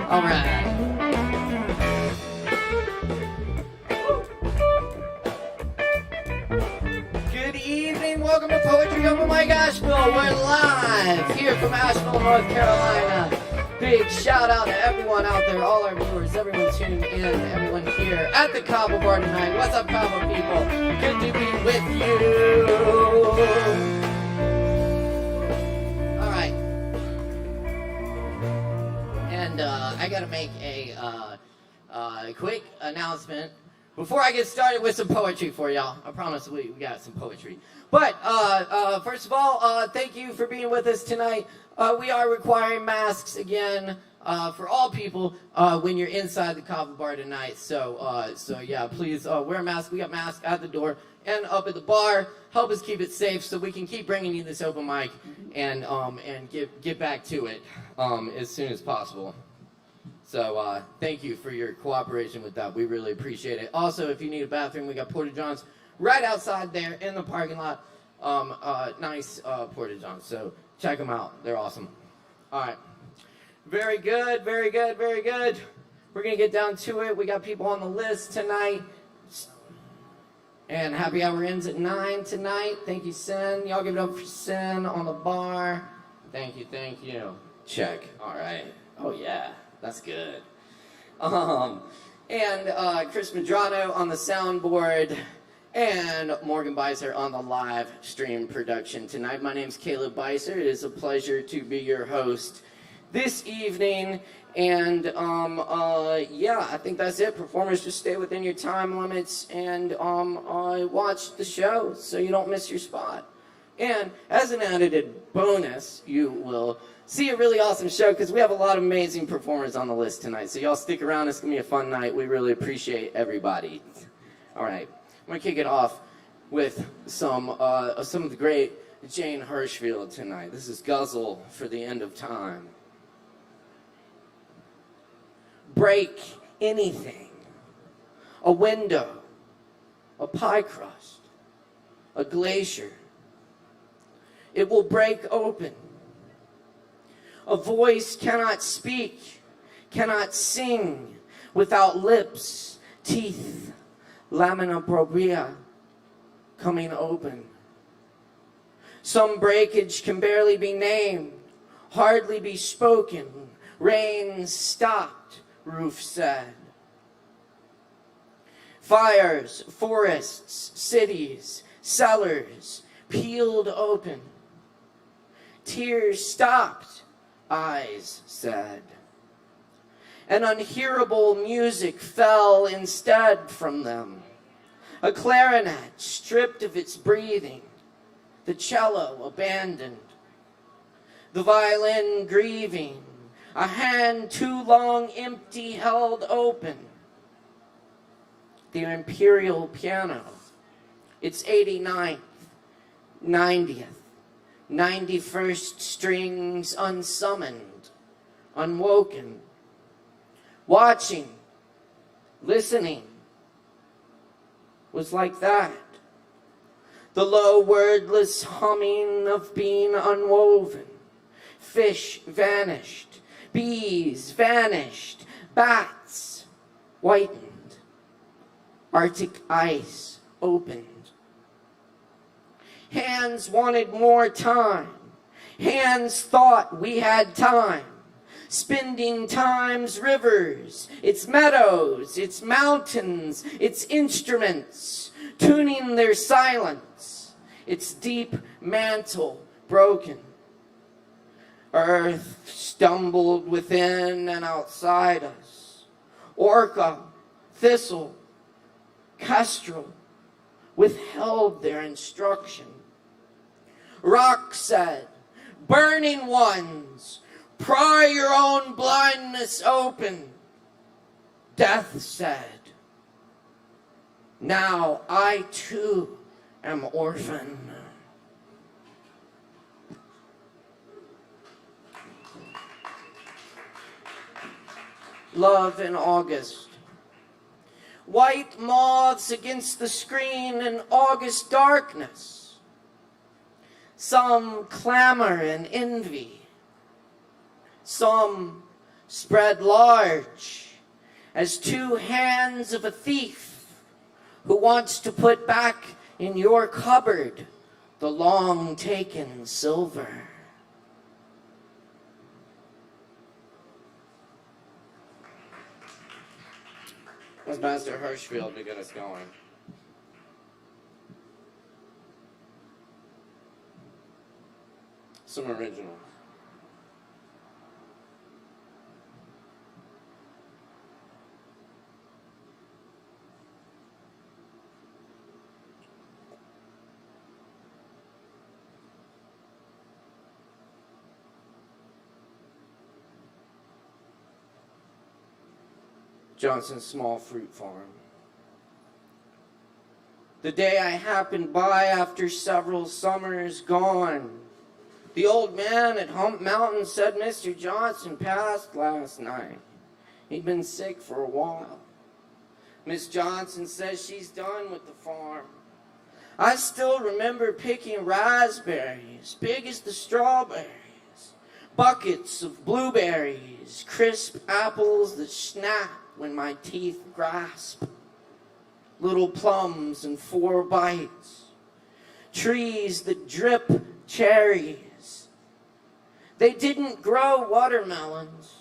All right. Good evening. Welcome to Poetry Open Mic ASHEViLLE. We're live here from ASHEViLLE, North Carolina. Big shout out to everyone out there, all our viewers, everyone tuning in, everyone here at the Kava bar tonight. What's up, Kava people? Good to be with you. All right. And I got to make a quick announcement before I get started with some poetry for y'all. I promise we got some poetry. But first of all, thank you for being with us tonight. We are requiring masks again for all people when you're inside the Kava bar tonight. So yeah, please wear a mask. We got masks at the door and up at the bar. Help us keep it safe so we can keep bringing you this open mic and get back to it as soon as possible. So thank you for your cooperation with that. We really appreciate it. Also, if you need a bathroom, we got porta-johns right outside there in the parking lot. Nice porta-johns. So check them out. They're awesome. All right. Very good, very good, very good. We're going to get down to it. We got people on the list tonight. And happy hour ends at 9 tonight. Thank you, Sin. Y'all give it up for Sin on the bar. Thank you, thank you. Check. All right. Oh, yeah. That's good. And Chris Medrano on the soundboard. And Morgan Beissert on the live stream production tonight. My name's Caleb Beissert. It is a pleasure to be your host this evening. And yeah, I think that's it. Performers, just stay within your time limits and watch the show so you don't miss your spot. And as an added bonus, you will see a really awesome show because we have a lot of amazing performers on the list tonight. So y'all stick around. It's going to be a fun night. We really appreciate everybody. All right. I'm going to kick it off with some of the great Jane Hirschfield tonight. This is Guzzle for the End of Time. Break anything. A window. A pie crust. A glacier. It will break open. A voice cannot speak, cannot sing without lips, teeth, lamina propria coming open. Some breakage can barely be named, hardly be spoken. Rain stopped, roof said. Fires, forests, cities, cellars peeled open. Tears stopped, eyes said. An unhearable music fell instead from them. A clarinet stripped of its breathing. The cello abandoned. The violin grieving. A hand too long empty held open. The imperial piano. Its 89th, 90th, 91st strings unsummoned, unwoken, watching, listening, was like that. The low wordless humming of being unwoven. Fish vanished, bees vanished, bats whitened, Arctic ice opened. Hands wanted more time. Hands thought we had time. Spending time's rivers, its meadows, its mountains, its instruments, tuning their silence, its deep mantle broken, Earth stumbled within and outside us. Orca, thistle, kestrel withheld their instruction. Rock said, burning ones, pry your own blindness open. Death said, now I too am orphan. Love in August. White moths against the screen in August darkness. Some clamor and envy. Some spread large as two hands of a thief who wants to put back in your cupboard the long-taken silver. Was Master Hirschfield to get us going? Some originals. Johnson's Small Fruit Farm. The day I happened by after several summers gone, the old man at Hump Mountain said Mr. Johnson passed last night. He'd been sick for a while. Miss Johnson says she's done with the farm. I still remember picking raspberries, big as the strawberries, buckets of blueberries, crisp apples that snap when my teeth grasp, little plums in 4 bites, trees that drip cherries. They didn't grow watermelons.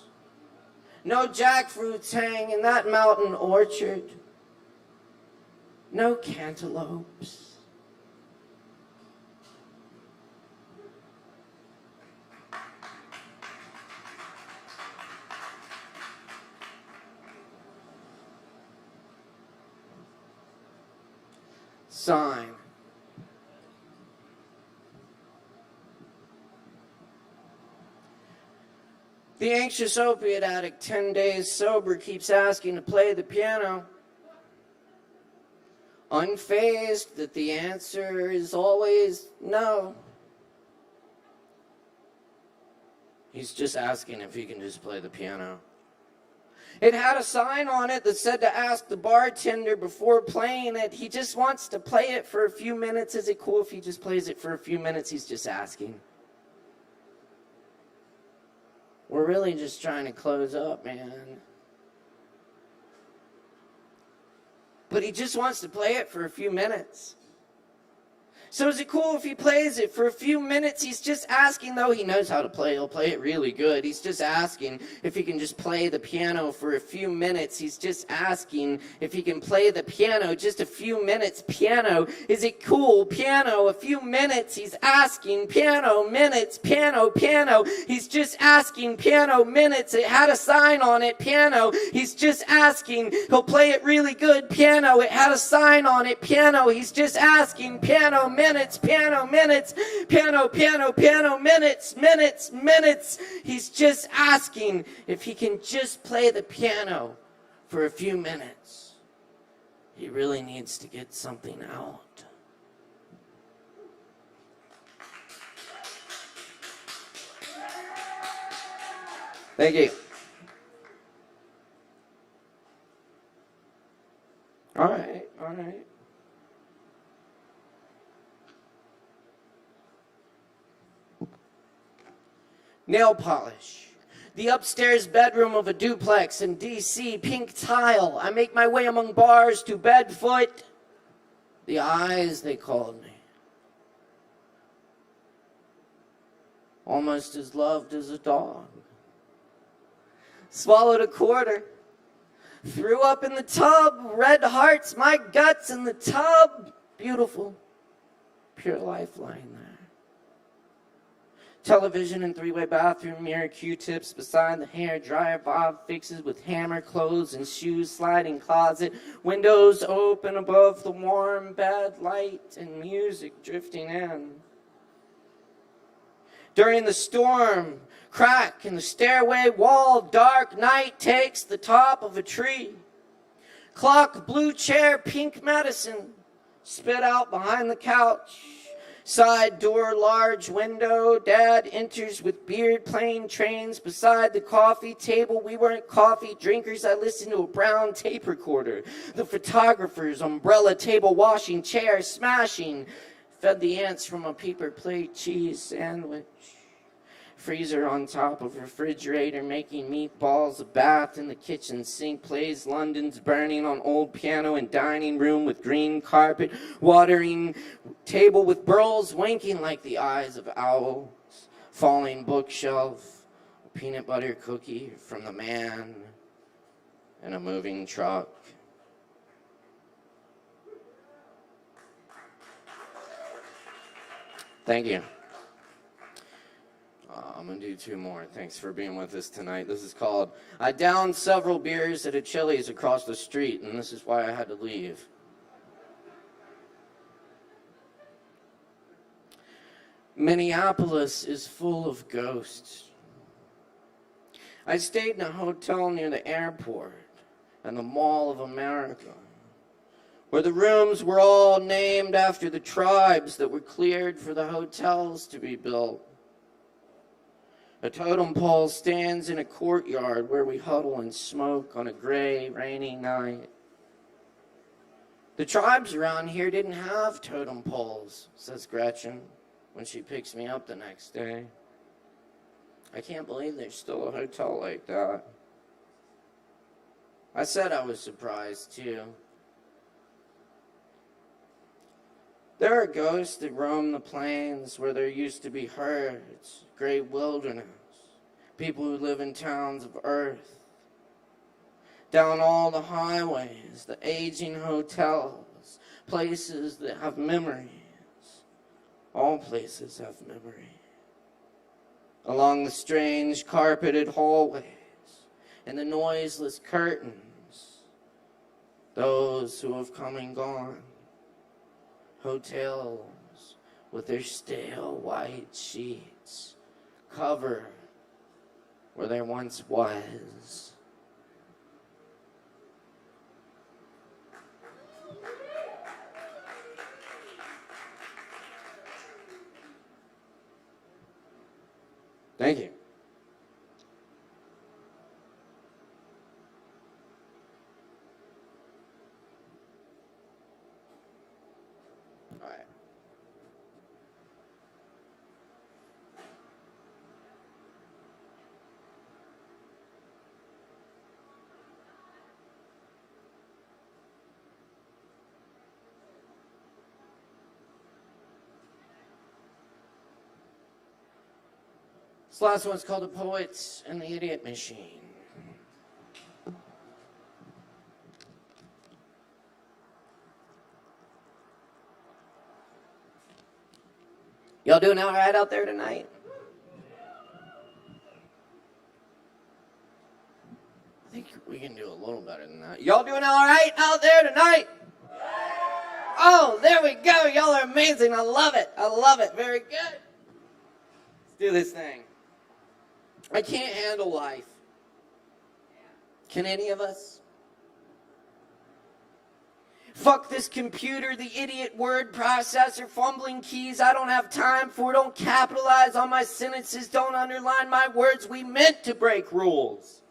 No jackfruits hang in that mountain orchard. No cantaloupes. Sign. The anxious opiate addict, 10 days sober, keeps asking to play the piano. Unfazed that the answer is always no. He's just asking if he can just play the piano. It had a sign on it that said to ask the bartender before playing it. He just wants to play it for a few minutes. Is it cool if he just plays it for a few minutes? He's just asking. We're really just trying to close up, man. But he just wants to play it for a few minutes. So is it cool if he plays it for a few minutes? He's just asking, though. He knows how to play. He'll play it really good. He's just asking if he can just play the piano for a few minutes. He's just asking if he can play the piano just a few minutes. Piano. Is it cool? Piano. A few minutes. He's asking. Piano. Minutes. Piano. Piano. He's just asking. Piano. Minutes. It had a sign on it. Piano. He's just asking. He'll play it really good. Piano. It had a sign on it. Piano. He's just asking. Piano. Minutes, piano, minutes, piano, piano, piano, minutes, minutes, minutes. He's just asking if he can just play the piano for a few minutes. He really needs to get something out. Thank you. All right, all right. Nail polish. The upstairs bedroom of a duplex in D.C., pink tile. I make my way among bars to Bedfoot. The eyes, they called me. Almost as loved as a dog. Swallowed a quarter. Threw up in the tub. Red hearts, my guts in the tub. Beautiful, pure lifeline there. Television and three-way bathroom mirror, Q-tips beside the hair dryer, bob fixes with hammer, clothes and shoes, sliding closet, windows open above the warm bed, light and music drifting in. During the storm, crack in the stairway wall, dark night takes the top of a tree. Clock, blue chair, pink medicine, spit out behind the couch. Side door, large window, dad enters with beard, plane trains beside the coffee table. We weren't coffee drinkers, I listened to a brown tape recorder. The photographer's umbrella, table washing, chair smashing. Fed the ants from a paper plate cheese sandwich. Freezer on top of refrigerator, making meatballs, a bath in the kitchen sink, plays London's Burning on old piano and dining room with green carpet, watering table with burls winking like the eyes of owls, falling bookshelf, a peanut butter cookie from the man, and a moving truck. Thank you. I'm going to do two more. Thanks for being with us tonight. This is called I Downed Several Beers at a Chili's Across the Street, and this is why I had to leave. Minneapolis is full of ghosts. I stayed in a hotel near the airport and the Mall of America, where the rooms were all named after the tribes that were cleared for the hotels to be built. A totem pole stands in a courtyard where we huddle and smoke on a gray, rainy night. The tribes around here didn't have totem poles, says Gretchen when she picks me up the next day. I can't believe there's still a hotel like that. I said I was surprised too. There are ghosts that roam the plains where there used to be herds, great wilderness, people who live in towns of earth. Down all the highways, the aging hotels, places that have memories. All places have memory. Along the strange carpeted hallways and the noiseless curtains, those who have come and gone. Hotels with their stale white sheets cover where there once was. Thank you. All right. This last one's called The Poets and the Idiot Machine. Y'all doing all right out there tonight? I think we can do a little better than that. Y'all doing all right out there tonight? Oh, there we go. Y'all are amazing. I love it. I love it. Very good. Let's do this thing. I can't handle life. Can any of us? Fuck this computer, the idiot word processor, fumbling keys I don't have time for, don't capitalize on my sentences, don't underline my words. We meant to break rules.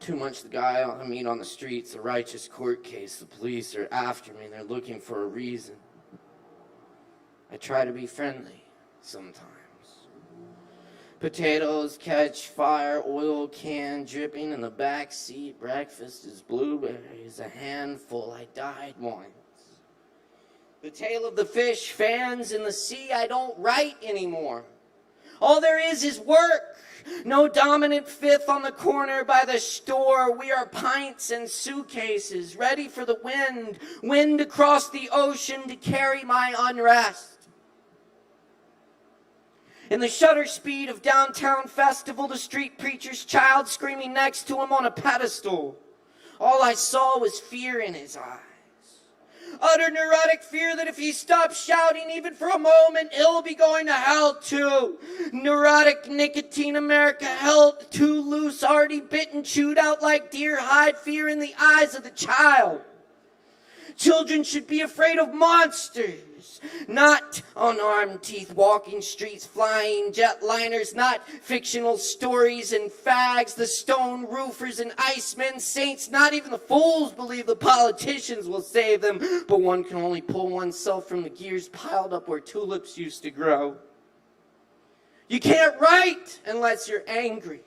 Too much the guy I meet on the streets, a righteous court case, the police are after me, they're looking for a reason. I try to be friendly sometimes. Potatoes catch fire, oil can dripping in the back seat. Breakfast is blueberries, a handful. I died once. The tail of the fish, fans in the sea. I don't write anymore. All there is work. No dominant fifth on the corner by the store. We are pints and suitcases, ready for the wind. Wind across the ocean to carry my unrest. In the shutter speed of downtown festival, the street preacher's child screaming next to him on a pedestal. All I saw was fear in his eyes. Utter neurotic fear that if he stops shouting even for a moment, he'll be going to hell too. Neurotic nicotine America held too loose, already bitten, chewed out like deer hide, fear in the eyes of the child. Children should be afraid of monsters, not unarmed teeth walking streets, flying jetliners, not fictional stories and fags, the stone roofers and icemen, saints. Not even the fools believe the politicians will save them, but one can only pull oneself from the gears piled up where tulips used to grow. You can't write unless you're angry,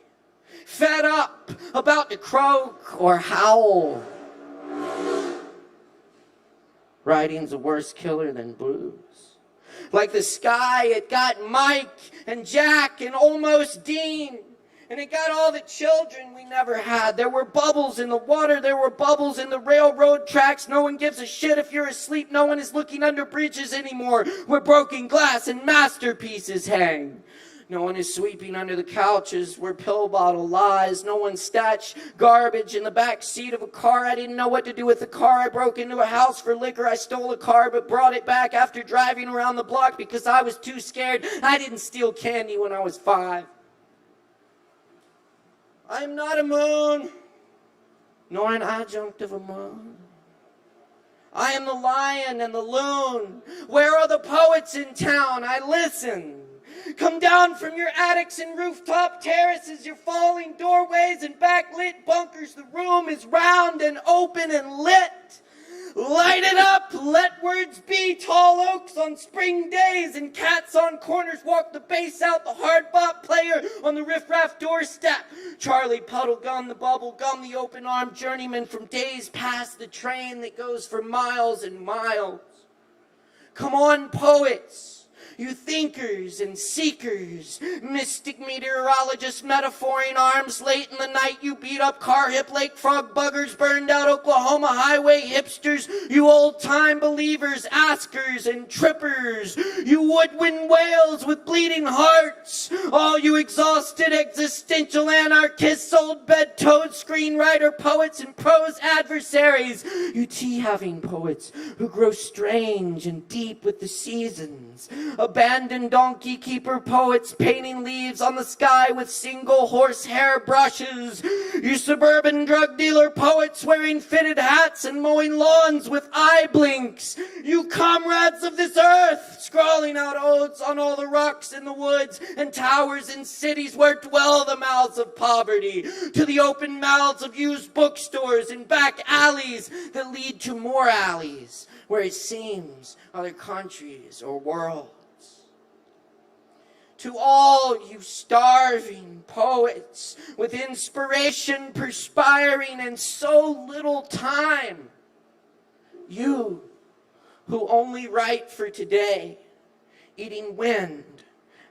fed up, about to croak or howl. Writing's a worse killer than blues. Like the sky, it got Mike and Jack and almost Dean. And it got all the children we never had. There were bubbles in the water. There were bubbles in the railroad tracks. No one gives a shit if you're asleep. No one is looking under bridges anymore where broken glass and masterpieces hang. No one is sweeping under the couches where pill bottle lies. No one stashed garbage in the back seat of a car. I didn't know what to do with the car. I broke into a house for liquor. I stole a car but brought it back after driving around the block because I was too scared. I didn't steal candy when I was 5. I am not a moon, nor an adjunct of a moon. I am the lion and the loon. Where are the poets in town? I listen. Come down from your attics and rooftop terraces, your falling doorways and backlit bunkers. The room is round and open and lit. Light it up, let words be. Tall oaks on spring days and cats on corners walk the bass out. The hard bop player on the riffraff doorstep. Charlie Puddle Gum, the bubble gum, the open armed journeyman from days past. The train that goes for miles and miles. Come on, poets. You thinkers and seekers, mystic meteorologists, metaphoring arms late in the night. You beat up car hip lake frog buggers, burned out Oklahoma highway hipsters. You old time believers, askers and trippers. You woodwind whales with bleeding hearts. All you exhausted existential anarchists, old bed toad screenwriter poets and prose adversaries. You tea having poets who grow strange and deep with the seasons. Abandoned donkey keeper poets painting leaves on the sky with single horse hair brushes. You suburban drug dealer poets wearing fitted hats and mowing lawns with eye blinks. You comrades of this earth scrawling out odes on all the rocks in the woods and towers in cities where dwell the mouths of poverty, to the open mouths of used bookstores and back alleys that lead to more alleys where it seems other countries or worlds. To all you starving poets with inspiration perspiring and so little time, you who only write for today, eating wind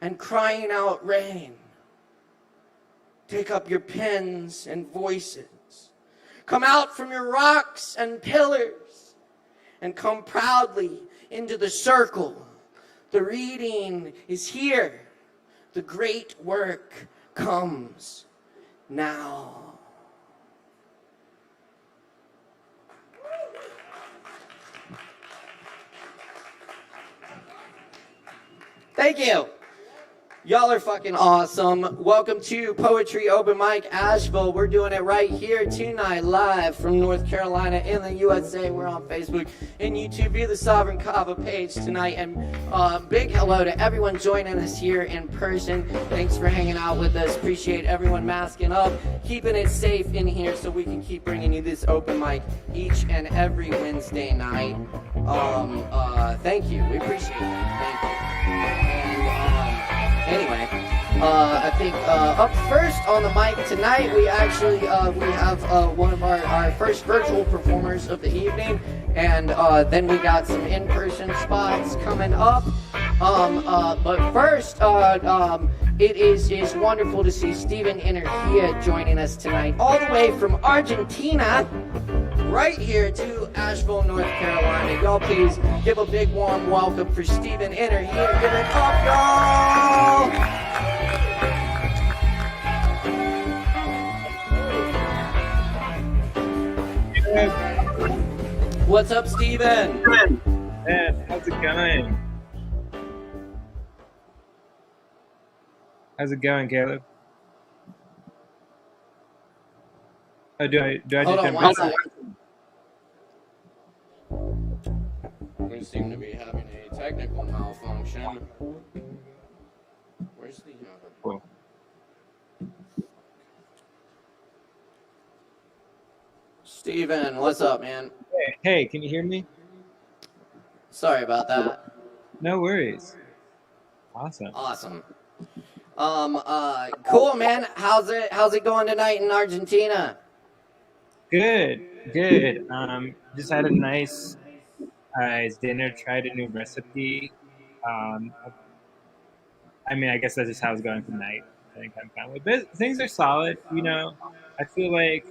and crying out rain, take up your pens and voices, come out from your rocks and pillars, and come proudly into the circle. The reading is here. The great work comes now. Thank you. Y'all are fucking awesome. Welcome to Poetry Open Mic Asheville. We're doing it right here tonight, live from North Carolina in the USA. We're on Facebook and YouTube via the Sovereign Kava page tonight. And big hello to everyone joining us here in person. Thanks for hanging out with us. Appreciate everyone masking up, keeping it safe in here so we can keep bringing you this open mic each and every Wednesday night. Thank you. We appreciate it. Thank you. And anyway, I think up first on the mic tonight, we actually we have one of our first virtual performers of the evening, and then we got some in-person spots coming up. But first, it is wonderful to see Steven Energia joining us tonight, all the way from Argentina, right here to Asheville, North Carolina. Y'all please give a big warm welcome for Steven Energia. Give it up, y'all! What's up, Steven? Man, how's it going? How's it going, Caleb? Oh, do I Hold just on jump one in? sec. We seem to be having a technical malfunction. Where's the Cool. Steven, what's up, man? Hey, can you hear me? Sorry about that. No worries. Awesome. Awesome. Cool, man. How's it going tonight in Argentina? Good. Just had a nice dinner. Tried a new recipe. I guess that's just how it's going tonight. I think I'm fine with it. Things are solid. I feel like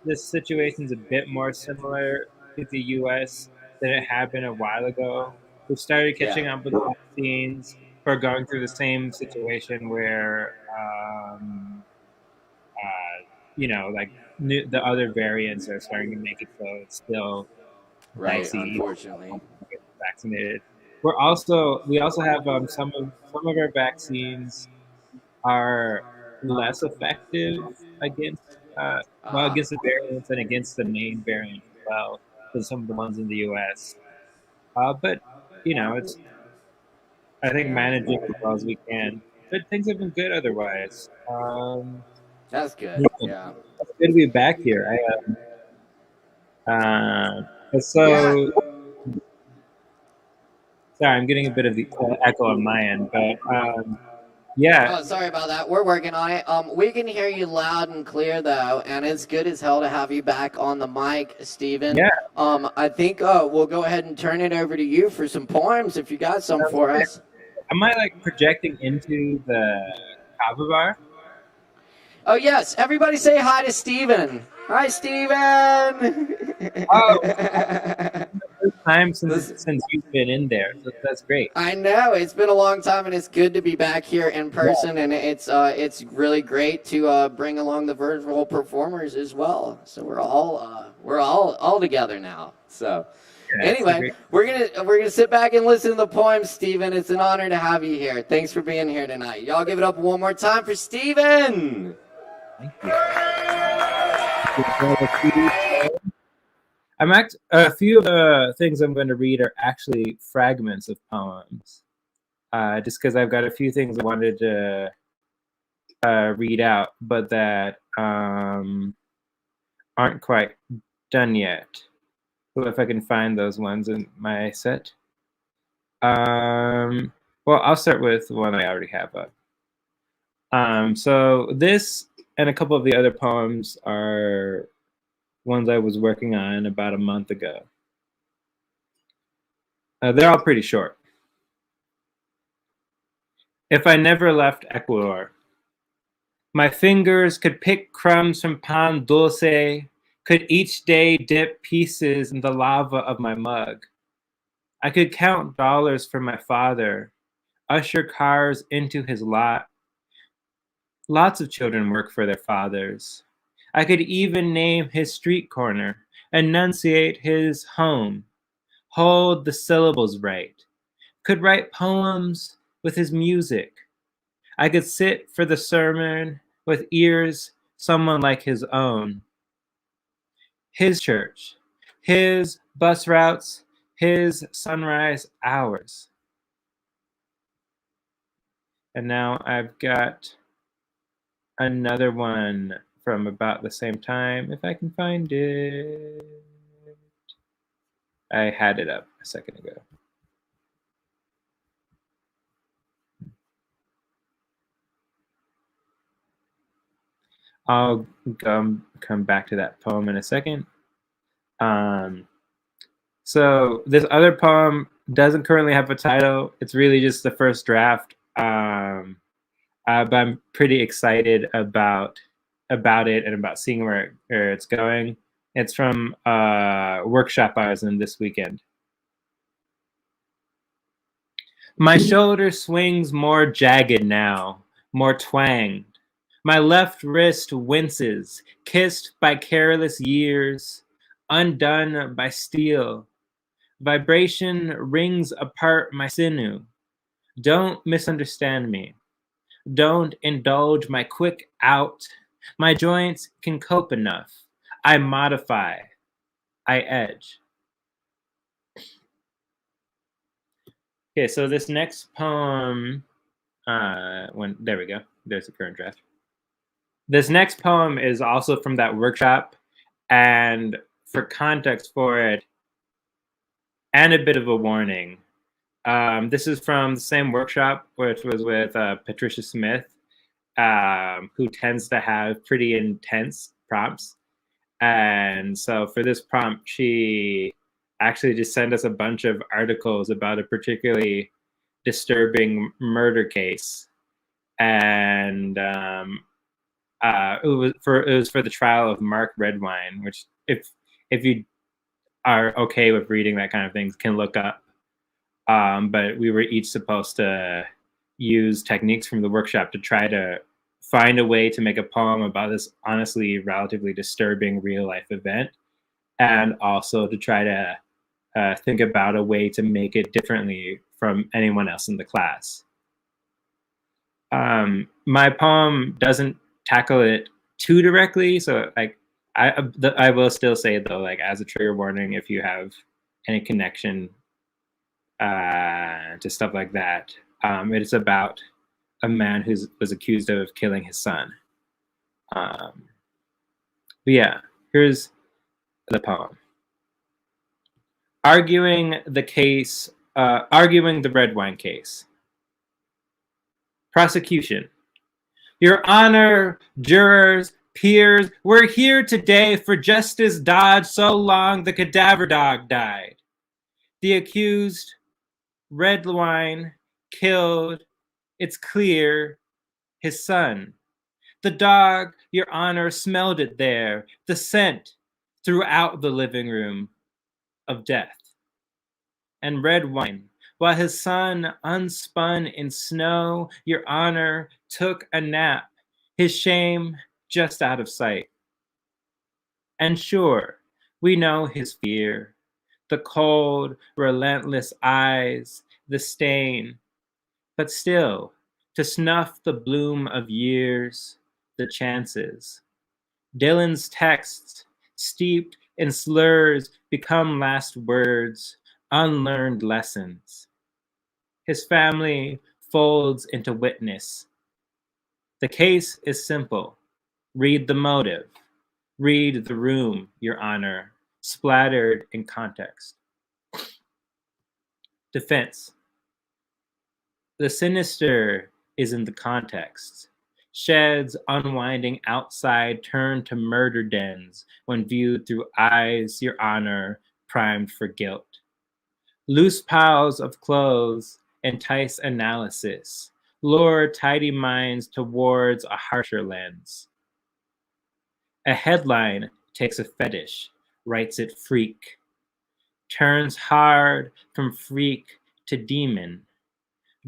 this situation's a bit more similar to the U.S. than it had been a while ago. We started catching up with vaccines. We're going through the same situation where, the other variants are starting to make it so it's still Right, dicey. unfortunately. To get vaccinated. We also have some of our vaccines are less effective against against the variants and against the main variant as well than some of the ones in the U.S. But it's I think managing as well as we can. But things have been good otherwise. That's good. Yeah. It's good to be back here. Sorry, I'm getting a bit of the echo on my end, but yeah. Oh, sorry about that. We're working on it. We can hear you loud and clear though, and it's good as hell to have you back on the mic, Steven. Yeah. I think we'll go ahead and turn it over to you for some poems if you got some for us. Am I projecting into the Kava bar? Oh yes, everybody say hi to Steven. Hi, Steven. First time since you've been in there, so that's great. I know it's been a long time, and it's good to be back here in person, and it's really great to bring along the virtual performers as well. So we're all together now. So anyway, we're gonna sit back and listen to the poem, Steven. It's an honor to have you here. Thanks for being here tonight. Y'all give it up one more time for Steven. Thank you. A few of the things I'm going to read are actually fragments of poems, just because I've got a few things I wanted to read out, but that aren't quite done yet. So if I can find those ones in my set. Well, I'll start with one I already have up. So this and a couple of the other poems are ones I was working on about a month ago. They're all pretty short. If I never left Ecuador, my fingers could pick crumbs from pan dulce, could each day dip pieces in the lava of my mug. I could count dollars for my father, usher cars into his lot. Lots of children work for their fathers. I could even name his street corner, enunciate his home, hold the syllables right, could write poems with his music. I could sit for the sermon with ears someone like his own. His church, his bus routes, his sunrise hours. And now I've got another one from about the same time, if I can find it. I had it up a second ago. I'll come back to that poem in a second. So this other poem doesn't currently have a title. It's really just the first draft. But I'm pretty excited about it and about seeing where it's going. It's from a workshop I was in this weekend. My shoulder swings more jagged now, more twanged. My left wrist winces, kissed by careless years. undone by steel. Vibration rings apart my sinew. Don't misunderstand me. Don't indulge my quick out. My joints can cope enough. I modify. I edge. Okay, so this next poem, there we go. There's the current draft. This next poem is also from that workshop, and for context for it, and a bit of a warning, this is from the same workshop, which was with Patricia Smith, who tends to have pretty intense prompts. And so for this prompt, she actually just sent us a bunch of articles about a particularly disturbing murder case. And it was for the trial of Mark Redwine, which if you are okay with reading that kind of things, can look up. But we were each supposed to use techniques from the workshop to try to find a way to make a poem about this honestly relatively disturbing real life event, and also to try to think about a way to make it differently from anyone else in the class. My poem doesn't tackle it too directly, so like I will still say though, like as a trigger warning, if you have any connection to stuff like that, it is about a man who was accused of killing his son. But yeah, here's the poem. Arguing the Redwine case. Prosecution. Your Honor, jurors, peers, we're here today for justice dodged so long the cadaver dog died. The accused, Redwine, killed, it's clear, his son. The dog, Your Honor, smelled it there, the scent throughout the living room of death. And Redwine, while his son unspun in snow, Your Honor, took a nap, his shame just out of sight. And sure, we know his fear, the cold, relentless eyes, the stain, but still, to snuff the bloom of years, the chances. Dylan's texts, steeped in slurs, become last words, unlearned lessons. His family folds into witness. The case is simple. Read the motive. Read the room, Your Honor, splattered in context. Defense. The sinister is in the context. Sheds unwinding outside turn to murder dens when viewed through eyes, Your Honor, primed for guilt. Loose piles of clothes entice analysis, lure tidy minds towards a harsher lens. A headline takes a fetish, writes it freak, turns hard from freak to demon.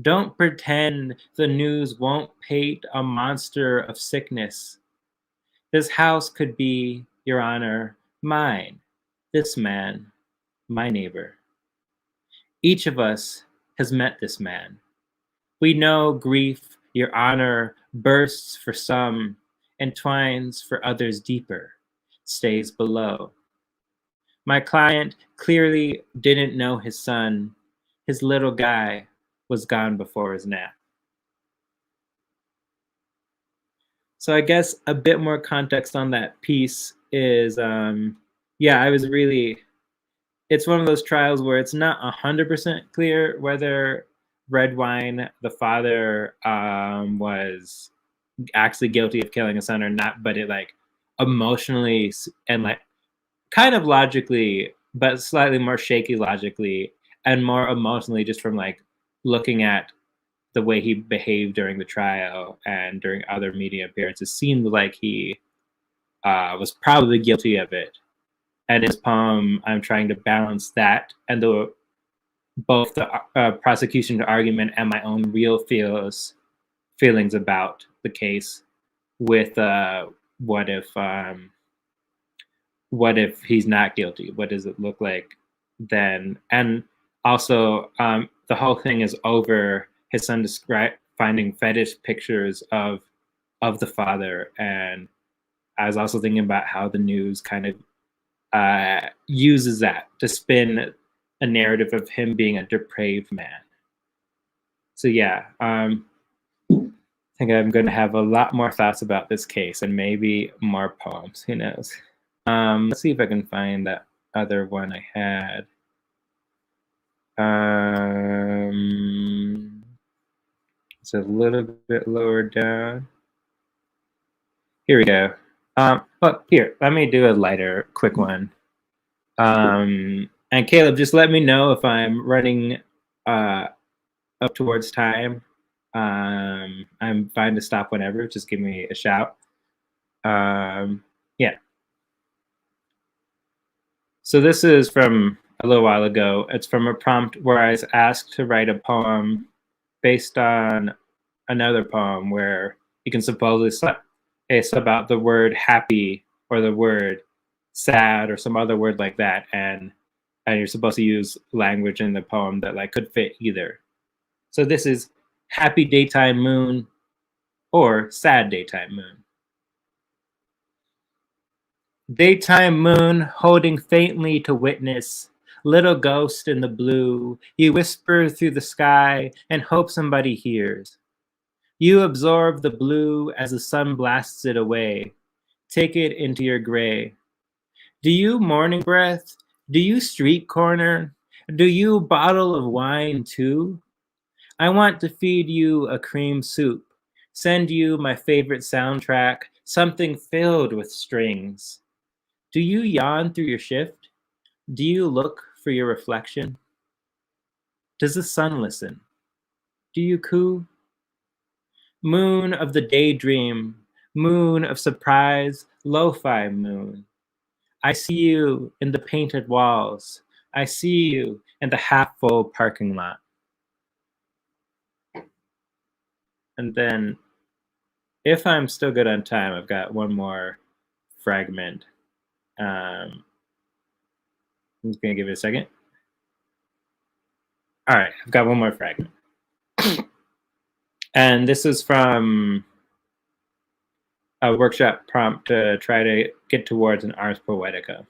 Don't pretend the news won't paint a monster of sickness. This house could be, Your Honor, mine, this man, my neighbor. Each of us has met this man. We know grief, Your Honor, bursts for some, entwines for others deeper, stays below. My client clearly didn't know his son. His little guy was gone before his nap. So I guess a bit more context on that piece is, it's one of those trials where it's not 100% clear whether Redwine, the father, was actually guilty of killing a son or not, but it like emotionally and like kind of logically, but slightly more shaky logically and more emotionally just from like looking at the way he behaved during the trial and during other media appearances, seemed like he was probably guilty of it. And his poem, I'm trying to balance that and both the prosecution argument and my own real feelings about the case with what if what if he's not guilty? What does it look like then? And also, the whole thing is over his son finding fetish pictures of the father. And I was also thinking about how the news kind of uses that to spin a narrative of him being a depraved man. So yeah, I think I'm going to have a lot more thoughts about this case and maybe more poems. Who knows? Let's see if I can find that other one I had. It's a little bit lower down. Here we go. But here, let me do a lighter, quick one. And Caleb, just let me know if I'm running up towards time. I'm fine to stop whenever. Just give me a shout. Yeah. So this is from a little while ago. It's from a prompt where I was asked to write a poem based on another poem where you can supposedly sub out the word happy or the word sad or some other word like that, and you're supposed to use language in the poem that like could fit either. So this is happy daytime moon or sad daytime moon. Daytime moon holding faintly to witness, little ghost in the blue, you whisper through the sky and hope somebody hears. You absorb the blue as the sun blasts it away. Take it into your gray. Do you morning breath? Do you street corner? Do you bottle of wine too? I want to feed you a cream soup, send you my favorite soundtrack, something filled with strings. Do you yawn through your shift? Do you look for your reflection? Does the sun listen? Do you coo? Moon of the daydream, moon of surprise, lo-fi moon. I see you in the painted walls. I see you in the half-full parking lot. And then, if I'm still good on time, I've got one more fragment. I'm just gonna give it a second. All right, I've got one more fragment. And this is from a workshop prompt to try to get towards an Ars Poetica.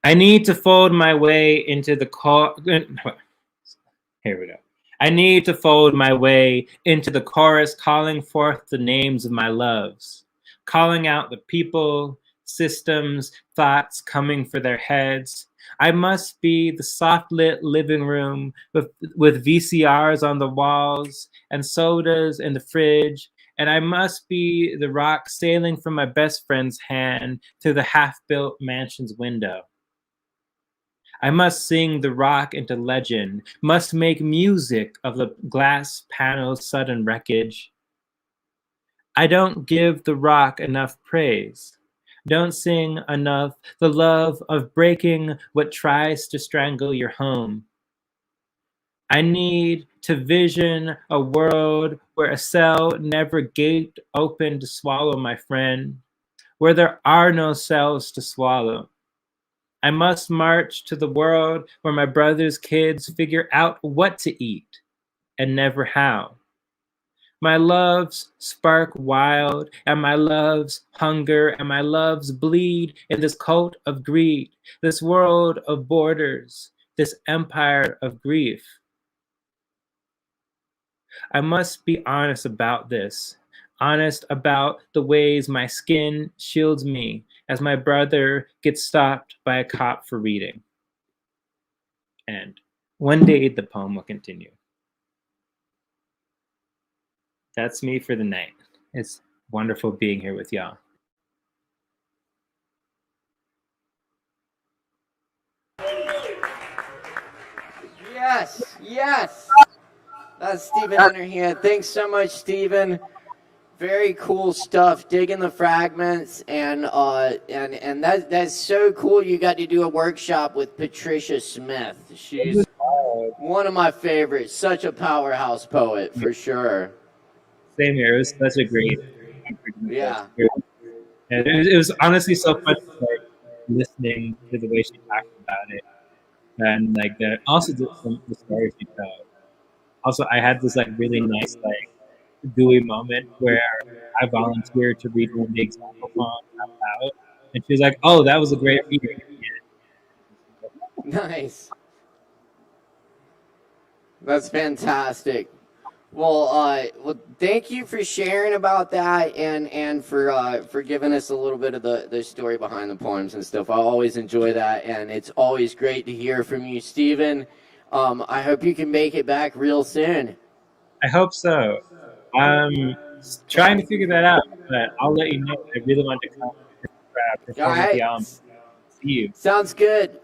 I need to fold my way into the Here we go. I need to fold my way into the chorus, calling forth the names of my loves, calling out the people, systems, thoughts coming for their heads. I must be the soft-lit living room with VCRs on the walls and sodas in the fridge, and I must be the rock sailing from my best friend's hand through the half-built mansion's window. I must sing the rock into legend, must make music of the glass panel's sudden wreckage. I don't give the rock enough praise, don't sing enough the love of breaking what tries to strangle your home. I need to vision a world where a cell never gaped open to swallow my friend, where there are no cells to swallow. I must march to the world where my brother's kids figure out what to eat and never how. My loves spark wild, and my loves hunger, and my loves bleed in this cult of greed, this world of borders, this empire of grief. I must be honest about this, honest about the ways my skin shields me as my brother gets stopped by a cop for reading. And one day the poem will continue. That's me for the night. It's wonderful being here with y'all. Yes, yes. That's Stephen Hunter here. Thanks so much, Stephen. Very cool stuff. Digging the fragments, and that's so cool. You got to do a workshop with Patricia Smith. She's one of my favorites. Such a powerhouse poet for sure. Same here. It was such a great. Yeah. And it was honestly so fun like listening to the way she talked about it, and like also the stories she told. Also, I had this like really nice like gooey moment where I volunteered to read one of the example poems out loud, and she was like, "Oh, that was a great reading." Nice. That's fantastic. Well, thank you for sharing about that and for giving us a little bit of the story behind the poems and stuff. I always enjoy that, and it's always great to hear from you, Stephen. I hope you can make it back real soon. I hope so. I'm trying to figure that out, but I'll let you know. I really want to come All perform with right, y'all. See you. sounds good.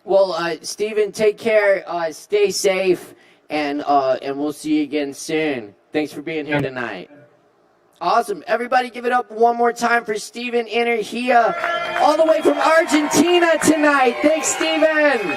Well, Stephen, take care. Stay safe, and we'll see you again soon. Thanks for being here tonight. Awesome. Everybody give it up one more time for Stephen Energia, all the way from Argentina tonight. Thanks, Stephen.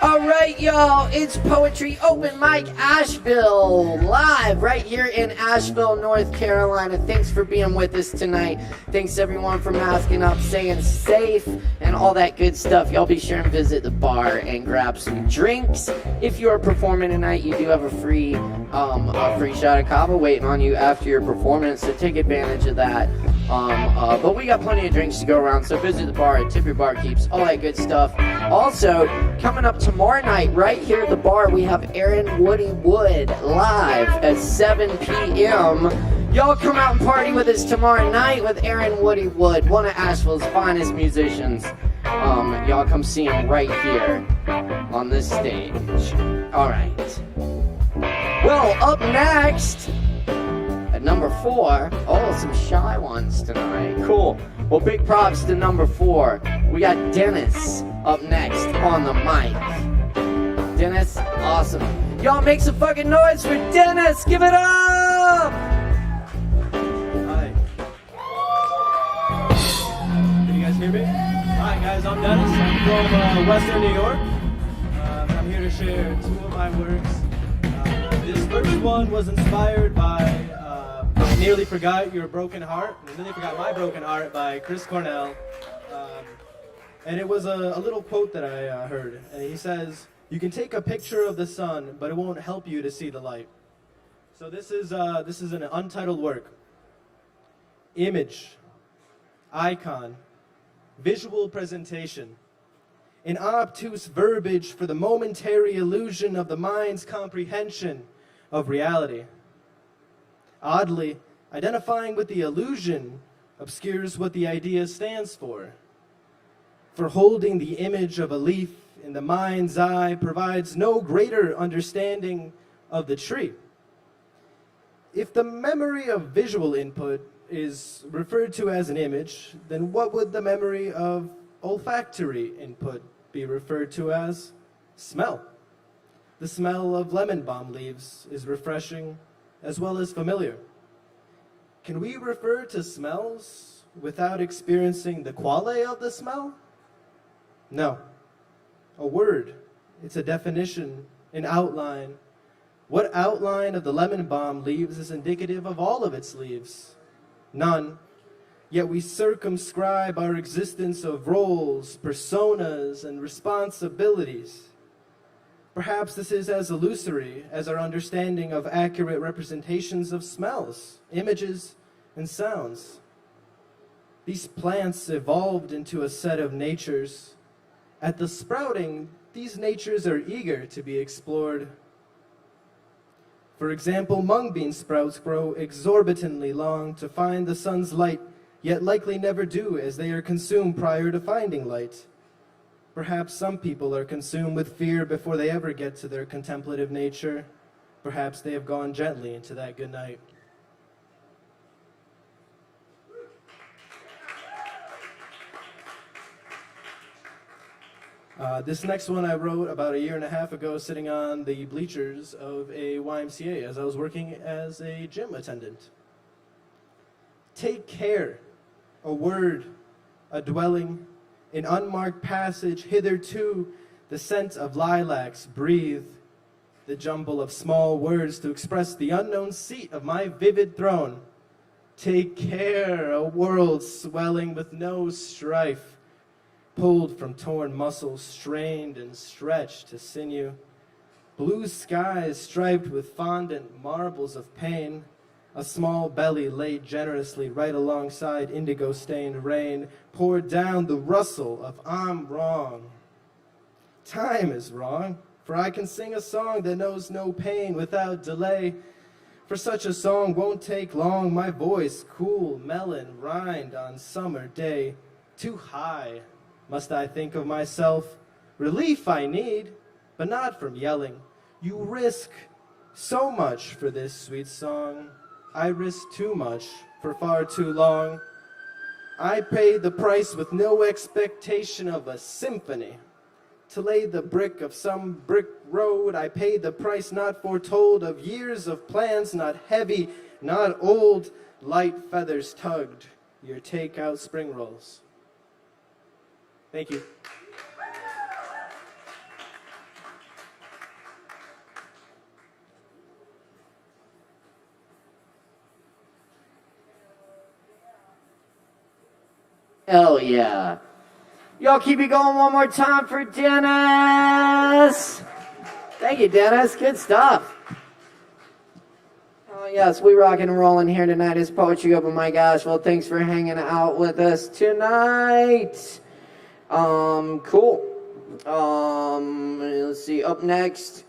All right, y'all, it's Poetry Open Mic Asheville, live right here in Asheville, North Carolina. Thanks for being with us tonight. Thanks, everyone, for masking up, staying safe, and all that good stuff. Y'all be sure and visit the bar and grab some drinks. If you are performing tonight, you do have a free shot of Kava waiting on you after your performance, so take advantage of that. But we got plenty of drinks to go around, so visit the bar, tip your barkeeps, all that good stuff. Also, coming up tomorrow night, right here at the bar, we have Aaron Woody Wood live at 7 p.m. Y'all come out and party with us tomorrow night with Aaron Woody Wood, one of Asheville's finest musicians. Y'all come see him right here on this stage. All right. Well, up next, at number 4, some shy ones tonight. Cool. Well, big props to number 4. We got Dennis up next on the mic. Dennis, awesome. Y'all make some fucking noise for Dennis. Give it up! Hi. Can you guys hear me? Hi guys, I'm Dennis. I'm from Western New York. I'm here to share 2 of my works. This first one was inspired by I Nearly Forgot Your Broken Heart. I Nearly Forgot My Broken Heart by Chris Cornell. And it was a little quote that I heard. And he says, "You can take a picture of the sun, but it won't help you to see the light." So this is an untitled work. Image, icon, visual presentation, an obtuse verbiage for the momentary illusion of the mind's comprehension of reality. Oddly, identifying with the illusion obscures what the idea stands for. For holding the image of a leaf in the mind's eye provides no greater understanding of the tree. If the memory of visual input is referred to as an image, then what would the memory of olfactory input be referred to as? Smell. The smell of lemon balm leaves is refreshing as well as familiar. Can we refer to smells without experiencing the quale of the smell? No. A word, it's a definition, an outline. What outline of the lemon balm leaves is indicative of all of its leaves? None. Yet we circumscribe our existence of roles, personas, and responsibilities. Perhaps this is as illusory as our understanding of accurate representations of smells, images, and sounds. These plants evolved into a set of natures. At the sprouting, these natures are eager to be explored. For example, mung bean sprouts grow exorbitantly long to find the sun's light, yet likely never do, as they are consumed prior to finding light. Perhaps some people are consumed with fear before they ever get to their contemplative nature. Perhaps they have gone gently into that good night. This next one I wrote about 1.5 years ago, sitting on the bleachers of a YMCA as I was working as a gym attendant. Take care, a word, a dwelling, an unmarked passage, hitherto the scent of lilacs breathe. the jumble of small words to express the unknown seat of my vivid throne. Take care, a world swelling with no strife, pulled from torn muscles, strained and stretched to sinew. Blue skies striped with fondant marbles of pain, a small belly laid generously right alongside indigo-stained rain, poured down the rustle of I'm wrong. Time is wrong, for I can sing a song that knows no pain without delay. For such a song won't take long, my voice cool, melon, rind on summer day. Too high, must I think of myself? Relief I need, but not from yelling. You risk so much for this sweet song. I risk too much for far too long. I paid the price with no expectation of a symphony. To lay the brick of some brick road, I paid the price not foretold of years of plans, not heavy, not old, light feathers tugged, your takeout spring rolls. Thank you. Hell yeah. Y'all keep it going one more time for Dennis. Thank you, Dennis. Good stuff. Oh, yes, we rocking and rolling here tonight. It's Poetry Open Mic Asheville. Thanks for hanging out with us tonight. Cool. Let's see. Up next,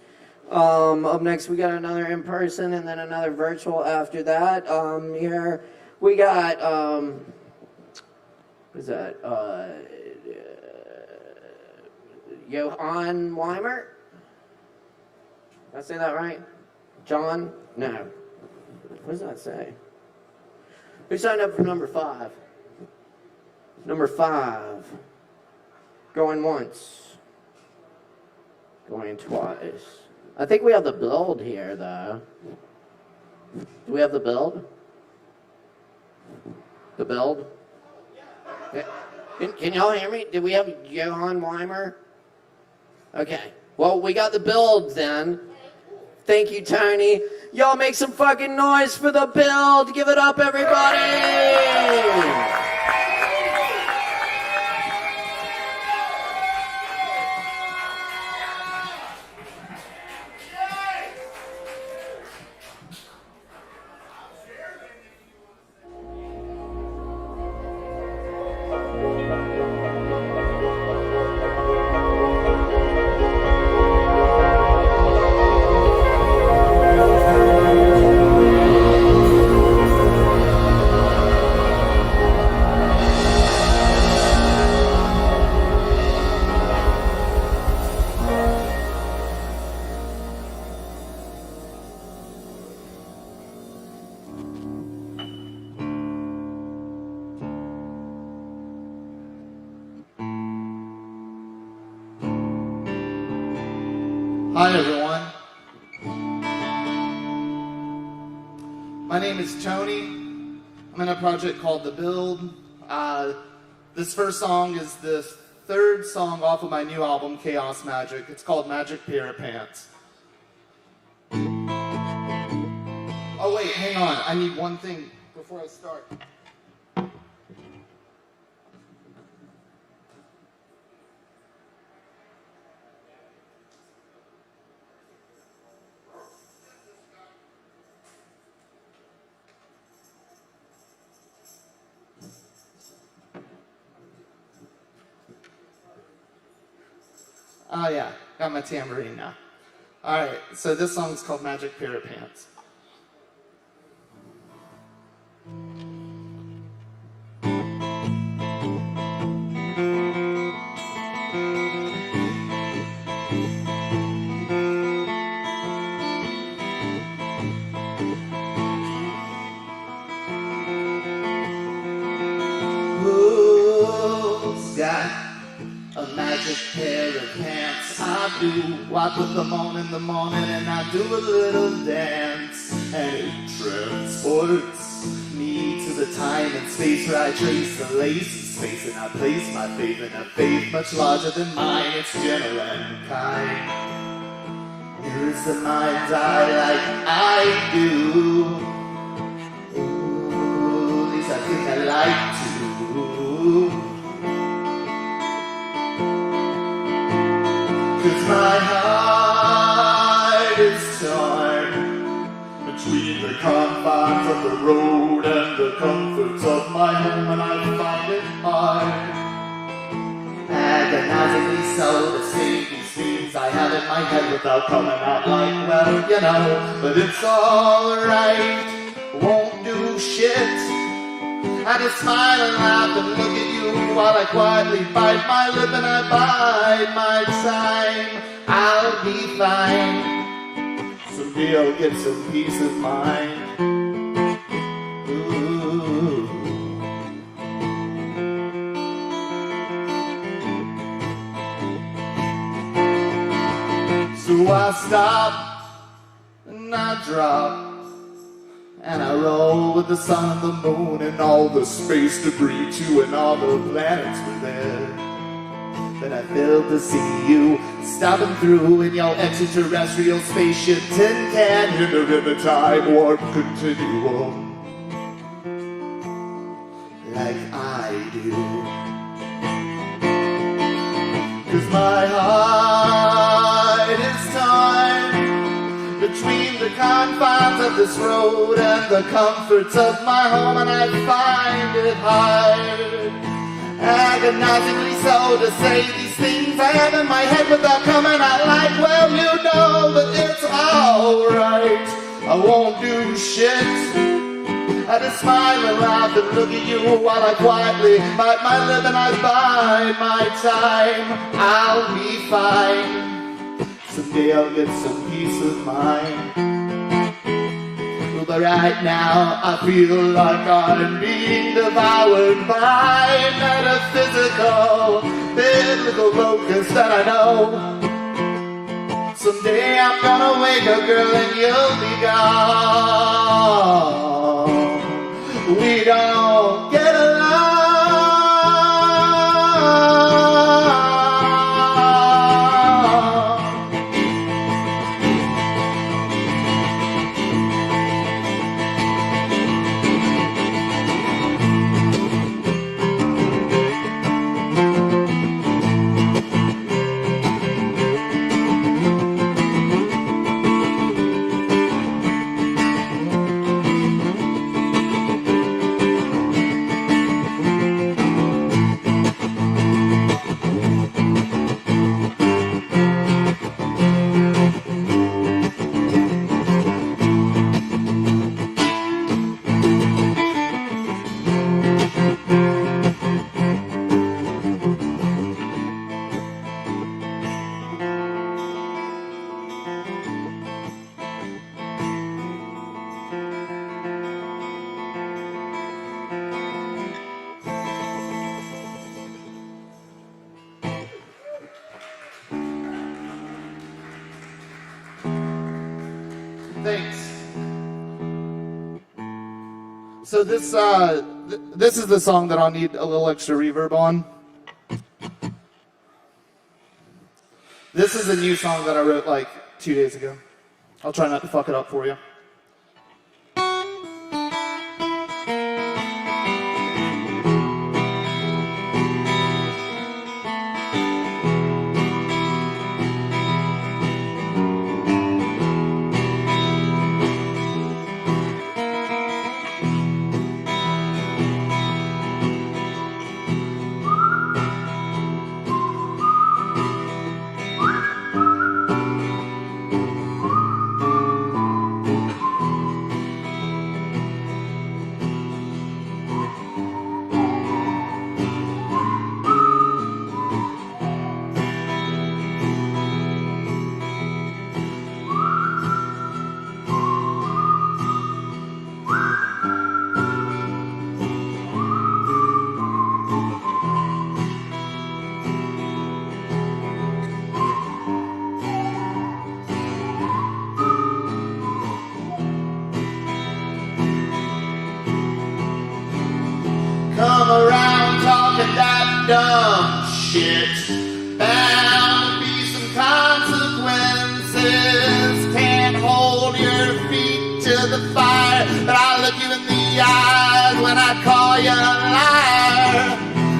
we got another in person and then another virtual after that. Here we got what is that? Johan Weimer? Did I say that right? John? No. What does that say? Who signed up for number 5? Number 5. Going once. Going twice. I think we have the build here, though. Do we have the build? The build? Can y'all hear me? Did we have Johan Weimer? Okay. Well, we got the build then. Thank you, Tony. Y'all make some fucking noise for the build. Give it up, everybody! Hi everyone. My name is Tony. I'm in a project called The Build. This first song is the 3rd song off of my new album, Chaos Magic. It's called Magic Pair of Pants. Oh wait, hang on. I need one thing before I start. Oh yeah, got my tambourine now. Alright, so this song's called Magic Pair of Pants. Who's got a magic pair of pants? I do. I put them on in the morning and I do a little dance, and it transports me to the time and space where I trace the lace space, and I place my faith in a faith much larger than mine. It's gentle and kind. use the mind's eye like I do. Ooh, at least I think I like to. Cause my heart is torn between the confines of the road and the comforts of my home, and I find it hard, agonizingly so, to say these things I have in my head without coming out like, well, you know, but it's alright, won't do shit. I just smile and laugh and look at you while I quietly bite my lip and I bide my time. I'll be fine. Someday I'll get some peace of mind. Ooh. So I stop and I drop and I roll with the sun and the moon and all the space debris too, and all the planets were there. Then I failed to see you stopping through in your extraterrestrial spaceship tin can, hindering the time warp continuum like I do. Cause my heart is torn between the confines of this road and the comforts of my home, and I find it hard, agonizingly so, to say these things I have in my head without coming out like, well, you know that it's alright, I won't do shit. I just smile and laugh and look at you while I quietly bite my lip and I bide my time. I'll be fine. Someday I'll get some peace of mind. But right now I feel like I'm being devoured by metaphysical, biblical locusts that I know. Someday I'm gonna wake up, girl, and you'll be gone. We don't get along. Thanks. So this is the song that I'll need a little extra reverb on. This is a new song that I wrote like 2 days ago. I'll try not to fuck it up for you. Come around talking that dumb shit. Bound to be some consequences. eyes when I call you a liar.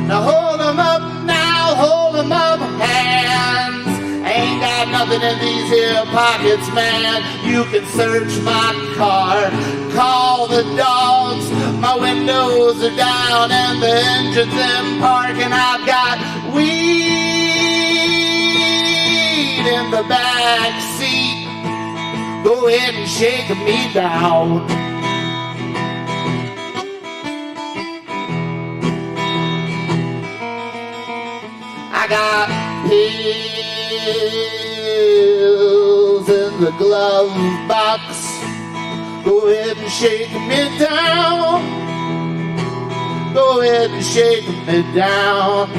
Now hold 'em up now, hold 'em up, hands. Ain't got nothing in these here pockets, man. You can search my car, call the dogs. My windows are down and the engine's in park, and I've got weed in the back seat. Go ahead and shake me down. I got pills in the glove box. Go ahead and shake me down. Go ahead and shake me down.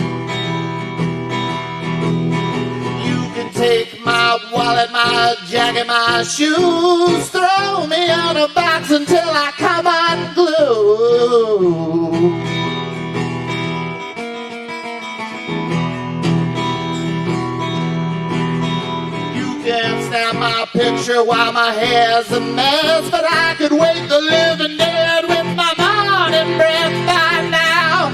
You can take my wallet, my jacket, my shoes. Throw me in a box until I come unglued. Can't snap my picture while my hair's a mess, but I could wake the living dead with my morning breath by now.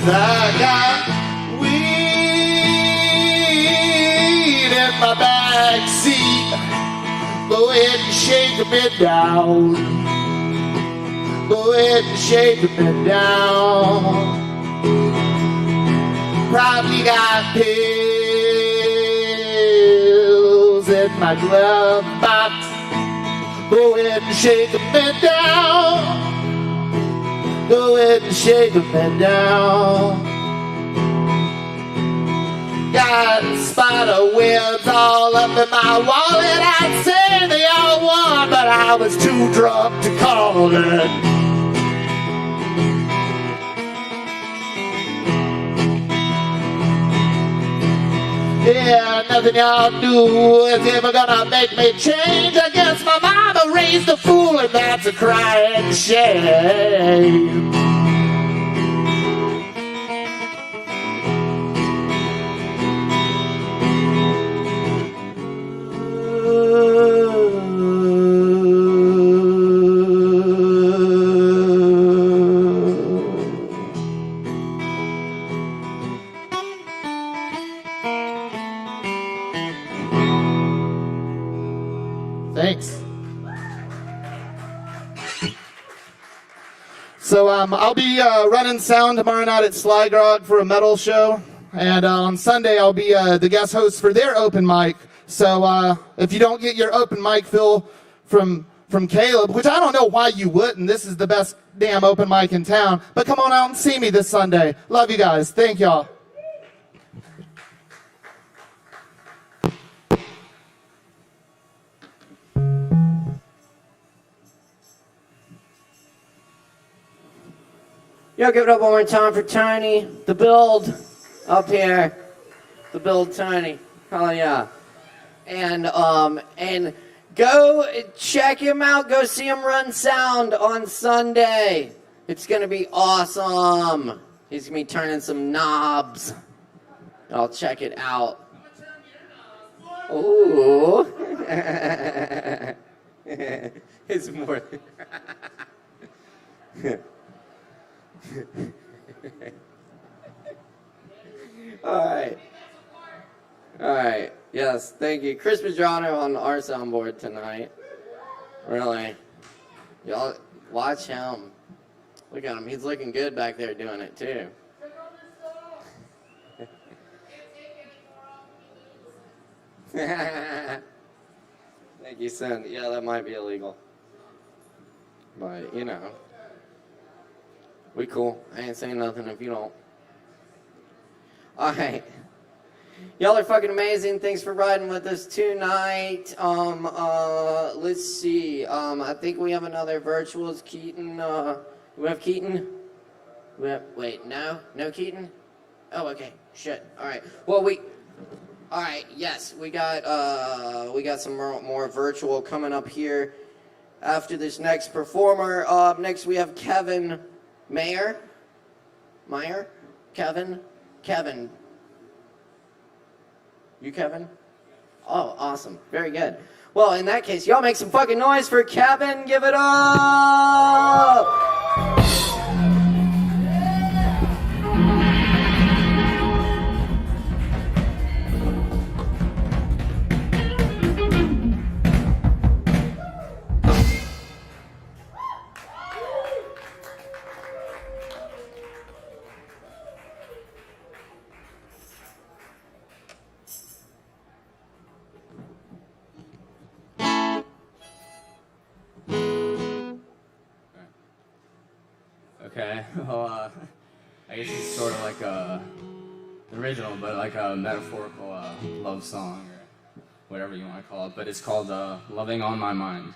I got weed in my back seat. Go ahead and shake me down. Go ahead and shake me down. Probably got pills in my glove box. Go ahead and shake me down. Go ahead and shake me down. Got spider webs all up in my wallet. I'd say they all won, but I was too drunk to call it. Yeah, nothing y'all do is ever gonna make me change. I guess my mama raised a fool, and that's a crying shame. Thanks. So I'll be running sound tomorrow night at Sly Grog for a metal show, and on Sunday I'll be the guest host for their open mic. So if you don't get your open mic fill from Caleb, which I don't know why you wouldn't, this is the best damn open mic in town, but come on out and see me this Sunday. Love you guys. Thank y'all. Yo, give it up one more time for Tony, the build up here, the build Tony. Hell yeah! And go check him out. Go see him run sound on Sunday. It's gonna be awesome. He's gonna be turning some knobs. I'll check it out. Ooh. It's more. All right. Alright, yes, thank you. Chris Pedrano on our soundboard tonight. Really. Y'all, watch him. Look at him. He's looking good back there doing it, too. Thank you, son. Yeah, that might be illegal. But, you know. We cool. I ain't saying nothing if you don't. Alright. Y'all are fucking amazing. Thanks for riding with us tonight. Let's see. I think we have another virtual. Is Keaton, we have Keaton? Wait, no? No Keaton? Oh, okay. Shit. Alright. Well, alright, yes. We got some more virtual coming up here after this next performer. Next we have Kevin Meyer? Kevin? You Kevin? Oh, awesome. Very good. Well, in that case, y'all make some fucking noise for Kevin. Give it up! Okay, well, I guess it's sort of like the original, but like a metaphorical love song or whatever you want to call it. But it's called "Loving on My Mind."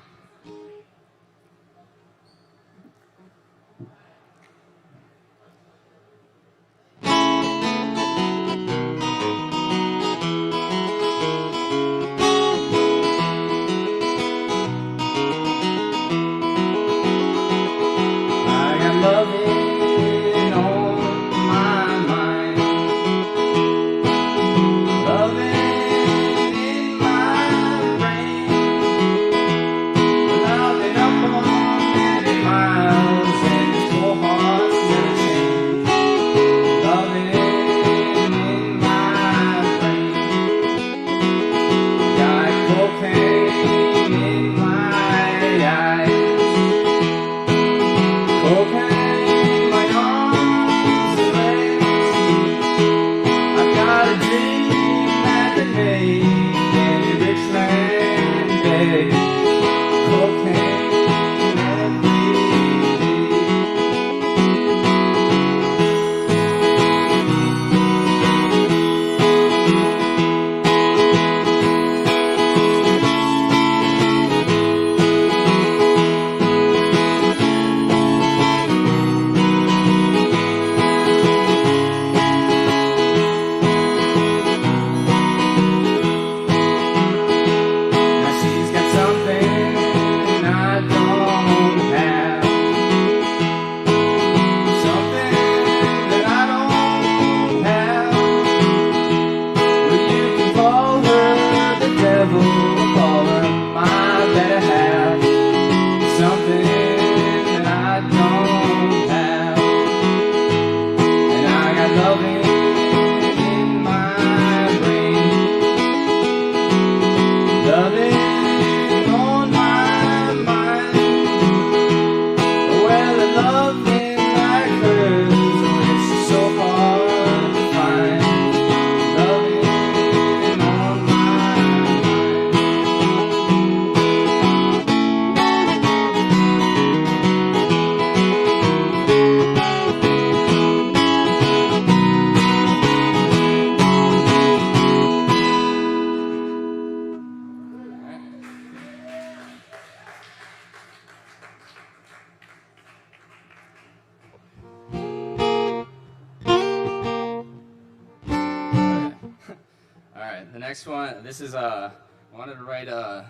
This is I wanted to write I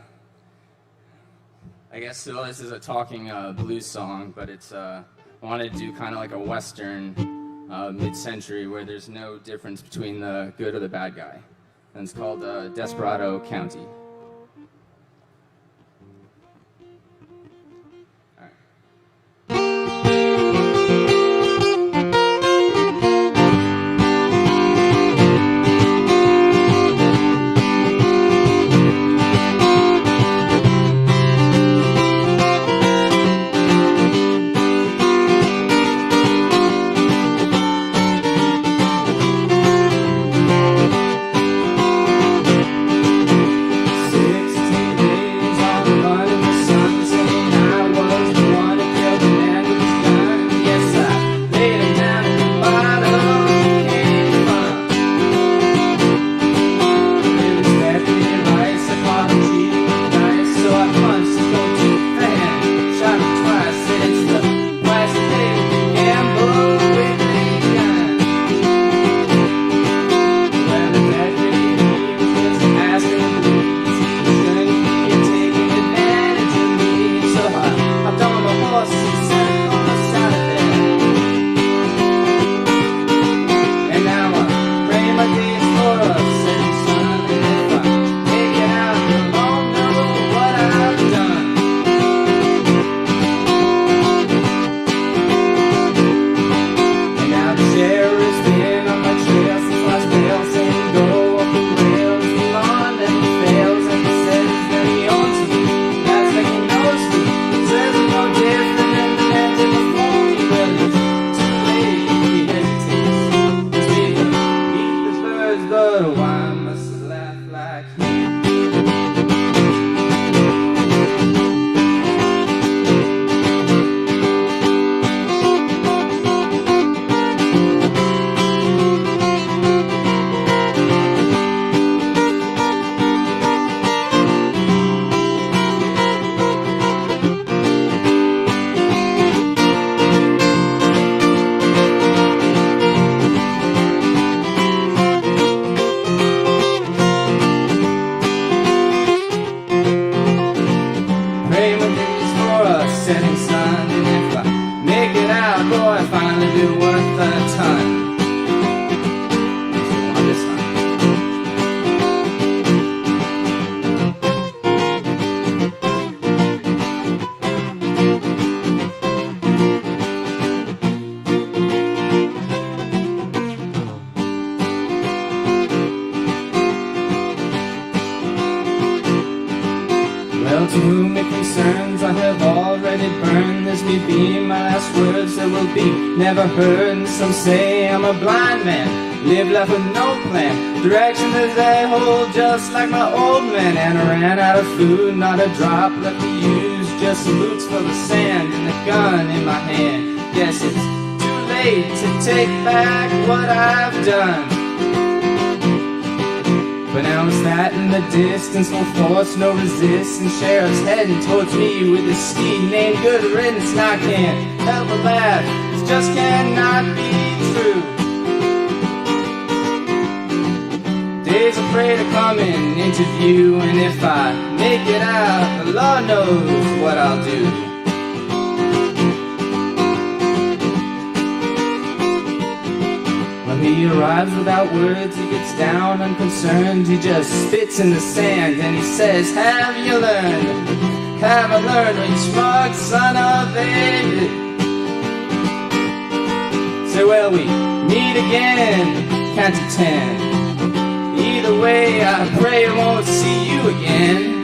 guess so this is a talking blues song, but it's I wanted to do kind of like a western mid-century where there's no difference between the good or the bad guy, and it's called Desperado County. I have already burned. This may be my last words that will be never heard. And some say I'm a blind man, live life with no plan, direction that they hold just like my old man. And I ran out of food, not a drop left to use, just some boots full of sand and a gun in my hand. Guess it's too late to take back what I've done. But now it's that in the distance, no force, no resistance. Sheriff's heading towards me with his steed named Good Riddance. And I can't help but laugh, it just cannot be true. Days afraid of coming into view, and if I make it out, the Lord knows what I'll do. He arrives without words, he gets down unconcerned, he just spits in the sand and he says, have you learned? Have I learned, you smug son of a... Say, well, we meet again, count to 10. Either way, I pray I won't see you again.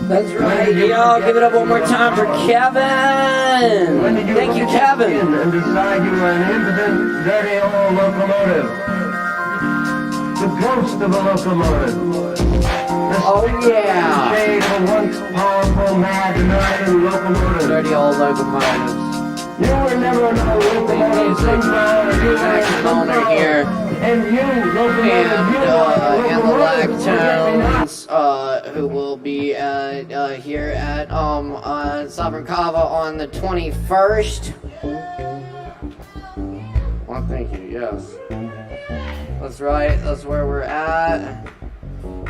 That's right, y'all. Give it up one more time for Kevin. Thank you, Kevin. And decide you were an impotent, dirty old locomotive. The ghost of a locomotive. Oh, yeah. The shade of a once powerful, mad American locomotive. Dirty old locomotives. You were never an old locomotive symbol. Saxophone here. And you, locomotive, And the Lactones, who will be here at Sovereign Kava on the 21st. Well, thank you, yes. That's right, that's where we're at.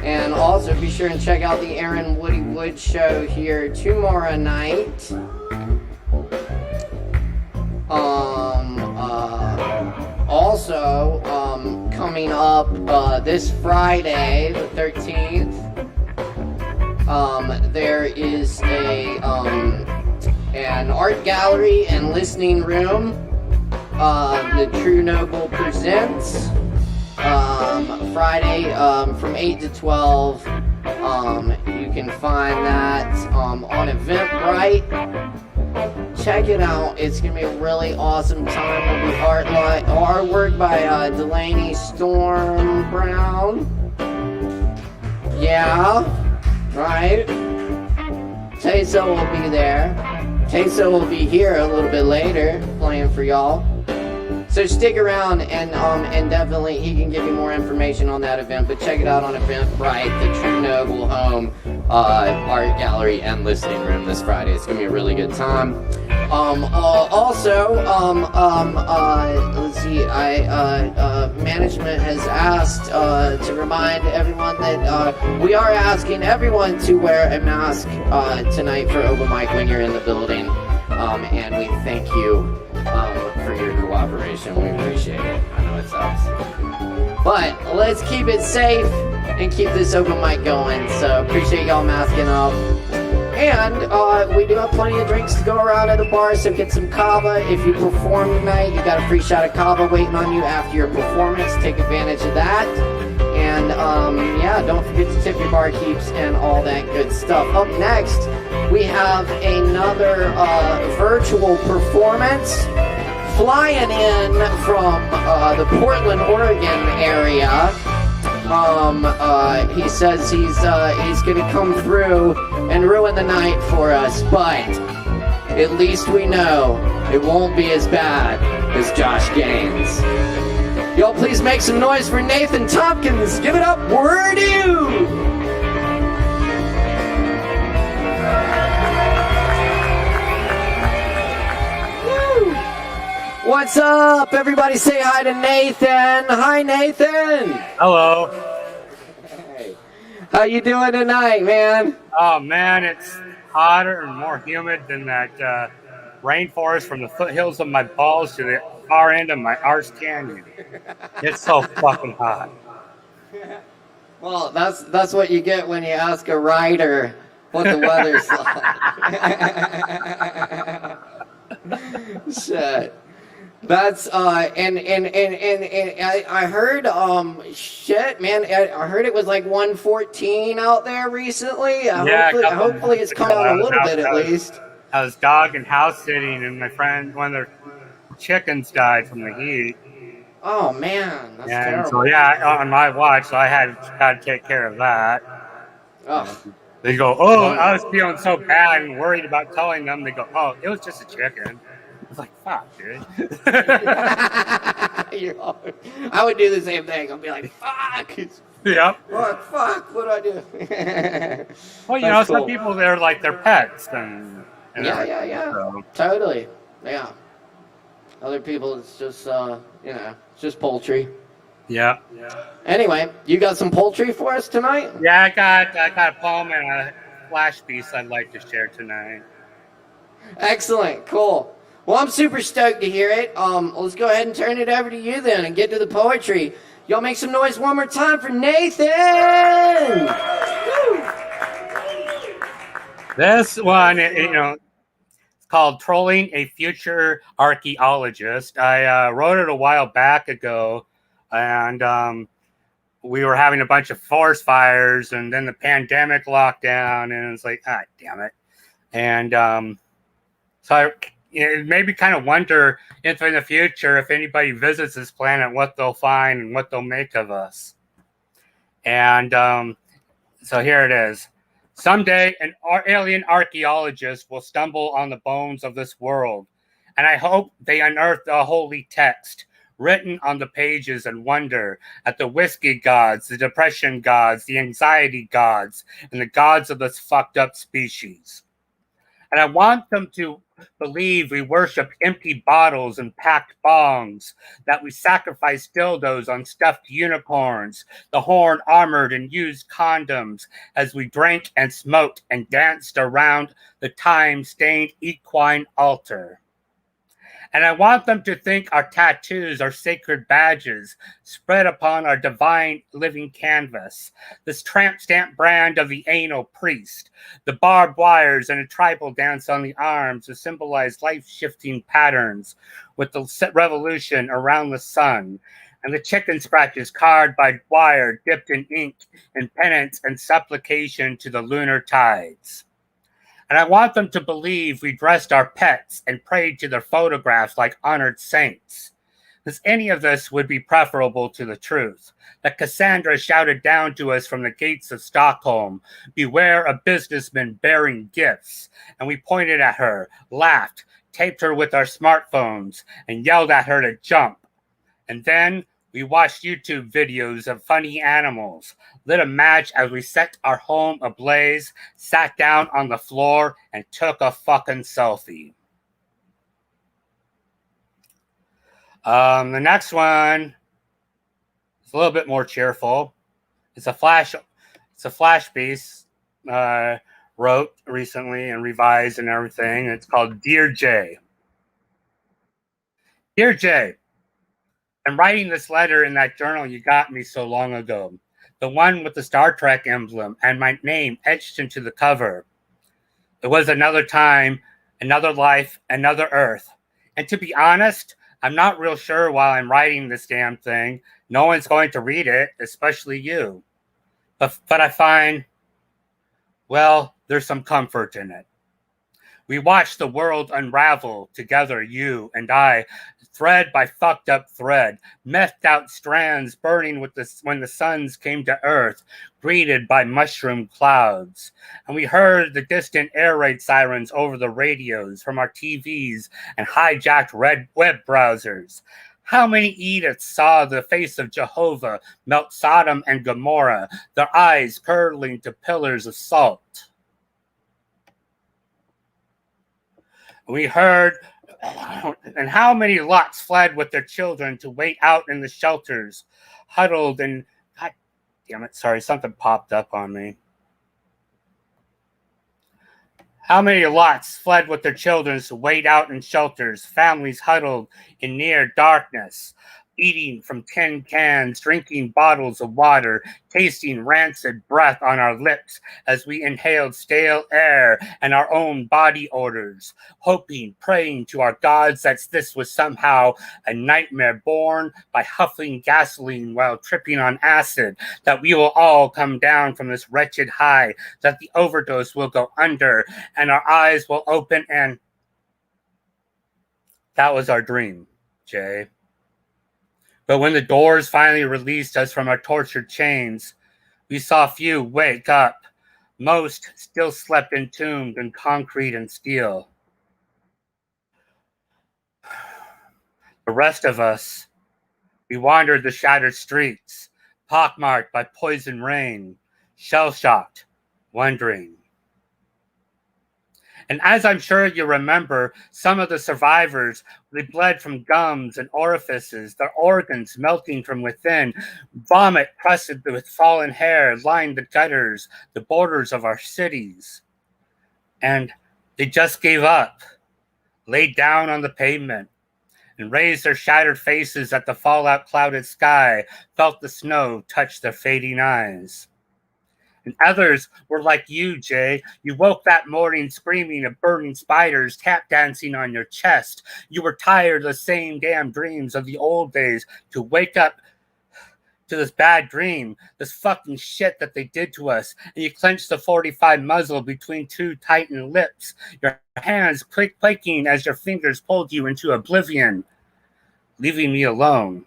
And also be sure and check out the Aaron Woody Wood show here tomorrow night. Also, coming up this Friday, the 13th, there is an art gallery and listening room. The True Noble presents Friday from 8 to 12. You can find that on Eventbrite. Check it out. It's gonna be a really awesome time. It'll be artwork by Delaney Storm Brown. Yeah, right. Tayso will be there. Tayso will be here a little bit later, playing for y'all. So stick around and definitely he can give you more information on that event. But check it out on Eventbrite, the True Noble Home Art Gallery and Listening Room this Friday. It's gonna be a really good time. Let's see. Management has asked to remind everyone that we are asking everyone to wear a mask tonight for open mic when you're in the building, and we thank you for your cooperation. We appreciate it. I know it sucks, but let's keep it safe and keep this open mic going. So appreciate y'all masking up. And we do have plenty of drinks to go around at the bar, so get some Kava. If you perform tonight, you got a free shot of Kava waiting on you after your performance. Take advantage of that. And yeah, don't forget to tip your barkeeps and all that good stuff. Up next, we have another virtual performance flying in from the Portland, Oregon area. He says he's gonna come through and ruin the night for us, but at least we know it won't be as bad as Josh Gaines. Y'all please make some noise for Nathan Tompkins. Give it up, word you! Woo! What's up? Everybody say hi to Nathan. Hi, Nathan. Hello. Hey. How you doing tonight, man? Oh man, it's hotter and more humid than that rainforest from the foothills of my balls to the far end of my arse canyon. It's so fucking hot. Well, that's what you get when you ask a writer what the weather's like. Shit. That's and I heard shit, man. I heard it was like 114 out there recently. Yeah, hopefully it's come down a little bit at least. I was dog and house sitting, and my friend, one of their chickens died from the heat. Oh man, that's And terrible. so yeah, on my watch, so I had to take care of that. Oh. They go, oh, I was feeling so bad and worried about telling them. They go, oh, it was just a chicken. I was like, fuck, dude. I would do the same thing. I'd be like, fuck. Yep. Fuck, what do I do? Well, you know, some people, they're like their pets. And Yeah. So. Totally. Yeah. Other people, it's just, it's just poultry. Yeah. Anyway, you got some poultry for us tonight? Yeah, I got a poem and a flash piece I'd like to share tonight. Excellent. Cool. Well, I'm super stoked to hear it. Let's go ahead and turn it over to you then and get to the poetry. Y'all make some noise one more time for Nathan! Woo! This one, it's called Trolling a Future Archaeologist. I wrote it a while back ago, and we were having a bunch of forest fires, and then the pandemic locked down, and it's like, damn it. And so it made me kind of wonder if in the future, if anybody visits this planet, what they'll find and what they'll make of us. And so here it is. Someday, an alien archaeologist will stumble on the bones of this world, and I hope they unearth the holy text written on the pages and wonder at the whiskey gods, the depression gods, the anxiety gods, and the gods of this fucked up species. And I want them to believe we worship empty bottles and packed bongs, that we sacrifice dildos on stuffed unicorns, the horn armored and used condoms, as we drank and smoked and danced around the time-stained equine altar. And I want them to think our tattoos are sacred badges spread upon our divine living canvas, this tramp stamp brand of the anal priest, the barbed wires and a tribal dance on the arms to symbolize life-shifting patterns with the revolution around the sun, and the chicken scratches carved by wire dipped in ink in penance and supplication to the lunar tides. And I want them to believe we dressed our pets and prayed to their photographs like honored saints. Because any of this would be preferable to the truth. That Cassandra shouted down to us from the gates of Stockholm, beware a businessman bearing gifts. And we pointed at her, laughed, taped her with our smartphones, and yelled at her to jump. And then we watched YouTube videos of funny animals, lit a match as we set our home ablaze, sat down on the floor, and took a fucking selfie. The next one is a little bit more cheerful. It's a flash piece wrote recently and revised and everything. It's called Dear Jay. Dear Jay, I'm writing this letter in that journal you got me so long ago. The one with the Star Trek emblem and my name etched into the cover. It was another time, another life, another Earth. And to be honest, I'm not real sure while I'm writing this damn thing. No one's going to read it, especially you. But I find, well, there's some comfort in it. We watched the world unravel together, you and I, thread by fucked up thread, methed out strands burning with when the suns came to Earth, greeted by mushroom clouds. And we heard the distant air raid sirens over the radios from our TVs and hijacked red web browsers. How many Ediths saw the face of Jehovah melt Sodom and Gomorrah, their eyes curdling to pillars of salt? We heard And how many lots fled with their children to wait out in the shelters, huddled and, God damn it, sorry, something popped up on me. How many lots fled with their children to wait out in shelters, families huddled in near darkness, eating from tin cans, drinking bottles of water, tasting rancid breath on our lips as we inhaled stale air and our own body odors, hoping, praying to our gods that this was somehow a nightmare born by huffing gasoline while tripping on acid, that we will all come down from this wretched high, that the overdose will go under and our eyes will open, and that was our dream, Jay. But when the doors finally released us from our tortured chains, we saw few wake up. Most still slept entombed in concrete and steel. The rest of us, we wandered the shattered streets, pockmarked by poison rain, shell-shocked, wondering. And as I'm sure you remember, some of the survivors, they bled from gums and orifices, their organs melting from within. Vomit crusted with fallen hair lined the gutters, the borders of our cities. And they just gave up, laid down on the pavement, and raised their shattered faces at the fallout clouded sky, felt the snow touch their fading eyes. And others were like you, Jay. You woke that morning screaming of burning spiders tap dancing on your chest. You were tired of the same damn dreams of the old days to wake up to this bad dream, this fucking shit that they did to us. And you clenched the 45 muzzle between two tightened lips, your hands quaking as your fingers pulled you into oblivion, leaving me alone.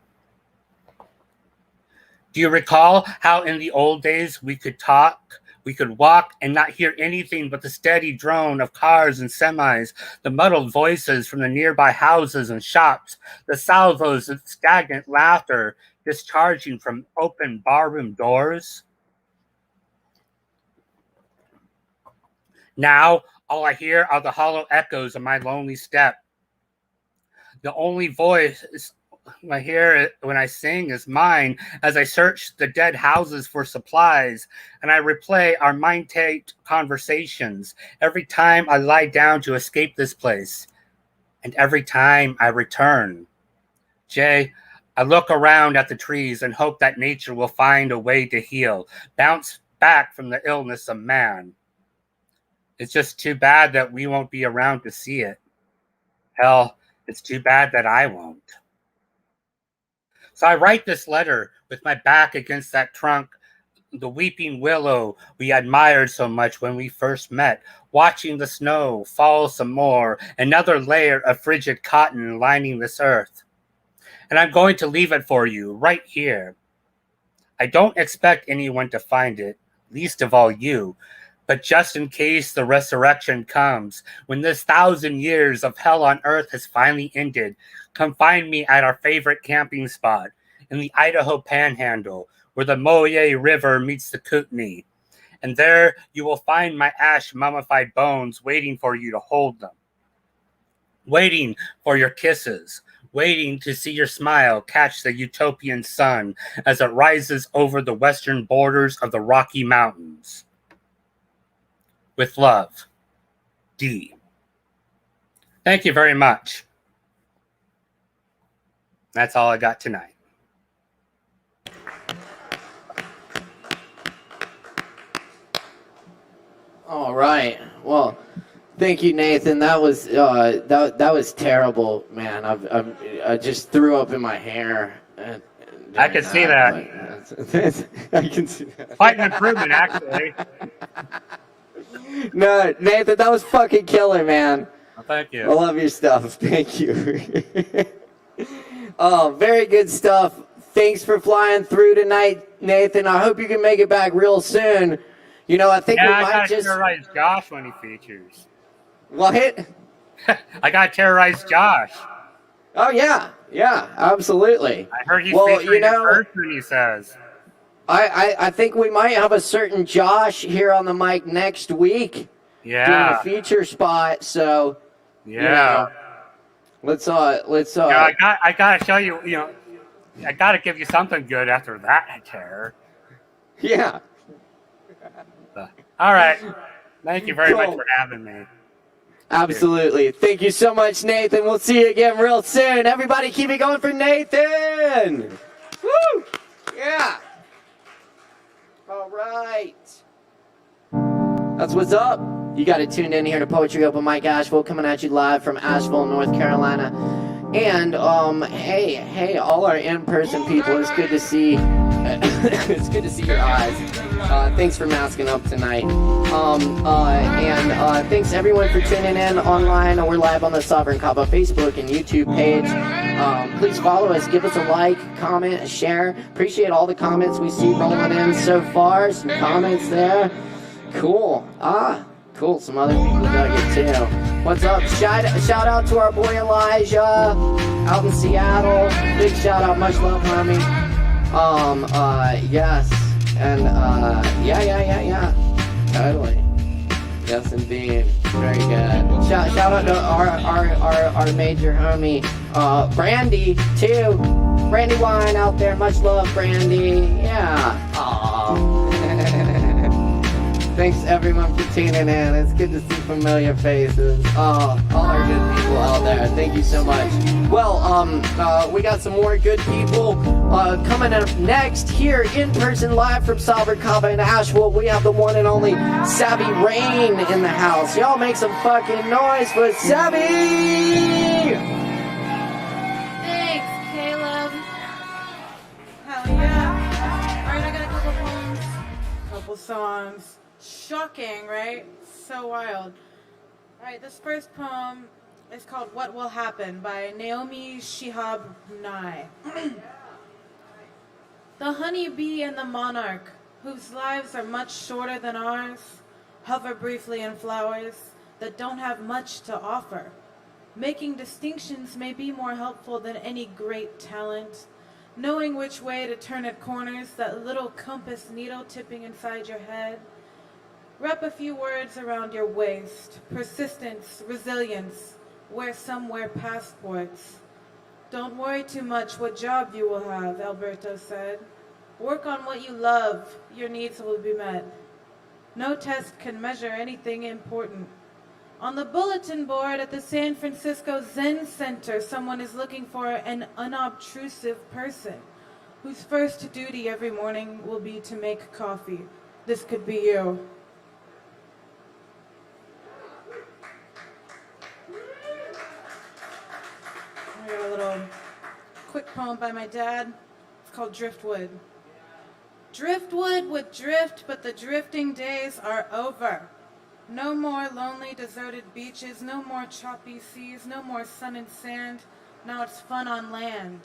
Do you recall how in the old days we could talk, we could walk and not hear anything but the steady drone of cars and semis, the muddled voices from the nearby houses and shops, the salvos of stagnant laughter discharging from open barroom doors? Now, all I hear are the hollow echoes of my lonely step. The only voice I hear when I sing is mine as I search the dead houses for supplies, and I replay our mind-taped conversations every time I lie down to escape this place, and every time I return. Jay, I look around at the trees and hope that nature will find a way to heal, bounce back from the illness of man. It's just too bad that we won't be around to see it. Hell, it's too bad that I won't. So I write this letter with my back against that trunk, the weeping willow we admired so much when we first met, watching the snow fall some more, another layer of frigid cotton lining this earth. And I'm going to leave it for you right here. I don't expect anyone to find it, least of all you, but just in case the resurrection comes, when this 1,000 years of hell on earth has finally ended, come find me at our favorite camping spot in the Idaho Panhandle, where the Moye River meets the Kootenai. And there you will find my ash mummified bones waiting for you to hold them, waiting for your kisses, waiting to see your smile catch the utopian sun as it rises over the western borders of the Rocky Mountains. With love, D. Thank you very much. That's all I got tonight. All right. Well, thank you, Nathan. That was that was terrible, man. I just threw up in my hair. I can see that. I can see that. Quite an improvement, actually. No, Nathan, that was fucking killer, man. Well, thank you. I love your stuff. Thank you. Oh, very good stuff. Thanks for flying through tonight, Nathan. I hope you can make it back real soon. You know, I think we I might gotta just terrorize Josh when he features. what? I gotta terrorize Josh. Oh yeah, absolutely. I heard he's Well, featuring you know, a person, he says. I think we might have a certain Josh here on the mic next week. Yeah. Doing a feature spot, so Yeah. Let's I gotta show you. I gotta give you something good after that terror. yeah. All right. Thank you very much Cool. for having me. Absolutely. Thank you so much, Nathan. We'll see you again real soon. Everybody keep it going for Nathan. Woo! Yeah. All right. That's what's up. You got it tuned in here to Poetry Open Mic Asheville, coming at you live from Asheville, North Carolina. And hey, all our in-person people, it's good to see. It's good to see your eyes. Thanks for masking up tonight. And thanks everyone for tuning in online. We're live on the Sovereign Kava Facebook and YouTube page. Please follow us, give us a like, comment, a share. Appreciate all the comments we see rolling in so far. Some comments there. Cool. Cool. Some other people dug it too. What's up? Shout out to our boy Elijah out in Seattle. Big shout out. Much love, homie. Yes. And yeah. Totally. Yes, indeed. Very good. Shout out to our major homie, Brandy too. Brandy Wine out there. Much love, Brandy. Yeah. Aww. Thanks everyone for tuning in. It's good to see familiar faces. All our good people out there. Thank you so much. Well, we got some more good people coming up next here in person live from Sovereign Kava in Asheville. We have the one and only Savvy Rain in the house. Y'all make some fucking noise for Savvy! Thanks, Caleb. Hell yeah. Alright, I got a couple poems, couple songs. Shocking, right? So wild. Alright, this first poem is called What Will Happen by Naomi Shihab Nye. The honeybee and the monarch, whose lives are much shorter than ours, hover briefly in flowers that don't have much to offer. Making distinctions may be more helpful than any great talent. Knowing which way to turn at corners, that little compass needle tipping inside your head. Wrap a few words around your waist. Persistence, resilience, wear somewhere passports. Don't worry too much what job you will have, Alberto said. Work on what you love, your needs will be met. No test can measure anything important. On the bulletin board at the San Francisco Zen Center, someone is looking for an unobtrusive person whose first duty every morning will be to make coffee. This could be you. I got a little quick poem by my dad. It's called Driftwood. Driftwood would drift, but the drifting days are over. No more lonely, deserted beaches, no more choppy seas, no more sun and sand. Now it's fun on land.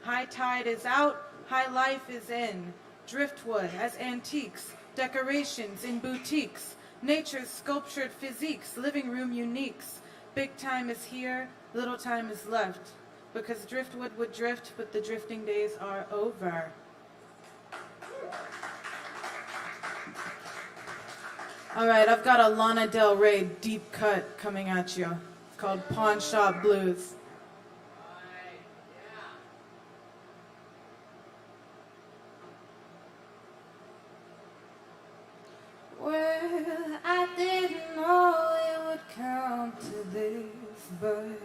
High tide is out, high life is in. Driftwood as antiques, decorations in boutiques, nature's sculptured physiques, living room uniques. Big time is here, little time is left. Because driftwood would drift, but the drifting days are over. All right, I've got a Lana Del Rey deep cut coming at you. It's called Pawn Shop Blues. Well, I didn't know it would come to this, but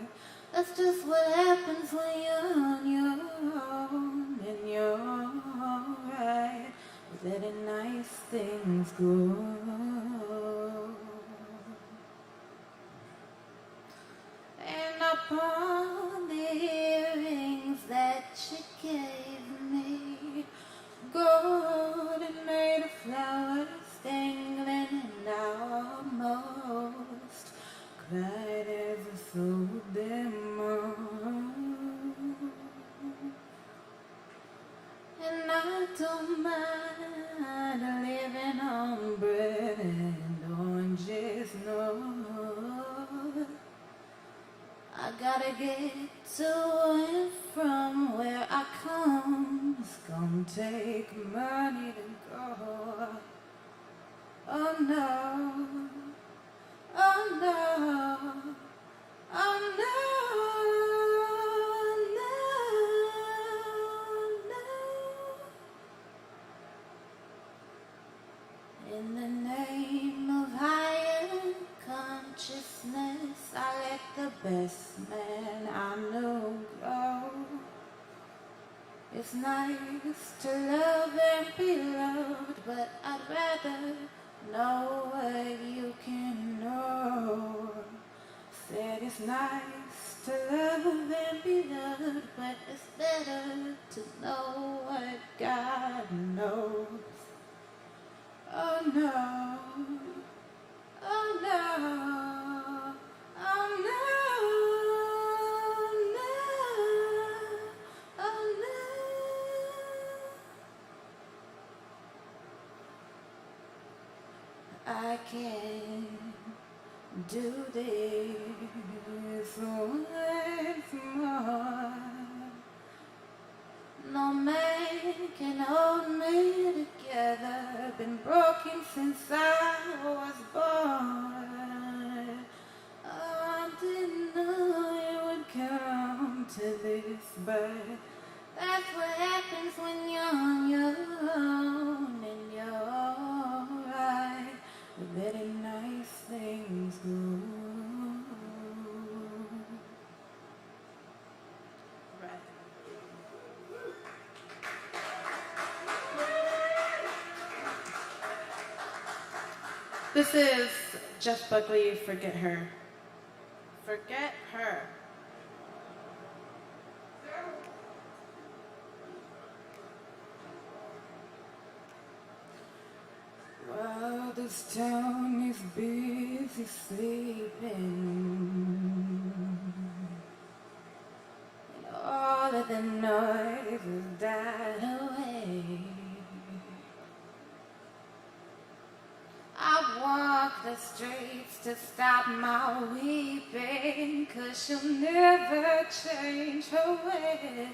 that's just what happens when you're on your own and you're alright. Letting nice things go. And upon the earrings that you gave me, golden made of flowers, dangling and almost cried as I sold them on. And I don't mind living on bread and oranges, no. I gotta get to and from where I come. It's gonna take money to go. Oh no, oh no, oh no. best man I know go. It's nice to love and be loved, but I'd rather know what you can know. Said it's nice to love and be loved, but it's better to know what God knows. Oh no, oh no, oh no, no, oh no. I can't do this once more. No man can hold me together. Been broken since I was born. I didn't know it would come to this, but that's what happens when you're on your own and you're alright with letting nice things go. This is Jeff Buckley, Forget Her. Forget Her. Well, this town is busy sleeping, and all of the noise has died away. I walk the streets to stop my weeping, 'cause she'll never change her way.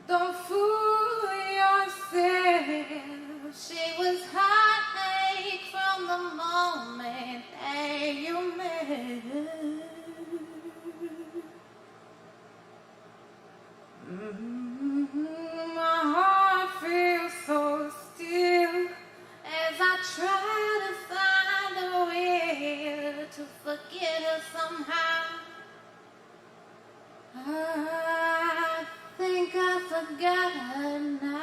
Don't fool yourself, she was heartache from the moment that you met her. My heart feels so still as I try to find a will to forget her somehow. I think I forgot her now.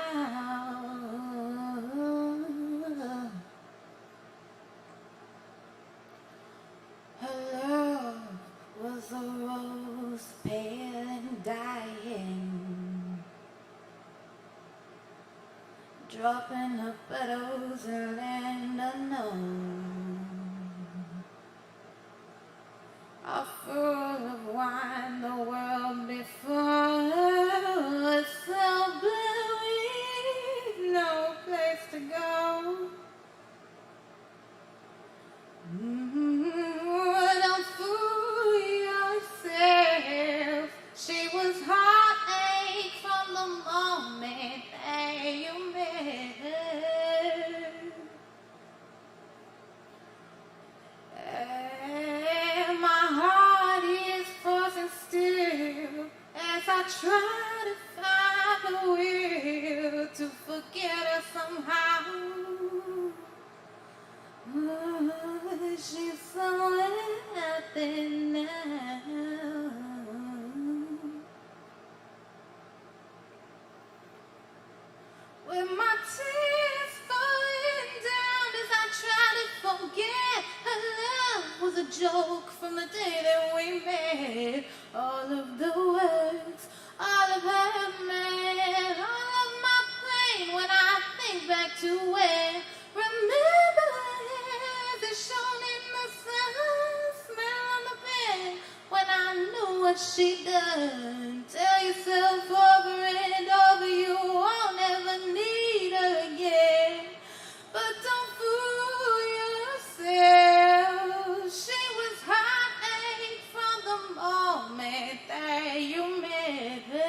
Her love was a rose, pale and dying, dropping her petals in land unknown. A full of wine, the world before was so blue, no place to go. Don't fool yourself, she was heartache from the moment that you met her. And my heart is frozen still as I try to find a will to forget her somehow. She's somewhere out there now. With my tears falling down as I try to forget her love was a joke from the day that we met. All of the words, all of her man, all of my pain when I think back to when. Remember as it shone in the sun, smell on the bed when I knew what she done. Tell yourself over and over you won't ever need her again. But don't fool yourself, she was heartache from the moment that you met her.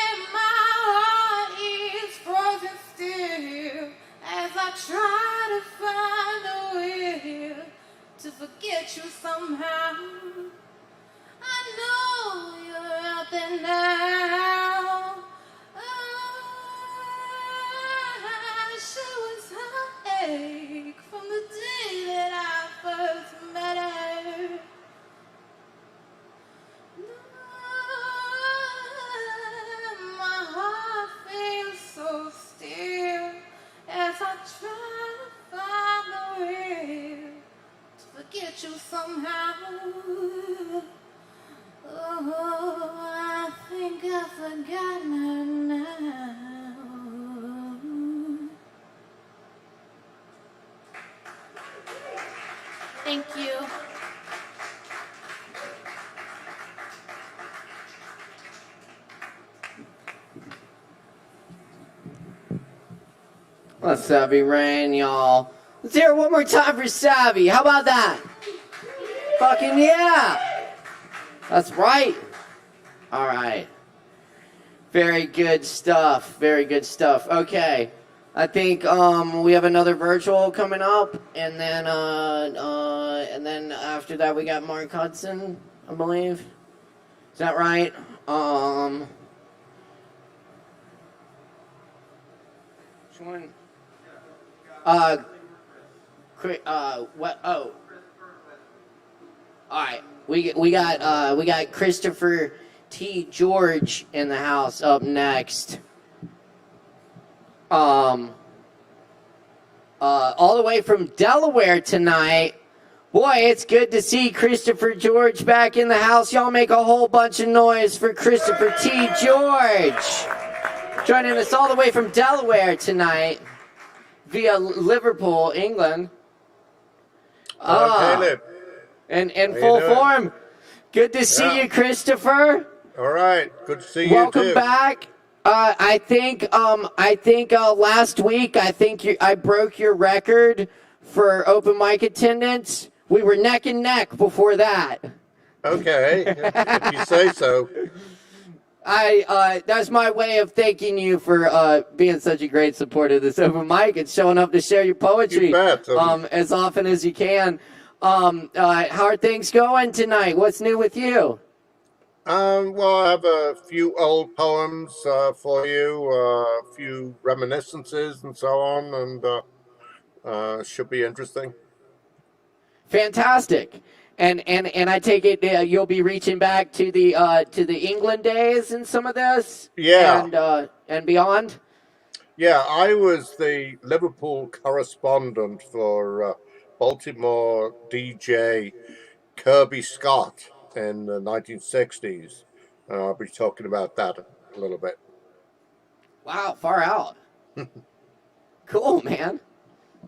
And my heart is frozen still as I try to find a will to forget you somehow. together now. Thank you. Let's Savvy Rain, y'all. Let's hear it one more time for Savvy. How about that? Fucking yeah. That's right. All right. Very good stuff. Very good stuff. Okay. I think we have another virtual coming up, and then after that we got Mark Hudson, I believe. Is that right? Which one? What? Oh. All right. We got Christopher T. George in the house up next. All the way from Delaware tonight. Boy, it's good to see Christopher George back in the house. Y'all make a whole bunch of noise for Christopher T. George. Joining us all the way from Delaware tonight via Liverpool, England. Caleb. In full form. Good to see you, Christopher. All right. Good to see you Welcome too. back. I think last week I broke your record for open mic attendance. We were neck and neck before that. Okay, if you say so. That's my way of thanking you for being such a great supporter of this open mic and showing up to share your poetry You bet. as often as you can. How are things going tonight? What's new with you? Well, I have a few old poems for you, a few reminiscences and so on, and should be interesting. Fantastic. And I take it you'll be reaching back to the England days in some of this? Yeah. And beyond? Yeah, I was the Liverpool correspondent for Baltimore DJ Kirby Scott in the 1960s. I'll be talking about that a little bit. Wow, far out. Cool, man.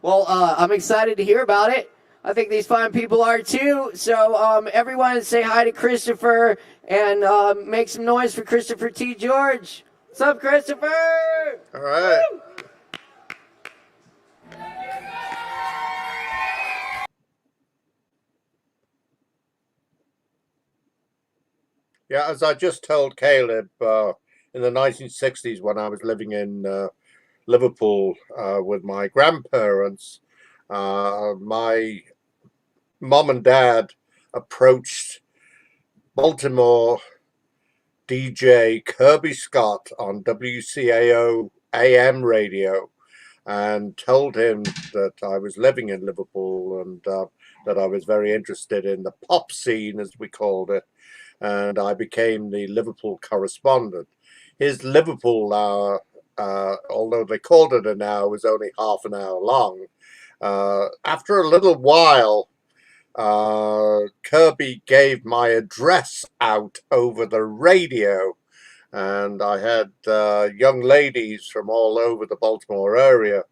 Well, I'm excited to hear about it. I think these fine people are too. So everyone say hi to Christopher and make some noise for Christopher T. George. What's up, Christopher? All right. Woo! Yeah, as I just told Caleb, in the 1960s when I was living in Liverpool with my grandparents, my mom and dad approached Baltimore DJ Kirby Scott on WCAO AM radio and told him that I was living in Liverpool and that I was very interested in the pop scene, as we called it. And I became the Liverpool correspondent. His Liverpool hour, although they called it an hour, was only half an hour long. After a little while, Kirby gave my address out over the radio, and I had young ladies from all over the Baltimore area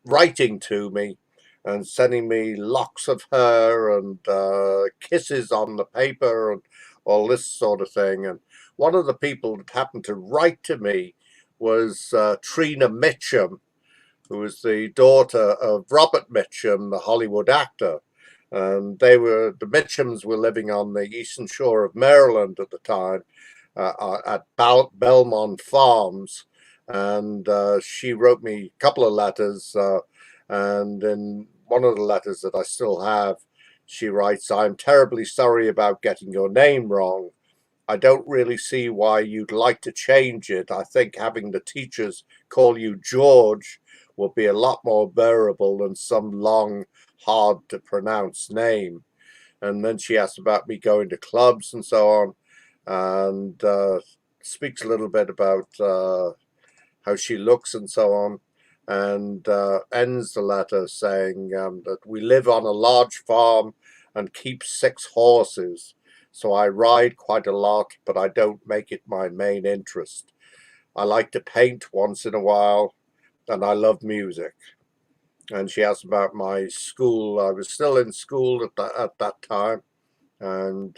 writing to me and sending me locks of hair and kisses on the paper and all this sort of thing. And one of the people that happened to write to me was Trina Mitchum, who was the daughter of Robert Mitchum, the Hollywood actor. And the Mitchums were living on the eastern shore of Maryland at the time at Belmont Farms. And she wrote me a couple of letters. And in one of the letters that I still have, she writes, "I'm terribly sorry about getting your name wrong. I don't really see why you'd like to change it. I think having the teachers call you George will be a lot more bearable than some long, hard to pronounce name." And then she asks about me going to clubs and so on, and speaks a little bit about how she looks and so on, and ends the letter saying that we live on a large farm and keep 6 horses. So I ride quite a lot, but I don't make it my main interest. I like to paint once in a while, and I love music. And she asked about my school. I was still in school at that time, and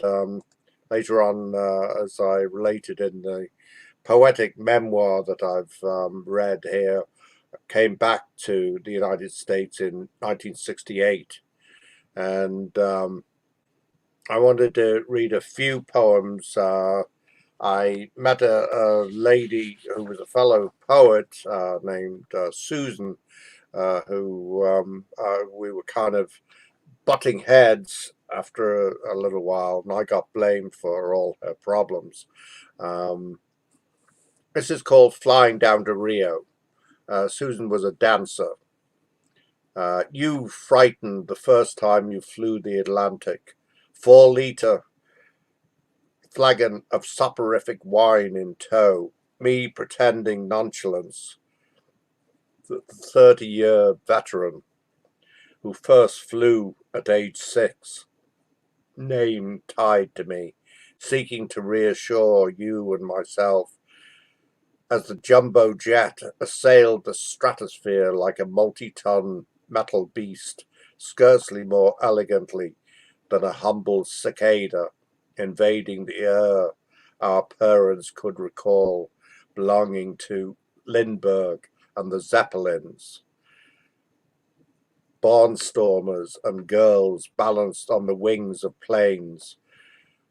later on, as I related in the poetic memoir that I've read here, came back to the United States in 1968, and I wanted to read a few poems. I met a lady who was a fellow poet named Susan, who we were kind of butting heads after a little while, and I got blamed for all her problems. This is called Flying Down to Rio. Susan was a dancer. You frightened the first time you flew the Atlantic. 4-liter flagon of soporific wine in tow. Me pretending nonchalance. The 30-year veteran who first flew at age 6. Name tied to me, seeking to reassure you and myself as the jumbo jet assailed the stratosphere like a multi-ton metal beast, scarcely more elegantly than a humble cicada invading the air our parents could recall, belonging to Lindbergh and the Zeppelins. Barnstormers and girls balanced on the wings of planes,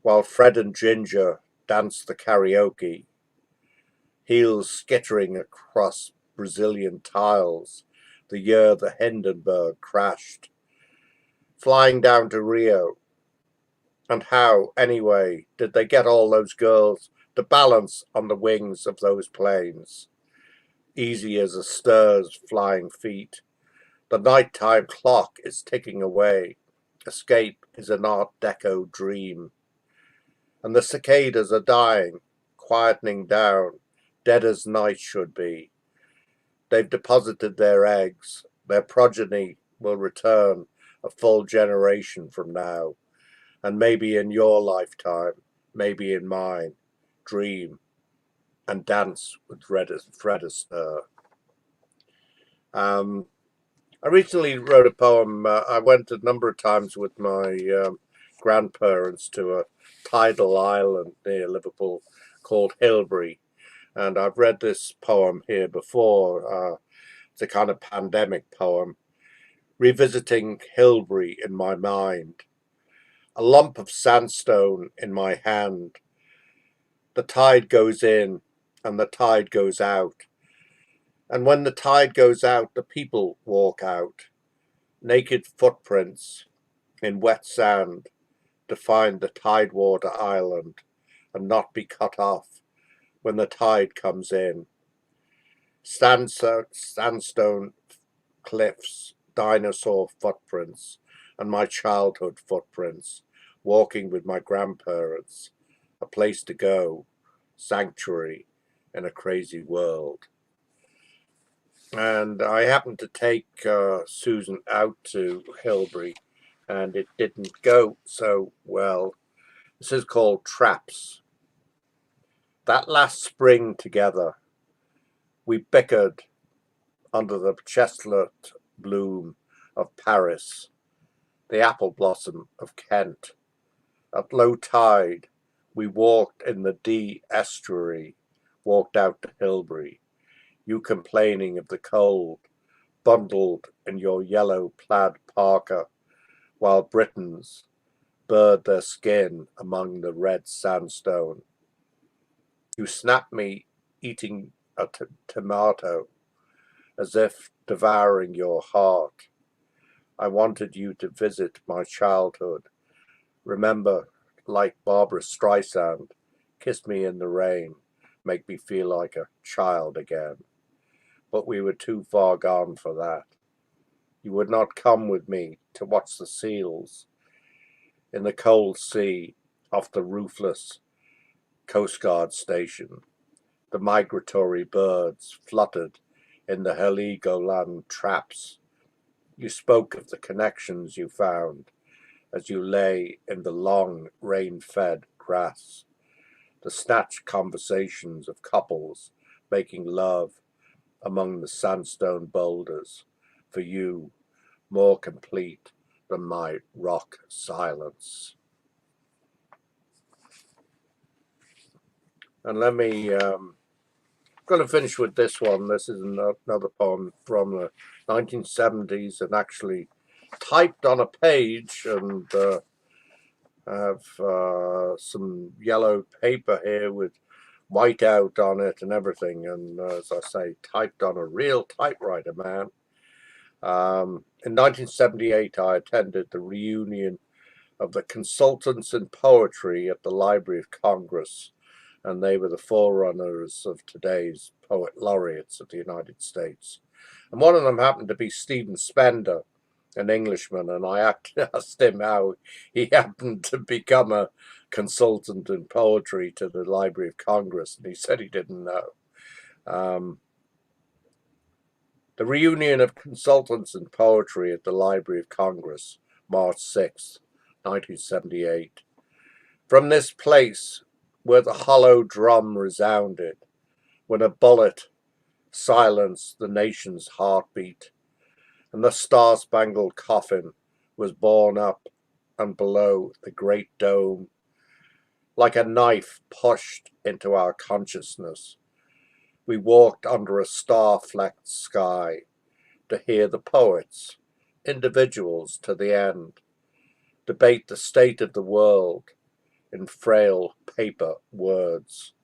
while Fred and Ginger danced the karaoke, heels skittering across Brazilian tiles, the year the Hindenburg crashed. Flying down to Rio. And how, anyway, did they get all those girls to balance on the wings of those planes? Easy as a stir's flying feet. The nighttime clock is ticking away. Escape is an Art Deco dream. And the cicadas are dying, quietening down, dead as night should be. They've deposited their eggs. Their progeny will return a full generation from now. And maybe in your lifetime, maybe in mine, dream and dance with Fred Astaire. I recently wrote a poem. I went a number of times with my grandparents to a tidal island near Liverpool called Hilbury. And I've read this poem here before. It's a kind of pandemic poem, revisiting Hilbury in my mind. A lump of sandstone in my hand. The tide goes in and the tide goes out. And when the tide goes out, the people walk out. Naked footprints in wet sand to find the tidewater island and not be cut off when the tide comes in. Sandstone cliffs, dinosaur footprints, and my childhood footprints, walking with my grandparents, a place to go, sanctuary in a crazy world. And I happened to take Susan out to Hilbury, and it didn't go so well. This is called Traps. That last spring together, we bickered under the chestnut bloom of Paris, the apple blossom of Kent. At low tide, we walked in the Dee estuary, walked out to Hilbury, you complaining of the cold, bundled in your yellow plaid parka, while Britons burred their skin among the red sandstone. You snapped me eating a tomato, as if devouring your heart. I wanted you to visit my childhood. Remember, like Barbara Streisand, kiss me in the rain, make me feel like a child again. But we were too far gone for that. You would not come with me to watch the seals in the cold sea off the roofless Coast Guard station. The migratory birds fluttered in the Heligoland traps. You spoke of the connections you found as you lay in the long rain-fed grass, the snatched conversations of couples making love among the sandstone boulders, for you, more complete than my rock silence. And let me, I'm going to finish with this one. This is another poem from the 1970s and actually typed on a page, and have some yellow paper here with white out on it and everything, and as I say, typed on a real typewriter, man. In 1978, I attended the reunion of the consultants in poetry at the Library of Congress, and they were the forerunners of today's poet laureates of the United States. And one of them happened to be Stephen Spender, an Englishman, and I asked him how he happened to become a consultant in poetry to the Library of Congress, and he said he didn't know. The reunion of consultants in poetry at the Library of Congress, March 6, 1978. From this place where the hollow drum resounded, when a bullet silenced the nation's heartbeat, and the star-spangled coffin was borne up and below the great dome, like a knife pushed into our consciousness. We walked under a star-flecked sky to hear the poets, individuals to the end, debate the state of the world in frail paper words.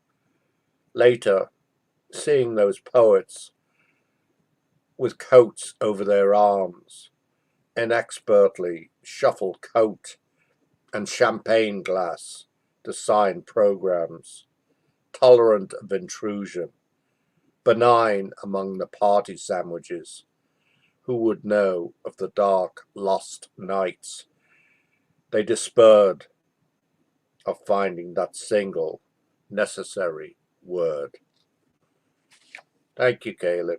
Later, seeing those poets with coats over their arms, inexpertly shuffle coat and champagne glass to sign programs, tolerant of intrusion, benign among the party sandwiches. Who would know of the dark, lost nights they despaired of finding that single necessary word? Thank you, Caleb.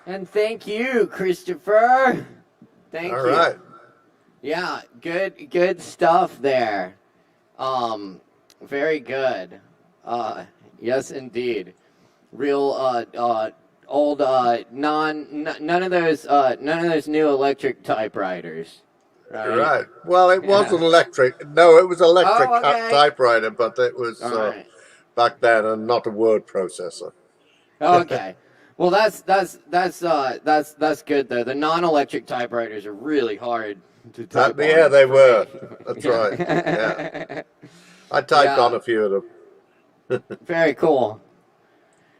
And thank you, Christopher. Thank you. All right. Yeah, good stuff there. Very good. Yes, indeed. Real old none of those new electric typewriters. Right. Well, it wasn't electric. No, it was electric typewriter, but it was back then, and not a word processor. Okay. Well, that's good though. The non-electric typewriters are really hard to type on. Yeah, they were. That's right. Yeah. I typed on a few of them. Very cool.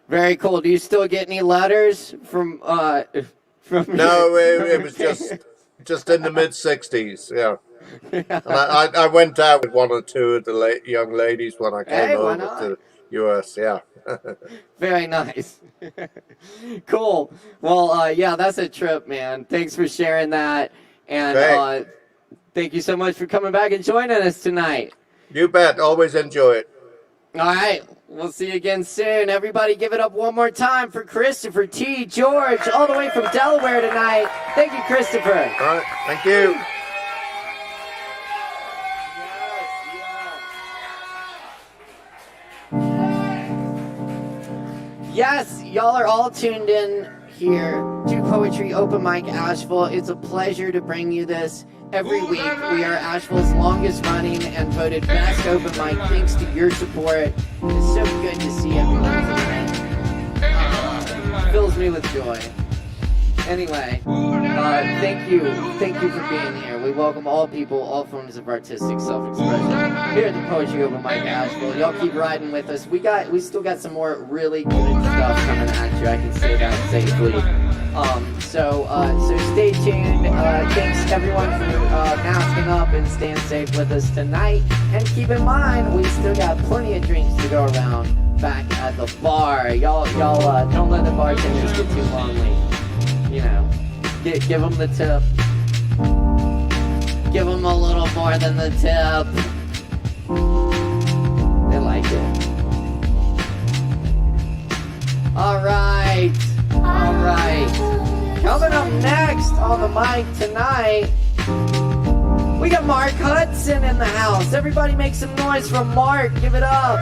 Very cool. Do you still get any letters from? No, it was just in the mid-60s. Yeah. And I went out with one or two of the young ladies when I came over to the U.S. Yeah. Very nice. Cool. Well, yeah, that's a trip, man. Thanks for sharing that, and thank you so much for coming back and joining us tonight. You bet. Always enjoy it. All right. We'll see you again soon. Everybody give it up one more time for Christopher T. George, all the way from Delaware tonight. Thank you, Christopher. All right. Thank you. Yes, y'all are all tuned in here to Poetry Open Mic Asheville. It's a pleasure to bring you this every week. We are Asheville's longest running and voted best open mic thanks to your support. It's so good to see everyone tonight. Fills me with joy. Anyway, thank you for being here. We welcome all people, all forms of artistic self-expression here at the Poetry Open Mic Asheville. Y'all keep riding with us. We still got some more really good stuff coming at you. I can say that safely. So stay tuned. Thanks everyone for masking up and staying safe with us tonight. And keep in mind, we still got plenty of drinks to go around back at the bar. Y'all don't let the bartenders get too lonely. You know, give them the tip. Give them a little more than the tip. They like it. All right. Coming up next on the mic tonight, We got Mark Hudson in the house. Everybody make some noise for Mark. Give it up.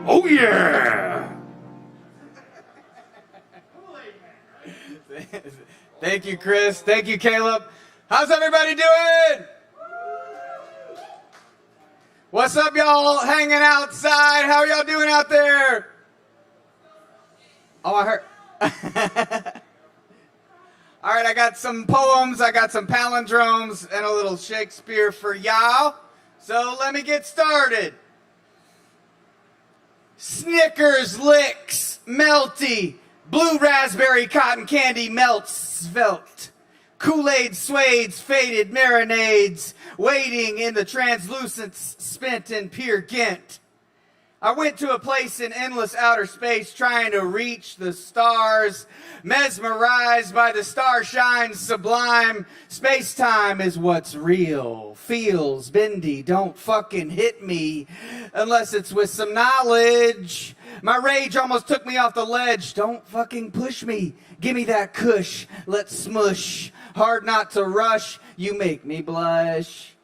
Oh yeah! Thank you, Chris. Thank you, Caleb. How's everybody doing? What's up, y'all? Hanging outside. How are y'all doing out there? Oh, I heard. All right, I got some poems, I got some palindromes, and a little Shakespeare for y'all. So let me get started. Snickers licks melty, blue raspberry cotton candy melts svelte. Kool-Aid swades, faded marinades, waiting in the translucence spent in pure Ghent. I went to a place in endless outer space trying to reach the stars, mesmerized by the starshine sublime. Space-time is what's real, feels bendy, don't fucking hit me unless it's with some knowledge. My rage almost took me off the ledge, don't fucking push me, give me that kush, let's smush. Hard not to rush, you make me blush.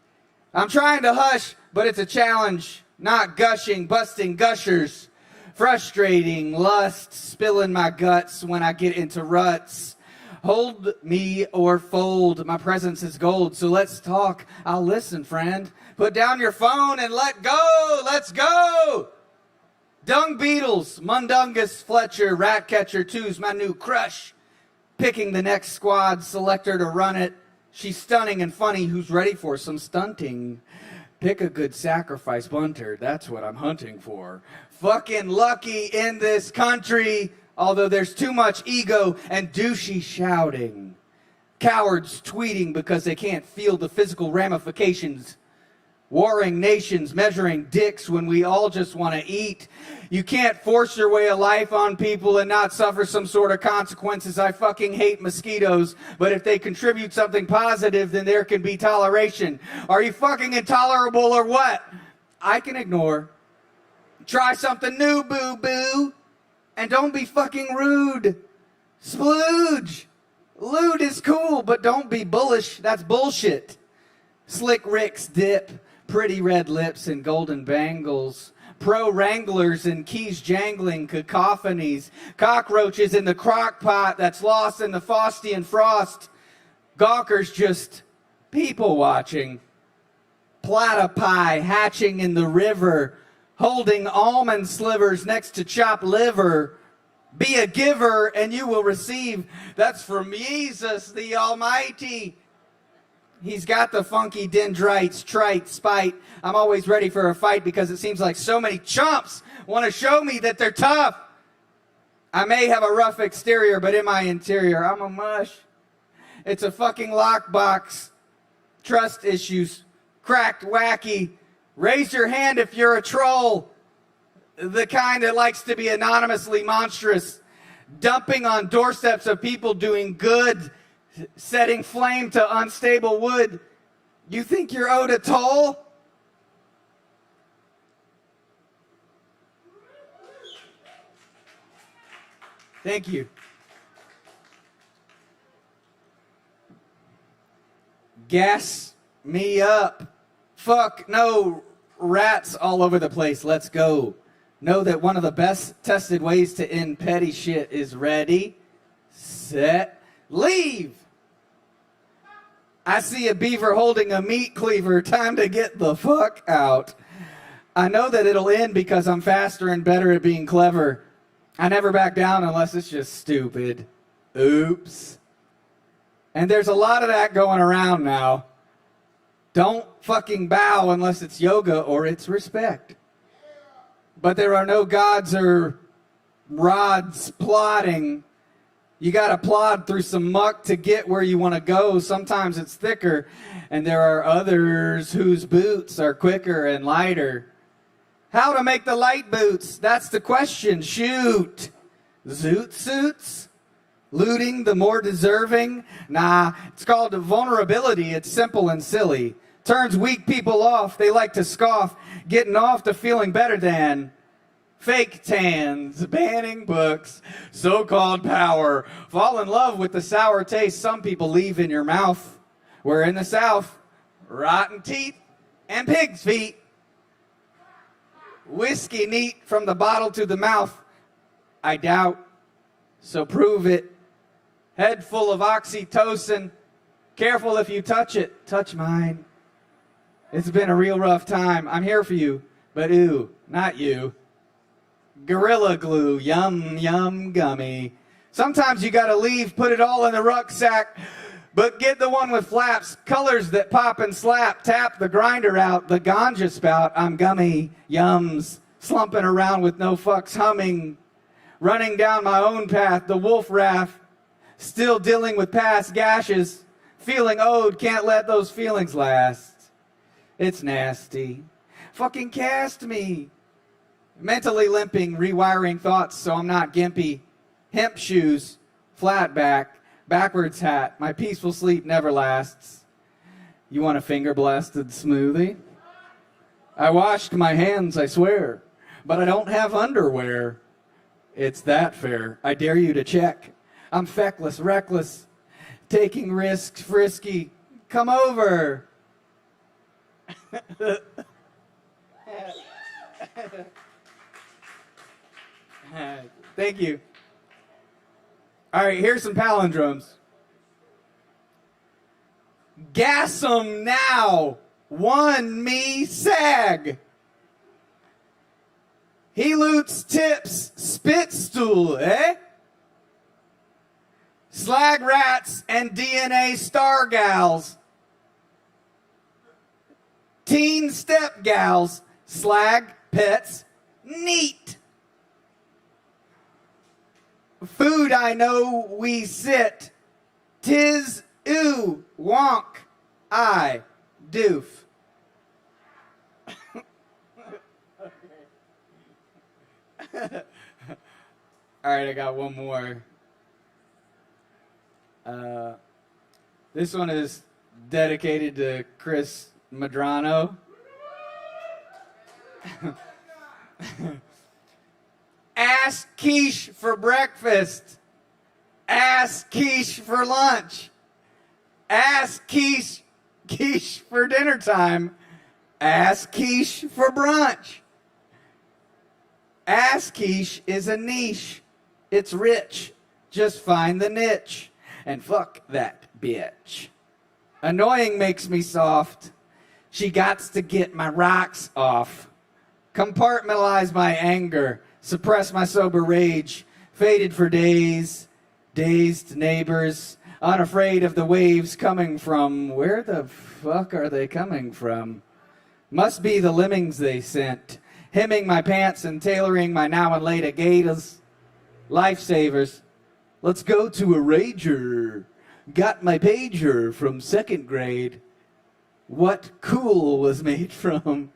I'm trying to hush, but it's a challenge. Not gushing, busting gushers. Frustrating lust, spilling my guts when I get into ruts. Hold me or fold, my presence is gold. So let's talk, I'll listen, friend. Put down your phone and let go, let's go. Dung Beetles, Mundungus Fletcher, Ratcatcher 2's my new crush. Picking the next squad selector to run it. She's stunning and funny, who's ready for some stunting? Pick a good sacrifice bunter, that's what I'm hunting for. Fucking lucky in this country, although there's too much ego and douchey shouting. Cowards tweeting because they can't feel the physical ramifications. Warring nations measuring dicks when we all just want to eat. You can't force your way of life on people and not suffer some sort of consequences. I fucking hate mosquitoes, but if they contribute something positive, then there can be toleration. Are you fucking intolerable or what? I can ignore. Try something new, boo-boo. And don't be fucking rude. Splooge. Lewd is cool, but don't be bullish. That's bullshit. Slick Rick's dip. Pretty red lips and golden bangles. Pro Wranglers and keys jangling cacophonies. Cockroaches in the crock pot that's lost in the Faustian frost. Gawkers just people watching. Platypi hatching in the river. Holding almond slivers next to chopped liver. Be a giver and you will receive. That's from Jesus the Almighty. He's got the funky dendrites, trite, spite. I'm always ready for a fight because it seems like so many chumps want to show me that they're tough. I may have a rough exterior, but in my interior, I'm a mush. It's a fucking lockbox. Trust issues. Cracked, wacky. Raise your hand if you're a troll. The kind that likes to be anonymously monstrous. Dumping on doorsteps of people doing good. Setting flame to unstable wood. You think you're owed a toll? Thank you. Gas me up. Fuck no rats all over the place. Let's go. Know that one of the best tested ways to end petty shit is ready, set, leave. I see a beaver holding a meat cleaver. Time to get the fuck out. I know that it'll end because I'm faster and better at being clever. I never back down unless it's just stupid. Oops. And there's a lot of that going around now. Don't fucking bow unless it's yoga or it's respect. But there are no gods or rods plotting. You got to plod through some muck to get where you want to go. Sometimes it's thicker, and there are others whose boots are quicker and lighter. How to make the light boots? That's the question. Shoot. Zoot suits? Looting the more deserving? Nah, it's called vulnerability. It's simple and silly. Turns weak people off. They like to scoff, getting off to feeling better than. fake tans, banning books, so-called power, fall in love with the sour taste some people leave in your mouth. We're in the South, rotten teeth and pig's feet. Whiskey neat from the bottle to the mouth, I doubt, so prove it. Head full of oxytocin, careful if you touch it, touch mine. It's been a real rough time, I'm here for you, but ooh, not you. Gorilla glue, yum, yum, gummy. Sometimes you gotta leave, put it all in the rucksack, but get the one with flaps, colors that pop and slap, tap the grinder out, the ganja spout, I'm gummy, yums, slumping around with no fucks humming, running down my own path, the wolf wrath, still dealing with past gashes, feeling owed, can't let those feelings last. It's nasty. Fucking cast me. Mentally limping, rewiring thoughts so I'm not gimpy. Hemp shoes, flat back, backwards hat. My peaceful sleep never lasts. You want a finger blasted smoothie? I washed my hands, I swear, but I don't have underwear. It's that fair. I dare you to check. I'm feckless, reckless, taking risks, frisky. Come over. Thank you. All right, here's some palindromes. Gas 'em now. One me sag. He loots tips, spit stool, eh? Slag rats and DNA star gals. Teen step gals, slag pets, neat. Food I know we sit, tis ooh, wonk, I doof. All right, I got one more. This one is dedicated to Chris Madrano. Ass quiche for breakfast. Ass quiche for lunch. Ass quiche for dinner time. Ass quiche for brunch. Ass quiche is a niche. It's rich. Just find the niche. And fuck that bitch. Annoying makes me soft. She gots to get my rocks off. Compartmentalize my anger. Suppress my sober rage. Faded for days. Dazed neighbors. Unafraid of the waves coming from. Where the fuck are they coming from? Must be the lemmings they sent. Hemming my pants and tailoring my now and later gators. Lifesavers. Let's go to a rager. Got my pager from second grade. What cool was made from?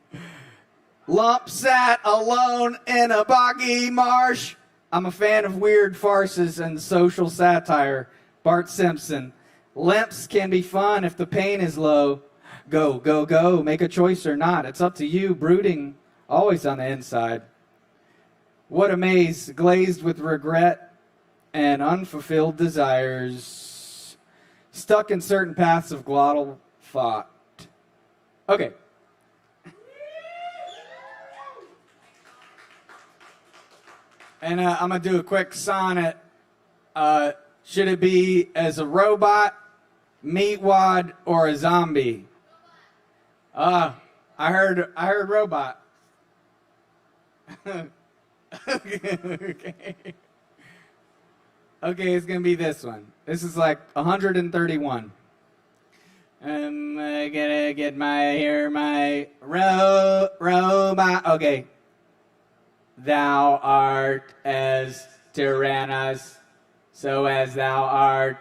Lump sat alone in a boggy marsh. I'm a fan of weird farces and social satire. Bart Simpson. Limps can be fun if the pain is low. Go, go, go. Make a choice or not. It's up to you. Brooding always on the inside. What a maze, glazed with regret and unfulfilled desires, stuck in certain paths of glottal thought. Okay. And I'm going to do a quick sonnet. Should it be as a robot, meatwad, or a zombie? I heard robot. Okay. Okay, it's gonna be this one. This is like 131. I'm gonna get my robot. Okay. Thou art as tyrannous, so as thou art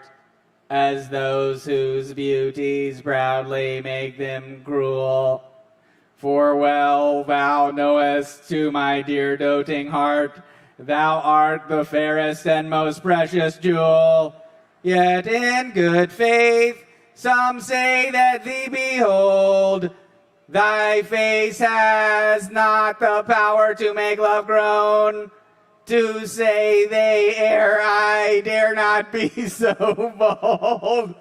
as those whose beauties proudly make them cruel. For well thou knowest, to my dear doting heart, thou art the fairest and most precious jewel. Yet in good faith some say that thee behold, Thy face has not the power to make love groan. To say they err, I dare not be so bold.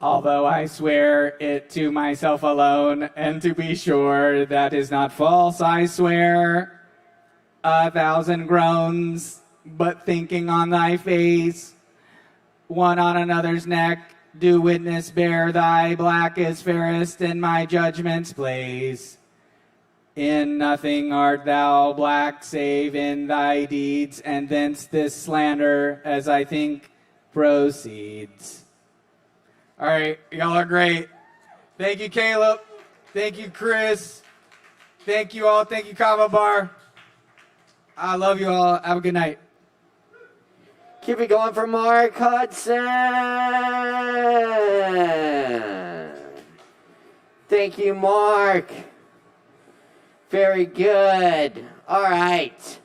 Although I swear it to myself alone, and to be sure that is not false, I swear 1,000 groans, but thinking on thy face, one on another's neck, do witness bear thy black is fairest in my judgment's place. In nothing art thou black save in thy deeds, and thence this slander, as I think, proceeds. All right, y'all are great. Thank you, Caleb. Thank you, Chris. Thank you all. Thank you, Kava Bar. I love you all. Have a good night. Keep it going for Mark Hudson. Thank you, Mark. Very good. All right.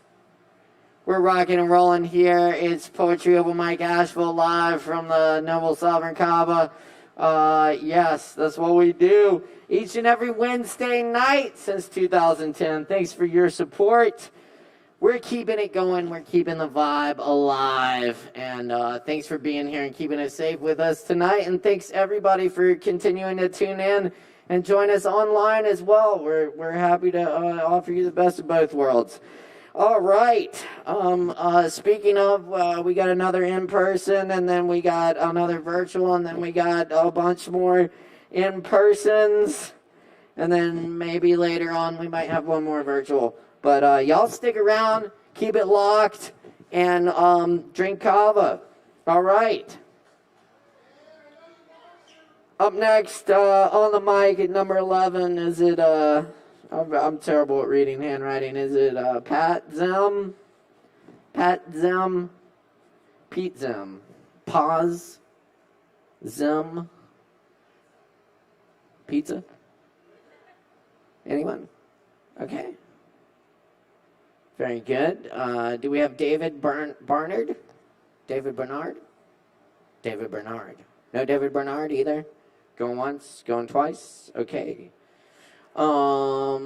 We're rocking and rolling here. It's Poetry Over Mike ASHEViLLE live from the Noble Sovereign Kava. Yes, that's what we do each and every Wednesday night since 2010. Thanks for your support. We're keeping it going. We're keeping the vibe alive. And thanks for being here and keeping it safe with us tonight. And thanks, everybody, for continuing to tune in and join us online as well. We're happy to offer you the best of both worlds. All right. Speaking of, we got another in-person, and then we got another virtual, and then we got a bunch more in-persons. And then maybe later on we might have one more virtual. But y'all stick around, keep it locked, and drink Kava. All right. Up next on the mic at number 11, is it, I'm terrible at reading handwriting, is it Pat Zem? Pat Zem? Pete Zem? Paz? Zem? Pizza? Anyone? Okay. Very good. Do we have David Barnard? David Bernard? David Bernard. No David Bernard either? Going once, going twice? Okay. All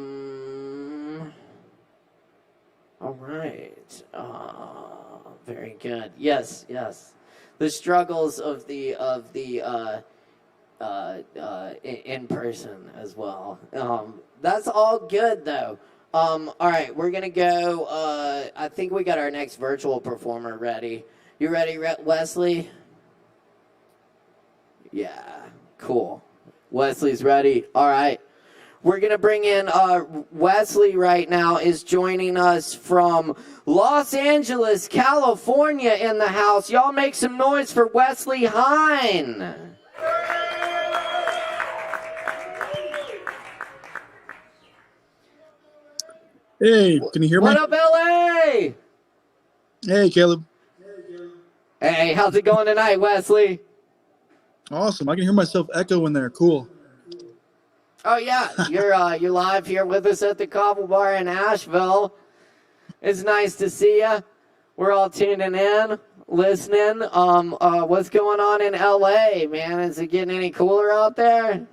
right. Very good. Yes, yes. The struggles of the in person as well. That's all good though. All right, we're gonna go. I think we got our next virtual performer ready. You ready, Wesley? Yeah, cool. Wesley's ready. All right. We're going to bring in Wesley right now, is joining us from Los Angeles, California in the house. Y'all make some noise for Wesley Hine. Hey, can you hear me? What up, LA? Hey, Caleb. Hey, how's it going tonight, Wesley? Awesome. I can hear myself echo in there. Cool. Oh yeah, you're live here with us at the Kava Bar in ASHEViLLE. It's nice to see you. We're all tuning in, listening. What's going on in LA, man? Is it getting any cooler out there?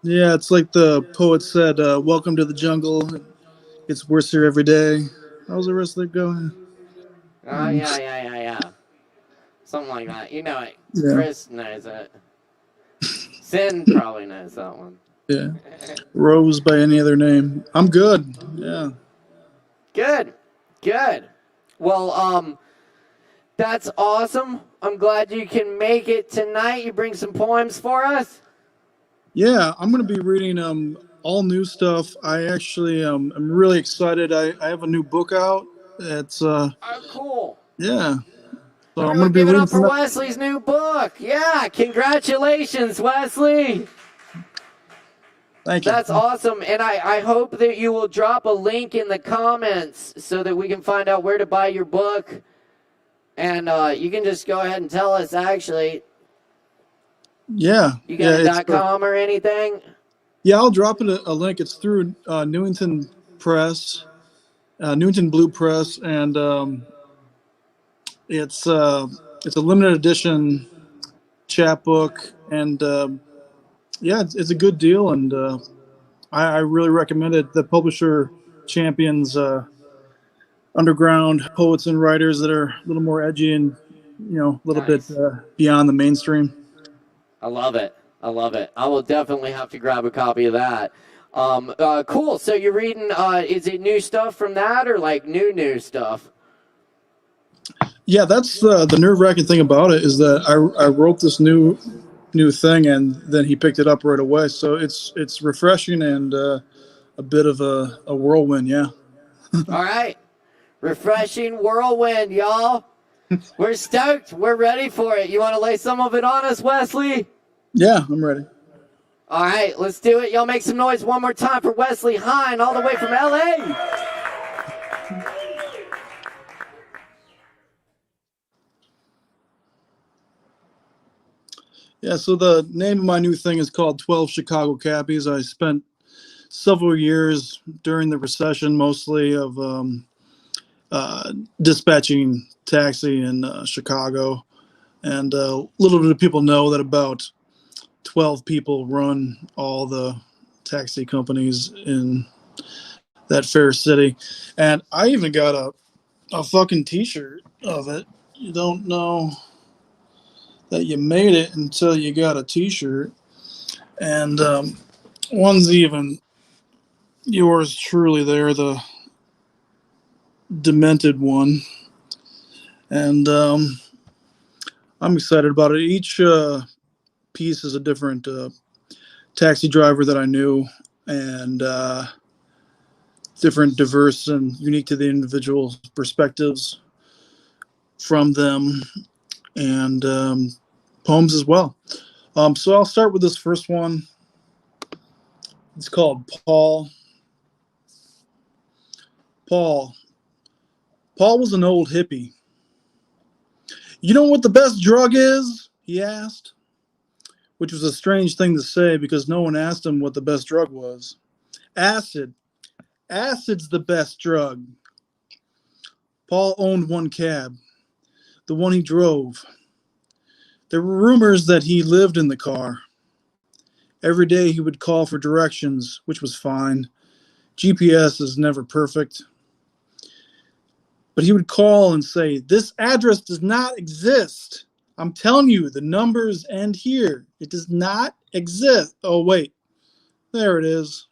Yeah, it's like the poet said, welcome to the jungle. It's worse here every day. How's the rest of it going? Oh, yeah. Something like that. You know it. Yeah. Chris knows it. Sin probably knows that one. Yeah. Rose by any other name. I'm good. Yeah. Good. Well, that's awesome. I'm glad you can make it tonight. You bring some poems for us? Yeah, I'm going to be reading all new stuff. I actually I'm really excited. I have a new book out. It's oh, cool. Yeah. So I'm Everyone going to be give it reading up for Wesley's new book. Yeah, congratulations, Wesley. Thank you. That's awesome. And I hope that you will drop a link in the comments so that we can find out where to buy your book. And you can just go ahead and tell us, actually. Yeah. You got a .com or anything? Yeah, I'll drop it a link. It's through Newington Press, Newington Blue Press, and it's a limited edition chapbook, and yeah, it's a good deal, and I really recommend it. The publisher champions underground poets and writers that are a little more edgy and, a little Nice. bit beyond the mainstream. I love it. I love it. I will definitely have to grab a copy of that. Cool. So you're reading, is it new stuff from that or like new stuff? Yeah, that's the nerve-wracking thing about it is that I wrote this new thing and then he picked it up right away. So it's refreshing and a bit of a whirlwind. Yeah. All right. Refreshing whirlwind, y'all. We're stoked. We're ready for it. You want to lay some of it on us, Wesley? Yeah, I'm ready. All right, let's do it. Y'all make some noise one more time for Wesley Hine, all the way from LA. Yeah, so the name of my new thing is called 12 Chicago Cappies. I spent several years during the recession mostly of dispatching taxi in Chicago. And little do people know that about 12 people run all the taxi companies in that fair city. And I even got a fucking t-shirt of it. You don't know that you made it until you got a t-shirt. And one's even yours truly there, the demented one. And I'm excited about it. Each piece is a different taxi driver that I knew, and different, diverse, and unique to the individual perspectives from them, and poems as well. So I'll start with this first one. It's called Paul. Paul was an old hippie. You know what the best drug is? He asked, which was a strange thing to say because no one asked him what the best drug was. Acid. Acid's the best drug. Paul owned one cab, the one he drove. There were rumors that he lived in the car. Every day he would call for directions, which was fine. GPS is never perfect. But he would call and say, "This address does not exist. I'm telling you, the numbers end here. It does not exist." Oh, wait. There it is.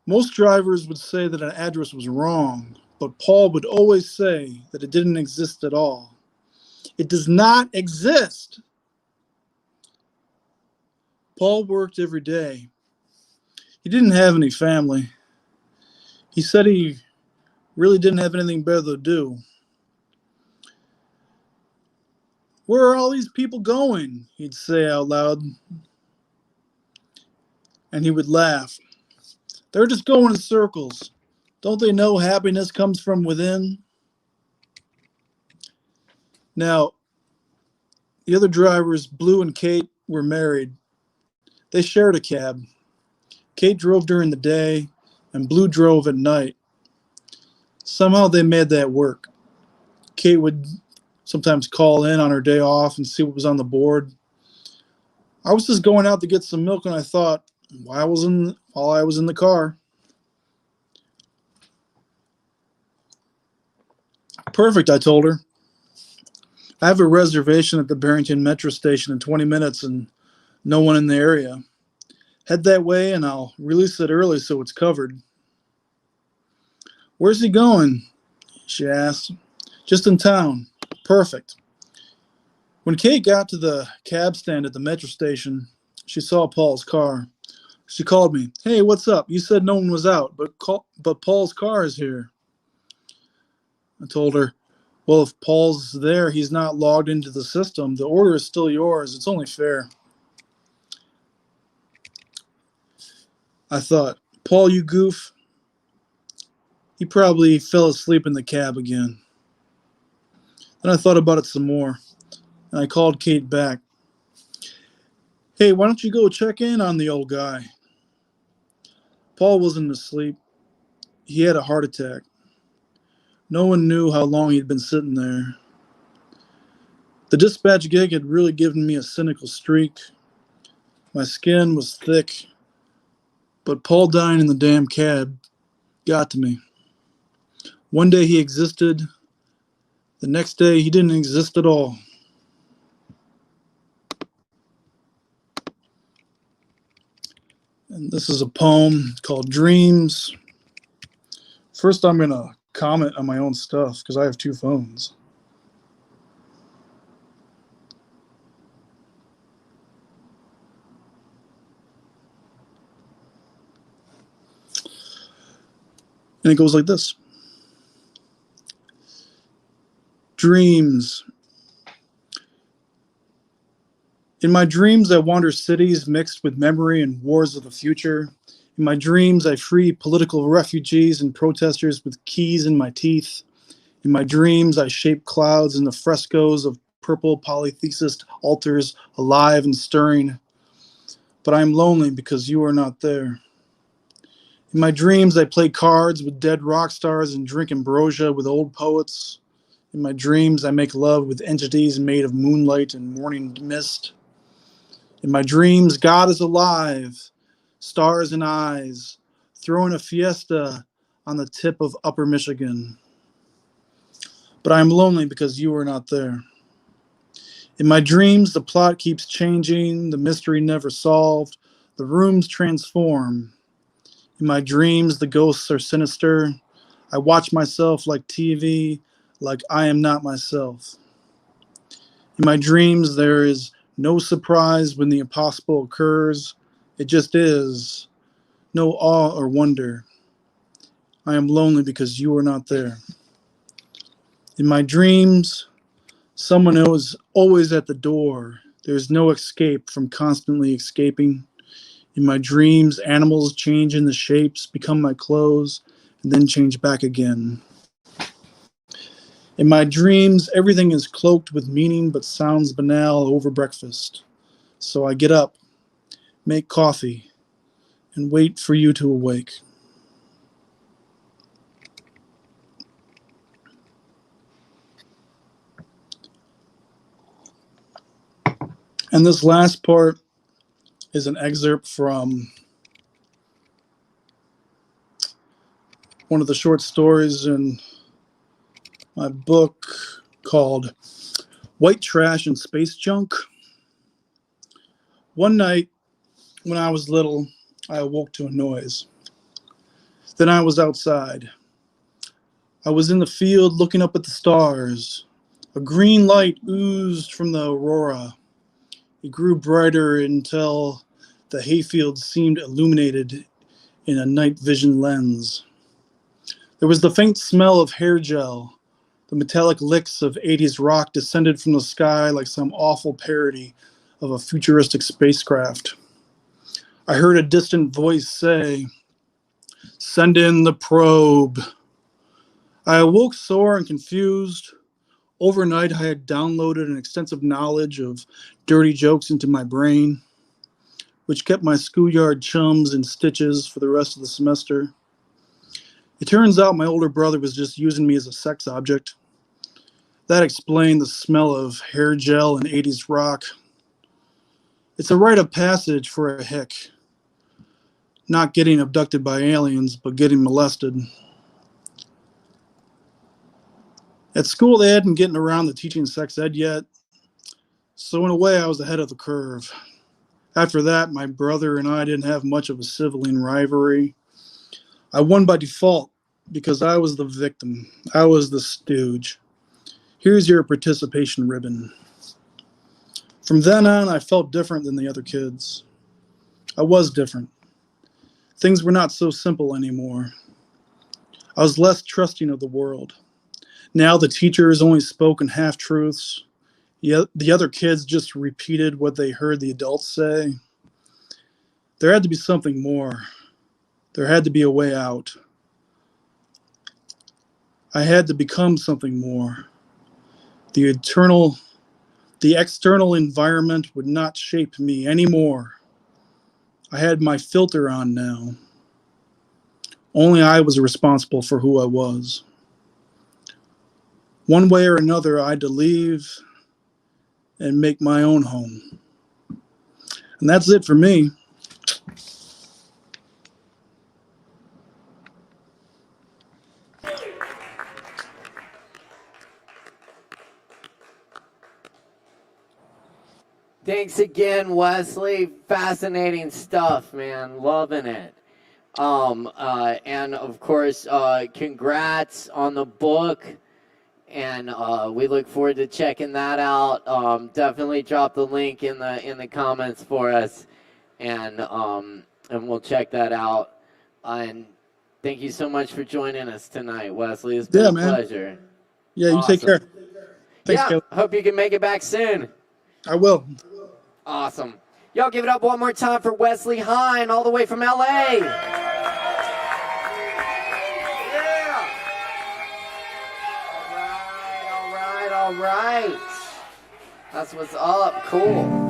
Most drivers would say that an address was wrong, but Paul would always say that it didn't exist at all. It does not exist. Paul worked every day. He didn't have any family. He said he really didn't have anything better to do. "Where are all these people going?" he'd say out loud. And he would laugh. "They're just going in circles. Don't they know happiness comes from within?" Now, the other drivers, Blue and Kate, were married. They shared a cab. Kate drove during the day, and Blue drove at night. Somehow they made that work. Kate would sometimes call in on her day off and see what was on the board. I was just going out to get some milk, and I thought, while I was in the car, "Perfect," I told her. "I have a reservation at the Barrington Metro Station in 20 minutes and no one in the area. Head that way and I'll release it early so it's covered." "Where's he going?" she asked. "Just in town." Perfect. When Kate got to the cab stand at the Metro Station, she saw Paul's car. She called me. "Hey, what's up? You said no one was out, but Paul's car is here." I told her, "Well, if Paul's there, he's not logged into the system. The order is still yours. It's only fair." I thought, "Paul, you goof." He probably fell asleep in the cab again. Then I thought about it some more, and I called Kate back. "Hey, why don't you go check in on the old guy?" Paul wasn't asleep. He had a heart attack. No one knew how long he'd been sitting there. The dispatch gig had really given me a cynical streak. My skin was thick. But Paul dying in the damn cab got to me. One day he existed. The next day he didn't exist at all. And this is a poem called Dreams. First, I'm going to comment on my own stuff because I have 2 phones. And it goes like this. Dreams. In my dreams, I wander cities mixed with memory and wars of the future. In my dreams, I free political refugees and protesters with keys in my teeth. In my dreams, I shape clouds in the frescoes of purple polytheist altars, alive and stirring. But I am lonely because you are not there. In my dreams, I play cards with dead rock stars and drink ambrosia with old poets. In my dreams, I make love with entities made of moonlight and morning mist. In my dreams, God is alive, stars and eyes, throwing a fiesta on the tip of Upper Michigan. But I am lonely because you are not there. In my dreams, the plot keeps changing, the mystery never solved, the rooms transform. In my dreams, the ghosts are sinister. I watch myself like TV, like I am not myself. In my dreams, there is no surprise when the impossible occurs. It just is. No awe or wonder. I am lonely because you are not there. In my dreams, someone is always at the door. There's no escape from constantly escaping. In my dreams, animals change into shapes, become my clothes, and then change back again. In my dreams, everything is cloaked with meaning but sounds banal over breakfast. So I get up, make coffee, and wait for you to awake. And this last part is an excerpt from one of the short stories in my book called White Trash and Space Junk. One night when I was little, I awoke to a noise. Then I was outside. I was in the field looking up at the stars. A green light oozed from the aurora. It grew brighter until the hayfield seemed illuminated in a night vision lens. There was the faint smell of hair gel. The metallic licks of 80s rock descended from the sky like some awful parody of a futuristic spacecraft. I heard a distant voice say, "Send in the probe." I awoke sore and confused. Overnight, I had downloaded an extensive knowledge of dirty jokes into my brain, which kept my schoolyard chums in stitches for the rest of the semester. It turns out my older brother was just using me as a sex object. That explained the smell of hair gel and 80s rock. It's a rite of passage for a hick. Not getting abducted by aliens, but getting molested. At school, they hadn't gotten around to teaching sex ed yet, so in a way, I was ahead of the curve. After that, my brother and I didn't have much of a sibling rivalry. I won by default because I was the victim. I was the stooge. Here's your participation ribbon. From then on, I felt different than the other kids. I was different. Things were not so simple anymore. I was less trusting of the world. Now the teachers only spoke in half-truths. The other kids just repeated what they heard the adults say. There had to be something more. There had to be a way out. I had to become something more. The external environment would not shape me anymore. I had my filter on now. Only I was responsible for who I was. One way or another, I had to leave and make my own home. And that's it for me. Thanks again, Wesley. Fascinating stuff, man. Loving it. And of course, congrats on the book. And we look forward to checking that out. Definitely drop the link in the comments for us, and we'll check that out. And thank you so much for joining us tonight, Wesley. It's been a pleasure. Yeah, you take care. Thanks, Caleb. Hope you can make it back soon. I will. Awesome. Y'all give it up one more time for Wesley Hine, all the way from LA. All right. That's what's up. Cool.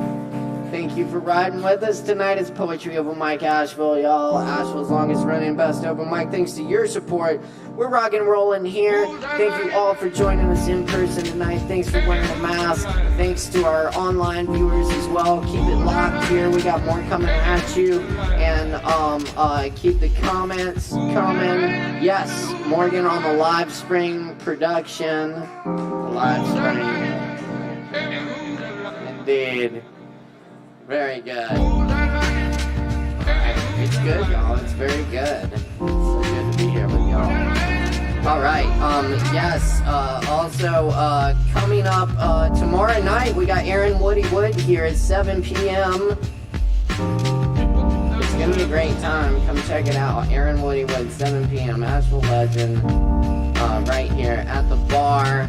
Thank you for riding with us tonight. It's Poetry Open Mic Asheville, y'all. Asheville's longest running best open mic. Thanks to your support, we're rock and rolling here. Thank you all for joining us in person tonight. Thanks for wearing a mask. Thanks to our online viewers as well. Keep it locked here. We got more coming at you. And keep the comments coming. Yes, Morgan on the Live Spring production. Live Spring. Indeed. Very good. It's good, y'all. It's very good. It's so good to be here with y'all. All right. Yes. Also, coming up tomorrow night, we got Aaron Woody Wood here at 7 p.m. It's gonna be a great time. Come check it out. Aaron Woody Wood, 7 p.m. Asheville legend, right here at the bar.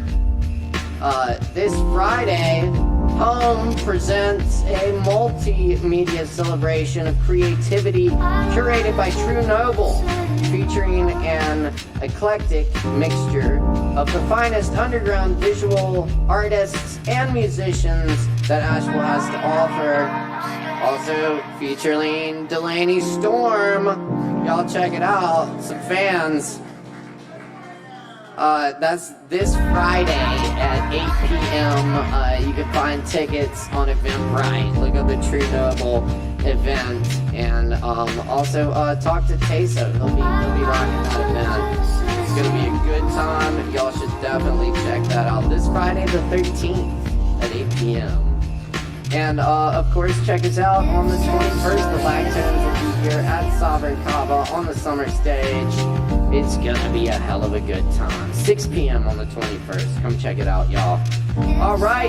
This Friday, Home presents a multimedia celebration of creativity curated by True Noble, featuring an eclectic mixture of the finest underground visual artists and musicians that Asheville has to offer. Also featuring Delaney Storm. Y'all check it out. Some fans. That's this Friday at 8 p.m. You can find tickets on Eventbrite. Look up the True Noble event, and also talk to Teso. He'll be rocking that event. It's gonna be a good time. Y'all should definitely check that out. This Friday the 13th at 8 p.m. And of course, check us out on the 21st. The Lactones will be here at Sovereign Kava on the summer stage. It's gonna be a hell of a good time. 6 p.m. on the 21st. Come check it out, y'all. All right,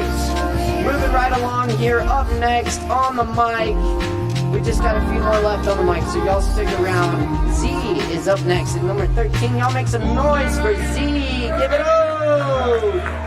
moving right along here. Up next on the mic, we just got a few more left on the mic, so y'all stick around. Z is up next at number 13. Y'all make some noise for Z. Give it up.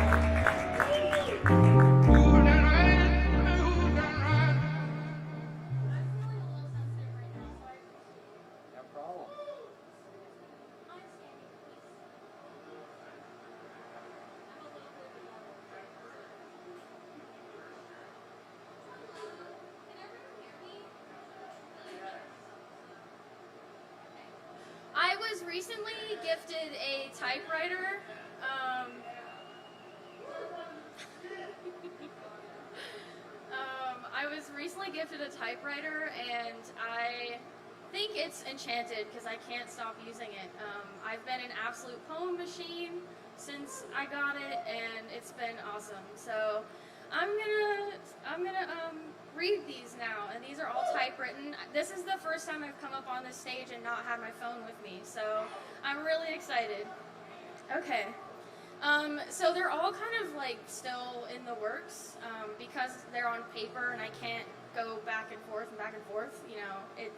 Recently gifted a typewriter. I was recently gifted a typewriter, and I think it's enchanted because I can't stop using it. I've been an absolute poem machine since I got it, and it's been awesome. So I'm gonna read these now, and these are all typewritten. This is the first time I've come up on this stage and not had my phone with me, so I'm really excited. Okay, so they're all kind of like still in the works because they're on paper and I can't go back and forth. You know,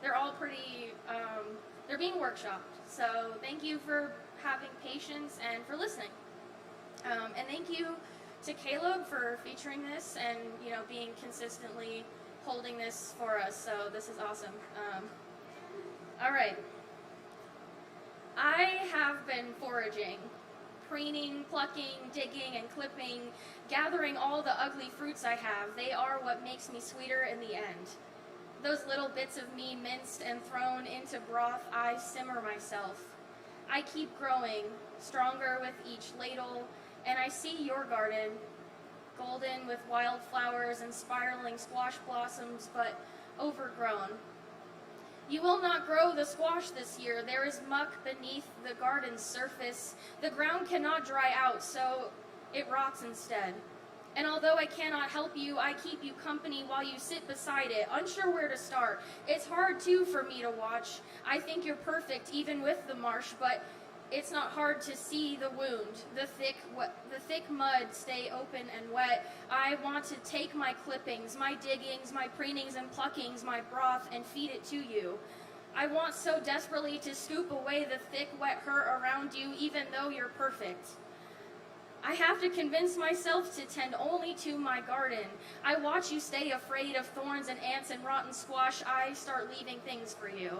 they're all pretty. They're being workshopped. So thank you for having patience and for listening, and thank you to Caleb for featuring this and, you know, being consistently holding this for us. So this is awesome. All right. I have been foraging, preening, plucking, digging, and clipping, gathering all the ugly fruits I have. They are what makes me sweeter in the end. Those little bits of me minced and thrown into broth, I simmer myself. I keep growing, stronger with each ladle, and I see your garden, golden with wildflowers and spiraling squash blossoms, but overgrown. You will not grow the squash this year. There is muck beneath the garden's surface. The ground cannot dry out, so it rots instead. And although I cannot help you, I keep you company while you sit beside it, unsure where to start. It's hard, too, for me to watch. I think you're perfect, even with the marsh, but it's not hard to see the wound. The thick mud stay open and wet. I want to take my clippings, my diggings, my preenings and pluckings, my broth, and feed it to you. I want so desperately to scoop away the thick, wet hurt around you, even though you're perfect. I have to convince myself to tend only to my garden. I watch you stay afraid of thorns and ants and rotten squash. I start leaving things for you.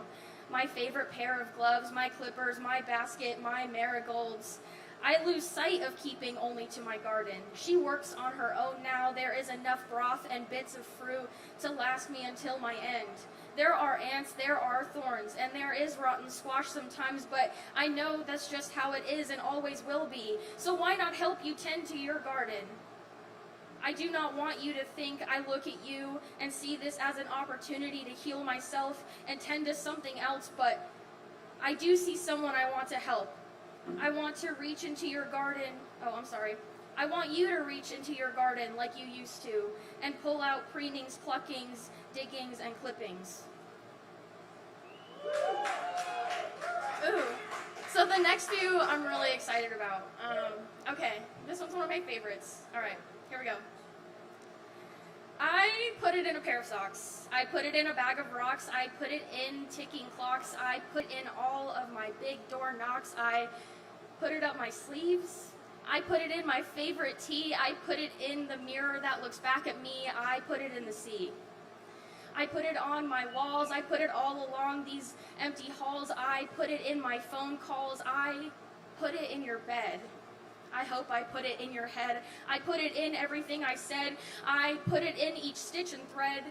My favorite pair of gloves, my clippers, my basket, my marigolds. I lose sight of keeping only to my garden. She works on her own now. There is enough broth and bits of fruit to last me until my end. There are ants, there are thorns, and there is rotten squash sometimes, but I know that's just how it is and always will be. So why not help you tend to your garden? I do not want you to think I look at you and see this as an opportunity to heal myself and tend to something else, but I do see someone I want to help. I want to reach into your garden. I want you to reach into your garden like you used to and pull out preenings, pluckings, diggings, and clippings. Ooh. So the next few I'm really excited about. Okay, this one's one of my favorites. All right, here we go. I put it in a pair of socks. I put it in a bag of rocks. I put it in ticking clocks. I put in all of my big door knocks. I put it up my sleeves. I put it in my favorite tea. I put it in the mirror that looks back at me. I put it in the sea. I put it on my walls. I put it all along these empty halls. I put it in my phone calls. I put it in your bed. I hope I put it in your head. I put it in everything I said. I put it in each stitch and thread.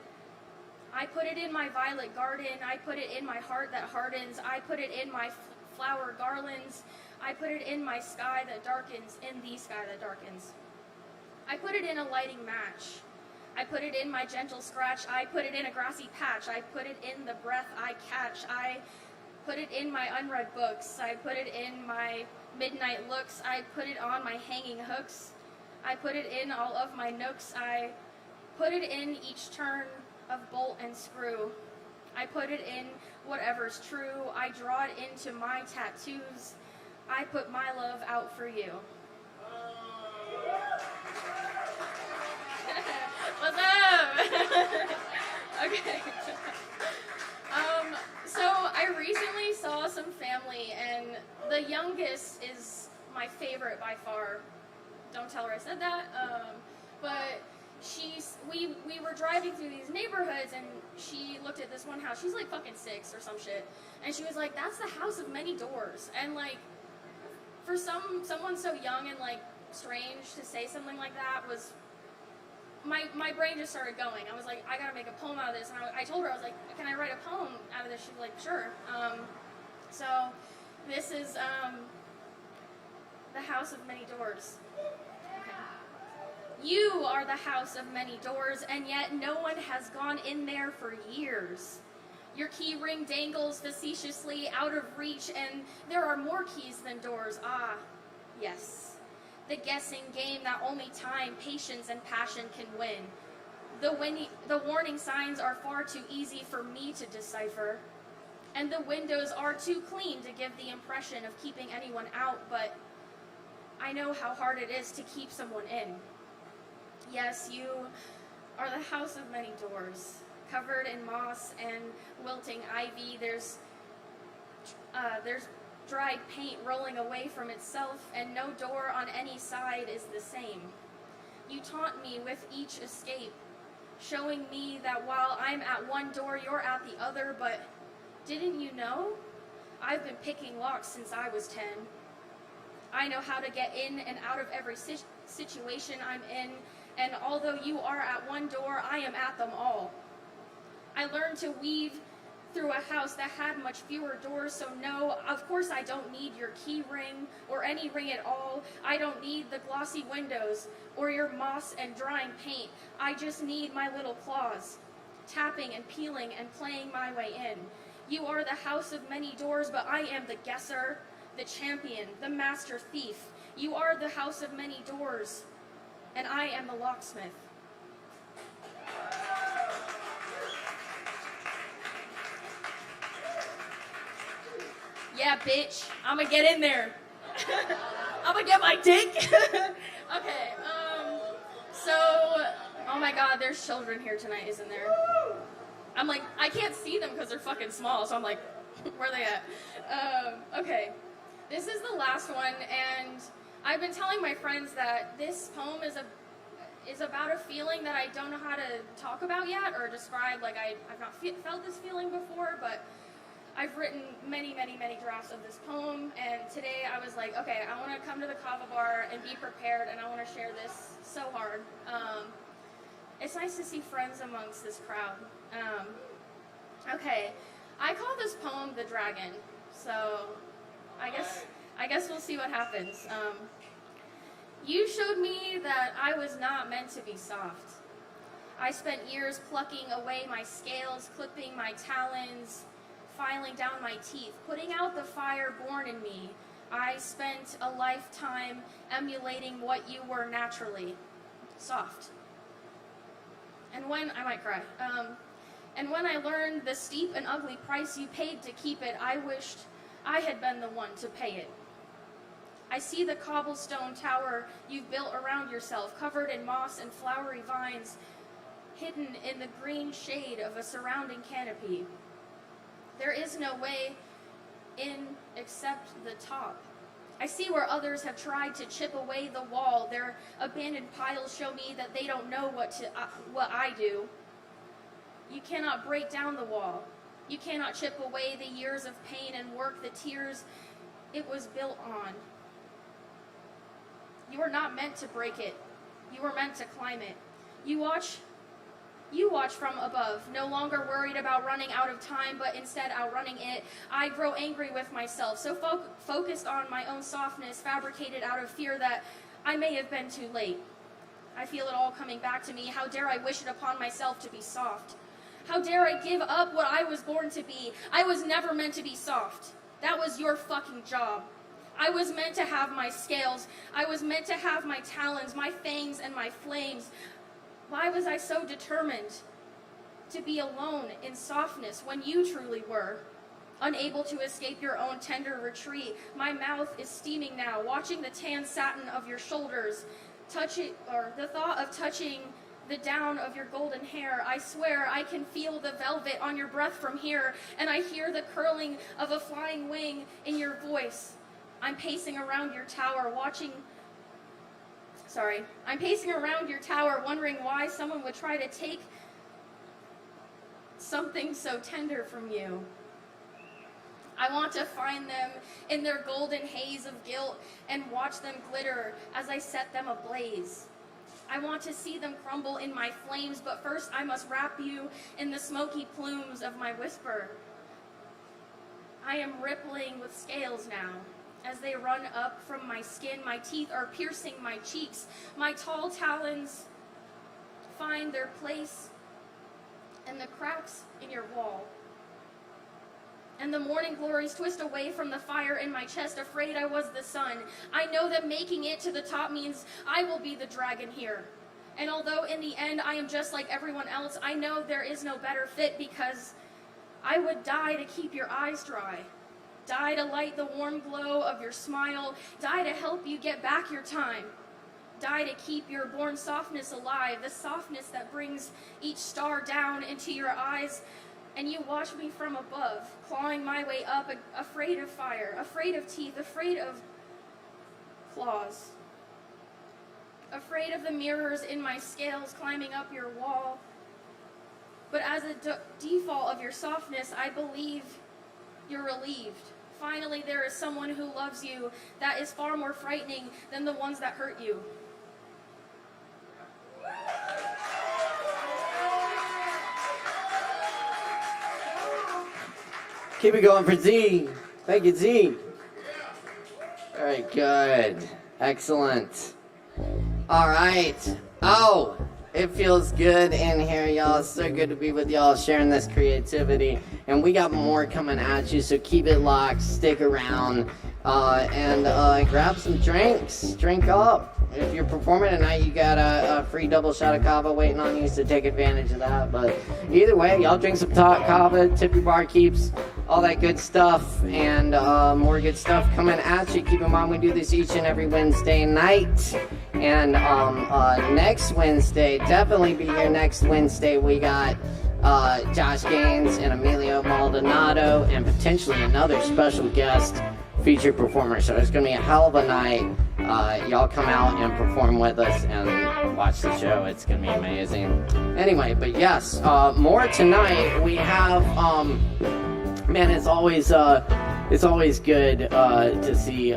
I put it in my violet garden. I put it in my heart that hardens. I put it in my flower garlands. I put it in my sky that darkens, in the sky that darkens. I put it in a lighting match. I put it in my gentle scratch. I put it in a grassy patch. I put it in the breath I catch. I put it in my unread books. I put it in my midnight looks. I put it on my hanging hooks. I put it in all of my nooks. I put it in each turn of bolt and screw. I put it in whatever's true. I draw it into my tattoos. I put my love out for you. What's up? Okay. So I recently saw some family, and the youngest is my favorite by far. Don't tell her I said that. But we were driving through these neighborhoods, and she looked at this one house. She's like fucking 6 or some shit, and she was like, "That's the house of many doors." And like, for someone so young and like strange to say something like that was. My brain just started going. I was like, I gotta make a poem out of this. And I told her, I was like, can I write a poem out of this? She was like, sure. So this is the house of many doors. Okay. You are the house of many doors, and yet no one has gone in there for years. Your key ring dangles facetiously out of reach, and there are more keys than doors. Ah, yes. The guessing game that only time, patience, and passion can win. The warning signs are far too easy for me to decipher. And the windows are too clean to give the impression of keeping anyone out, but I know how hard it is to keep someone in. Yes, you are the house of many doors, covered in moss and wilting ivy. There's dried paint rolling away from itself, and no door on any side is the same. You taunt me with each escape, showing me that while I'm at one door, you're at the other, but didn't you know? I've been picking locks since I was 10. I know how to get in and out of every situation I'm in, and although you are at one door, I am at them all. I learned to weave through a house that had much fewer doors, so no, of course I don't need your key ring or any ring at all. I don't need the glossy windows or your moss and drying paint. I just need my little claws, tapping and peeling and playing my way in. You are the house of many doors, but I am the guesser, the champion, the master thief. You are the house of many doors, and I am the locksmith. Yeah, bitch, I'ma get in there. I'ma get my dick. Okay, so, oh my god, there's children here tonight, isn't there? I'm like, I can't see them because they're fucking small, so I'm like, where are they at? Okay, this is the last one, and I've been telling my friends that this poem is about a feeling that I don't know how to talk about yet or describe. Like, I've not felt this feeling before, but I've written many, many, many drafts of this poem, and today I was like, okay, I want to come to the Kava bar and be prepared, and I want to share this so hard. It's nice to see friends amongst this crowd. Okay, I call this poem The Dragon, so I guess we'll see what happens. You showed me that I was not meant to be soft. I spent years plucking away my scales, clipping my talons, filing down my teeth, putting out the fire born in me. I spent a lifetime emulating what you were naturally, soft. And when, I might cry, and when I learned the steep and ugly price you paid to keep it, I wished I had been the one to pay it. I see the cobblestone tower you've built around yourself, covered in moss and flowery vines, hidden in the green shade of a surrounding canopy. There is no way in except the top. I see where others have tried to chip away the wall. Their abandoned piles show me that they don't know what I do. You cannot break down the wall. You cannot chip away the years of pain and work, the tears it was built on. You were not meant to break it. You were meant to climb it. You watch from above, no longer worried about running out of time, but instead outrunning it. I grow angry with myself, so focused on my own softness, fabricated out of fear that I may have been too late. I feel it all coming back to me. How dare I wish it upon myself to be soft? How dare I give up what I was born to be? I was never meant to be soft. That was your fucking job. I was meant to have my scales. I was meant to have my talons, my fangs, and my flames. Why was I so determined to be alone in softness when you truly were? Unable to escape your own tender retreat, my mouth is steaming now, watching the tan satin of your shoulders, the thought of touching the down of your golden hair. I swear I can feel the velvet on your breath from here, and I hear the curling of a flying wing in your voice. I'm pacing around your tower, wondering why someone would try to take something so tender from you. I want to find them in their golden haze of guilt and watch them glitter as I set them ablaze. I want to see them crumble in my flames, but first I must wrap you in the smoky plumes of my whisper. I am rippling with scales now. As they run up from my skin, my teeth are piercing my cheeks. My tall talons find their place in the cracks in your wall. And the morning glories twist away from the fire in my chest, afraid I was the sun. I know that making it to the top means I will be the dragon here. And although in the end I am just like everyone else, I know there is no better fit, because I would die to keep your eyes dry. Die to light the warm glow of your smile. Die to help you get back your time. Die to keep your born softness alive, the softness that brings each star down into your eyes. And you watch me from above, clawing my way up, afraid of fire, afraid of teeth, afraid of claws. Afraid of the mirrors in my scales climbing up your wall. But as a default of your softness, I believe you're relieved. Finally, there is someone who loves you that is far more frightening than the ones that hurt you. Keep it going for Z. Thank you, Z. Very good. Excellent. All right. Oh, it feels good in here, y'all. It's so good to be with y'all, sharing this creativity. And we got more coming at you, so keep it locked, stick around, and grab some drinks. Drink up. if you're performing tonight, you got a free double shot of Kava waiting on you, so take advantage of that. But either way, y'all drink some Kava, tip your barkeeps, all that good stuff, and more good stuff coming at you. Keep in mind, we do this each and every Wednesday night. And next Wednesday, definitely be here next Wednesday, we got Josh Gaines and Emilio Maldonado, and potentially another special guest featured performer. So it's going to be a hell of a night. Y'all come out and perform with us and watch the show. It's going to be amazing. Anyway, but yes, more tonight. We have, man, it's always good to see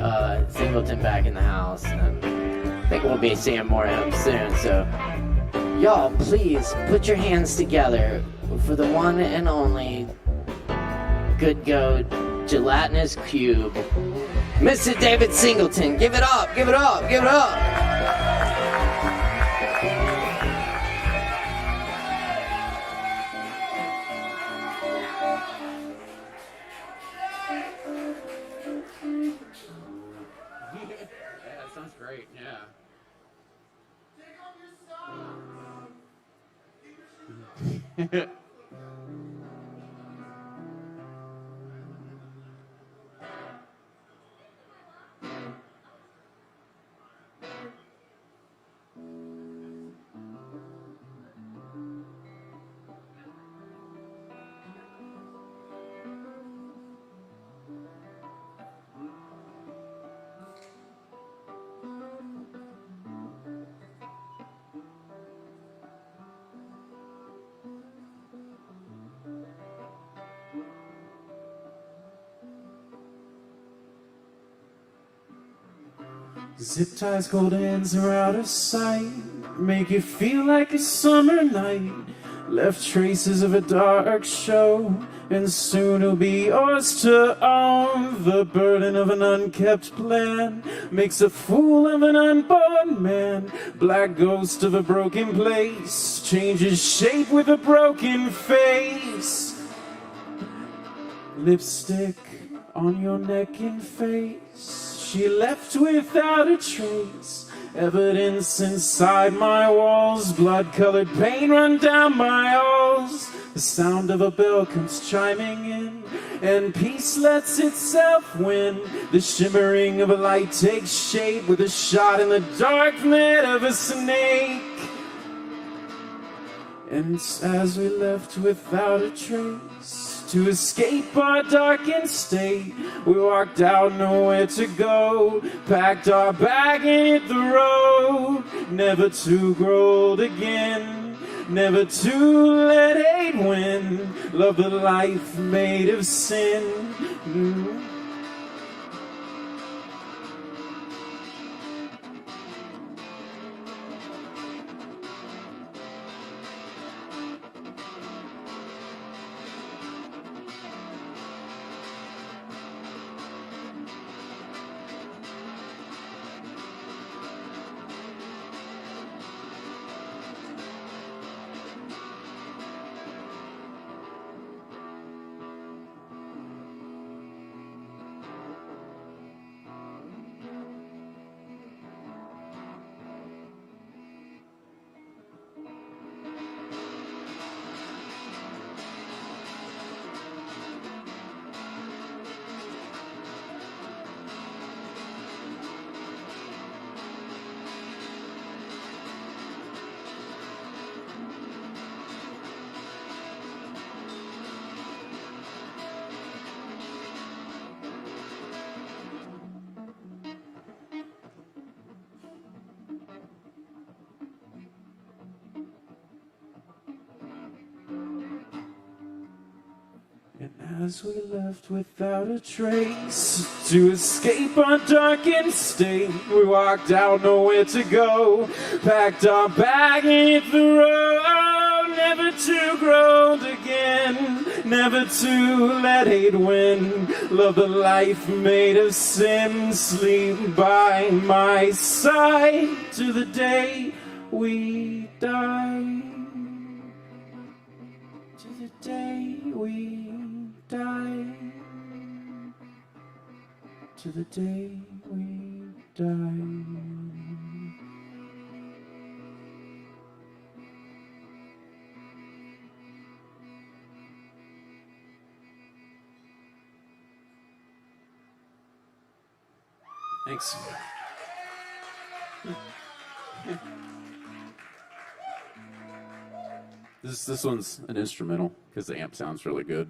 Singleton back in the house. And I think we'll be seeing more of him soon. So y'all, please put your hands together for the one and only Good Go Gelatinous Cube, Mr. David Singleton. Give it up, give it up, give it up. Yeah, that sounds great, yeah. Zip ties, cold hands are out of sight, make it feel like a summer night. Left traces of a dark show, and soon it'll be yours to own. The burden of an unkept plan makes a fool of an unborn man. Black ghost of a broken place changes shape with a broken face. Lipstick on your neck and face, she left without a trace. Evidence inside my walls, blood-colored paint run down my halls. The sound of a bell comes chiming in, and peace lets itself win. The shimmering of a light takes shape with a shot in the dark net of a snake. And it's as we left without a trace, to escape our darkened state, we walked out, nowhere to go, packed our bag and hit the road, never to grow old again, never to let hate win, love the life made of sin. As we left without a trace, to escape our darkened state, we walked out, nowhere to go, packed our bag and hit the road, never to grow old again, never to let hate win, love the life made of sin, sleep by my side to the day we die, to the day we die, to the day we die. Thanks. This one's an instrumental because the amp sounds really good.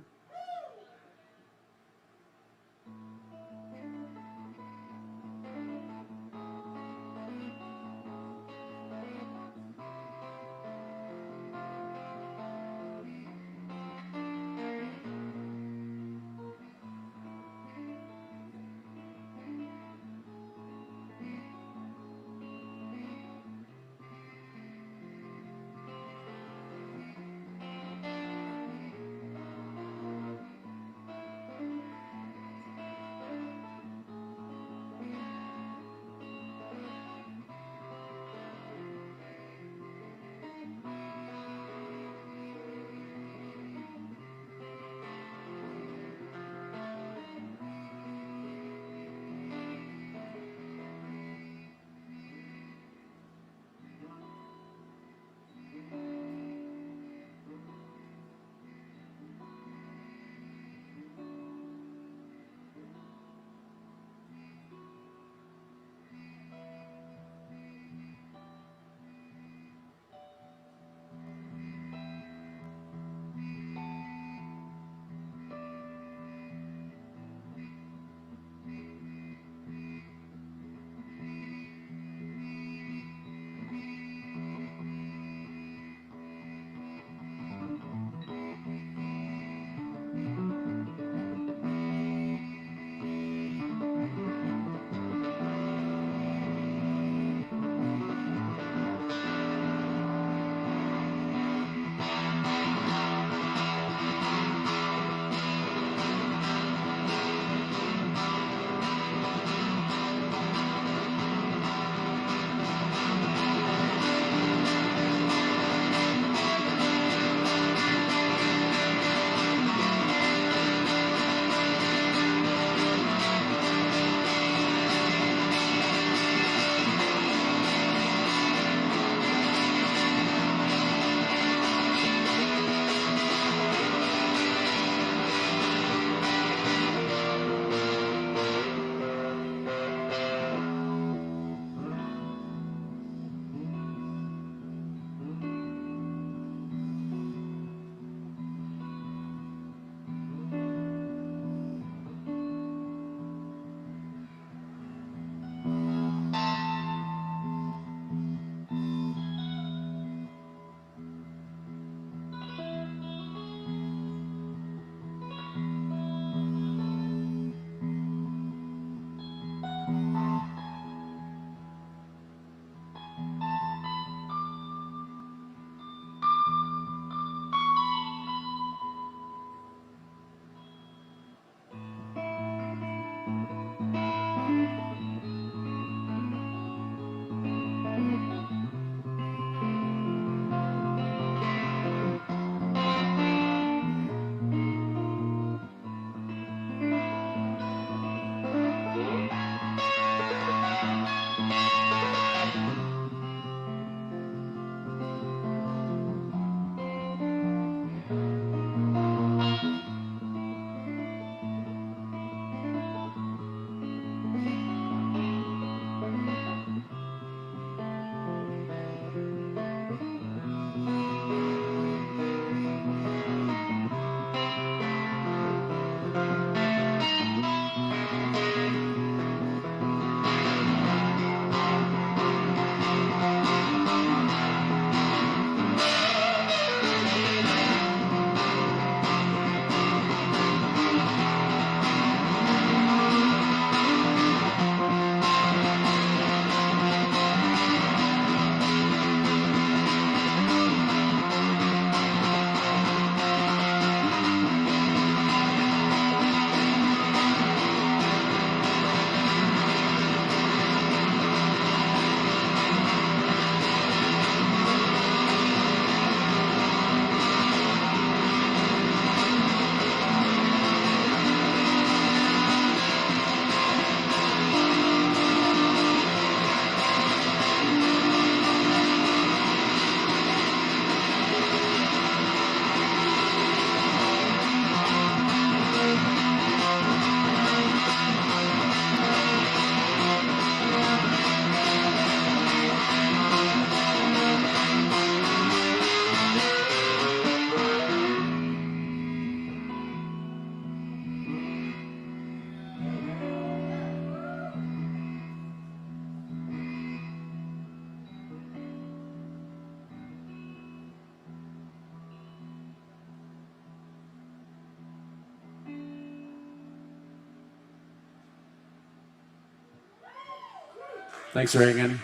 Thanks, Reagan.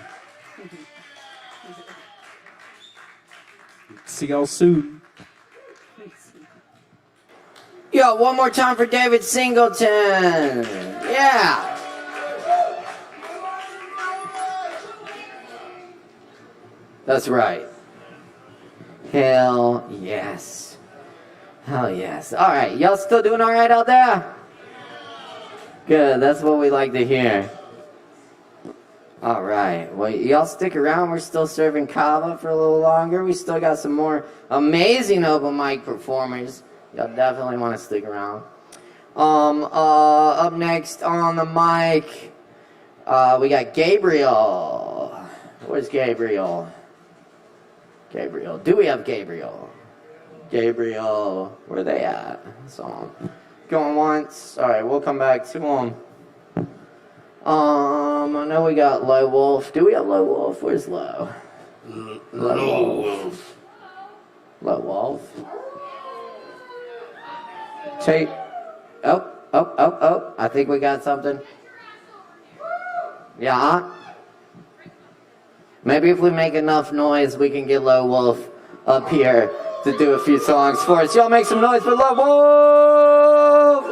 See y'all soon. Yo, one more time for David Singleton. Yeah. That's right. Hell yes. Hell yes. All right, y'all still doing all right out there? Good, that's what we like to hear. All right, well, y'all stick around. We're still serving Kava for a little longer. We still got some more amazing open mic performers. Y'all definitely want to stick around. Up next on the mic, we got Gabriel. Where's Gabriel? Gabriel. Do we have Gabriel? Gabriel. Where are they at? So, going once. All right, we'll come back to them. I know we got Low Wolf. Do we have Low Wolf? Where's Low? Low Wolf. Low Wolf. Take. Oh. I think we got something. Yeah. Maybe if we make enough noise, we can get Low Wolf up here to do a few songs for us. Y'all make some noise for Low Wolf!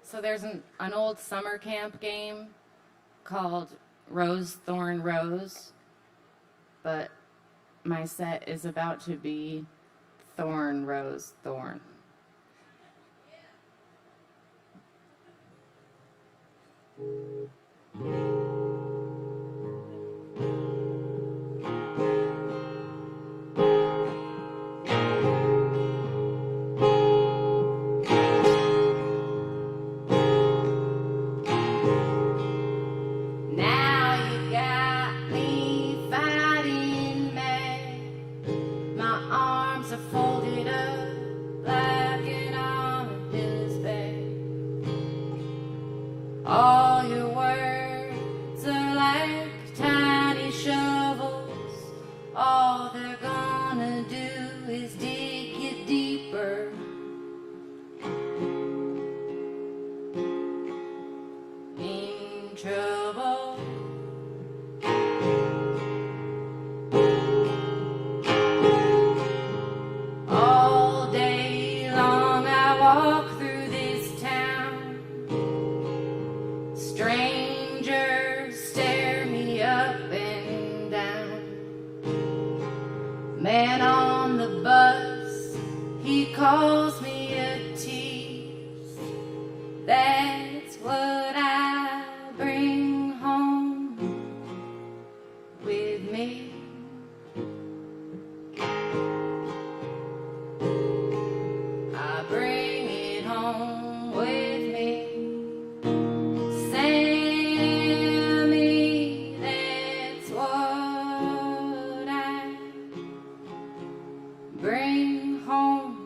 So there's an old summer camp game called Rose, Thorn, Rose, but my set is about to be Thorn, Rose, Thorn.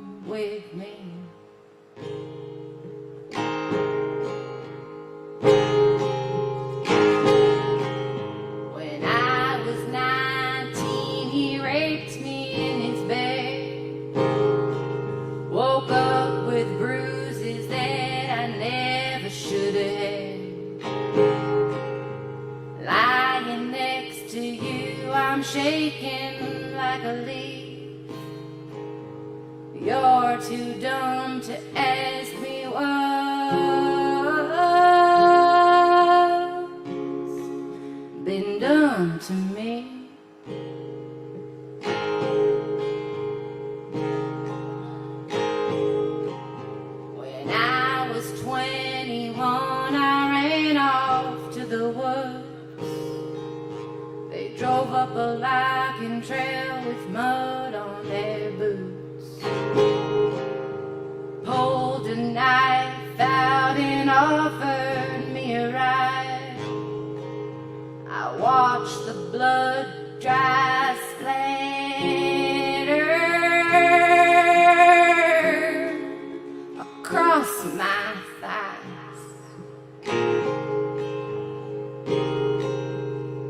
with me. I'm shaking like a leaf. You're too dumb to ask me what's been done to me. When I was 21, I ran off to the woods. They drove up a licking trail with mud on their boots. Pulled a knife out and offered me a ride. I watched the blood dry splatter across my thighs.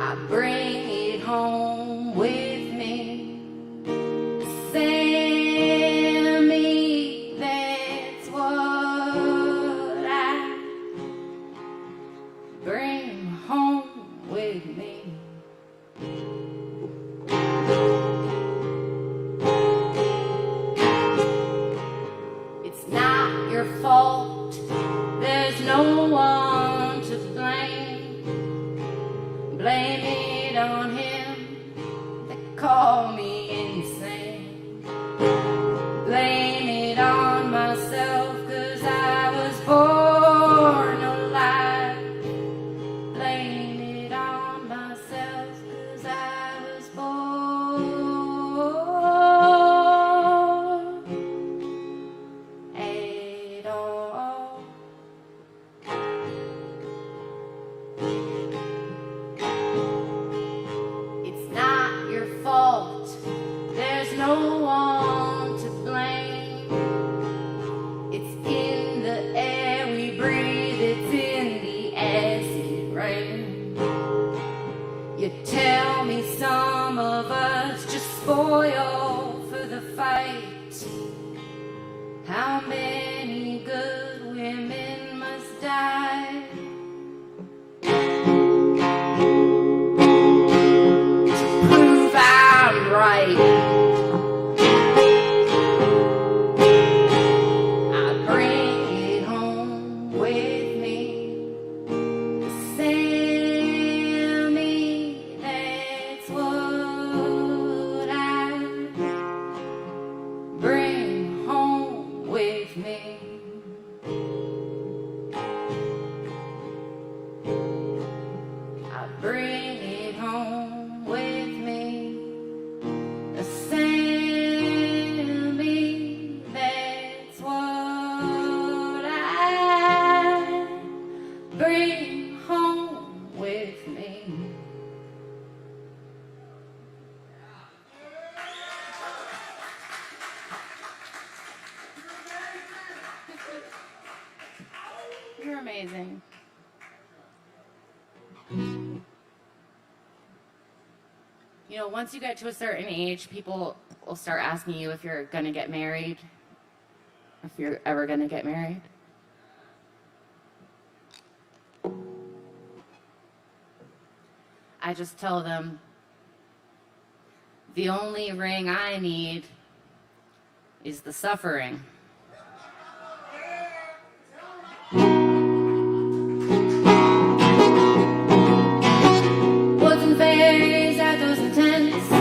I bring it home with me, Sammy, that's what I bring home with me. It's not your fault, there's no one to blame. Blame it on him, they call me insane. Blame it on myself, 'cause I was born alive. Blame it on myself, 'cause I was born at all. It's not your fault, there's no one to blame. It's in the air we breathe, it's in the acid rain. You tell me some of us just spoil for the fight. How many good women must die to prove I'm right? I bring it home with me, Sammy, that's what I bring home with me. I bring it home with me, Sammy, that's what I bring home with me. You're amazing. You know, once you get to a certain age, people will start asking you if you're gonna get married, if you're ever gonna get married. I just tell them, the only ring I need is the suffering. Woods and fairies, outdoors and tents,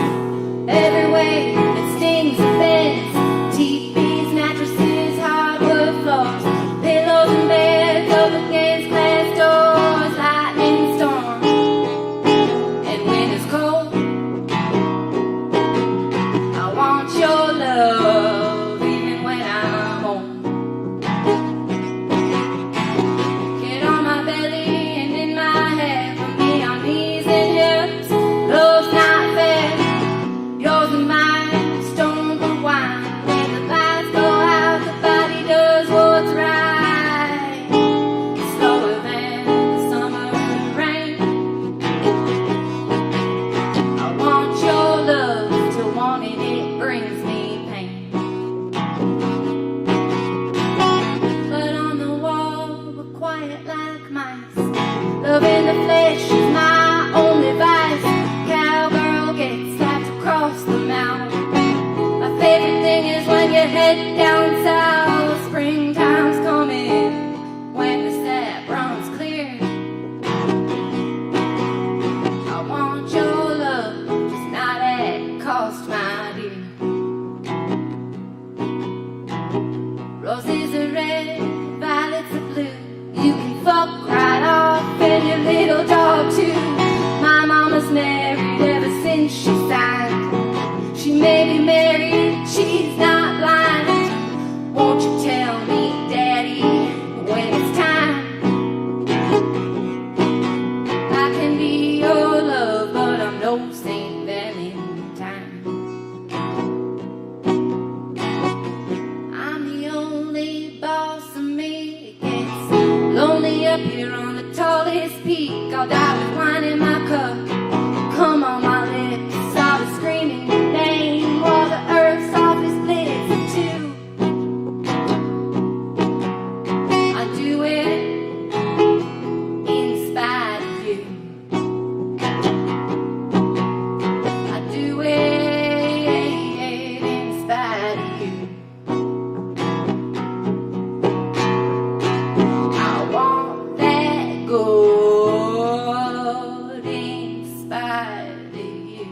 every way that stings and bends. Teepees, mattresses, hardwood floors, pillows and beds up against glass doors. Lightning storm and wind is cold. I want your love even when I'm head down south. Springtime's coming when the sap runs clear. I want your love, just not at cost, my dear. Roses are red, violets are blue. You can fuck right off and your little dog too. My mama's married ever since she signed. She may be married, she's not blind. Won't you tell me, Daddy, when it's time? I can be your love, but I'm no Saint Valentine. I'm the only boss of me. It gets lonely up here on the tallest peak. I'll die with wine in my cup. Come on my lips, I'll be screaming your name while the earth softly splits in two. I do it in spite of you. I do it in spite of you. I want that gold in spite of you.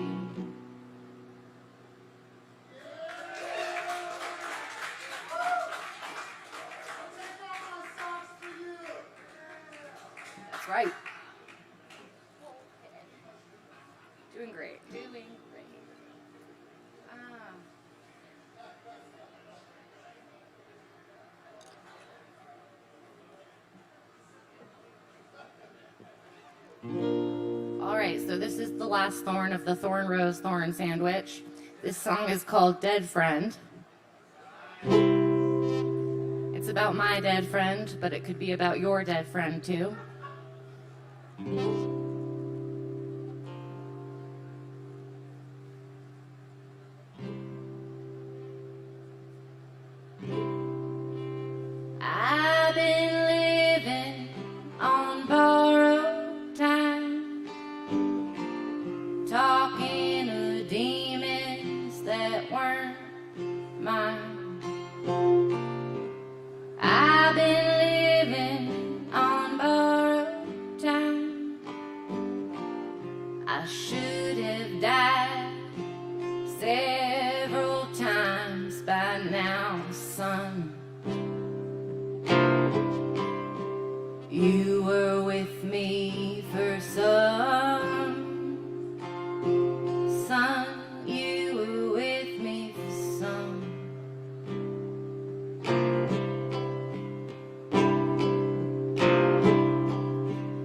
That's right. Doing great. Doing great. All right, so this is the last thorn of the thorn rose thorn sandwich. This song is called Dead Friend. It's about my dead friend, but it could be about your dead friend too. I've been living on borrowed time, talking to demons that weren't mine. I've been living on borrowed time. I should have died several times by now, son. You were with me for some, son, you were with me for some.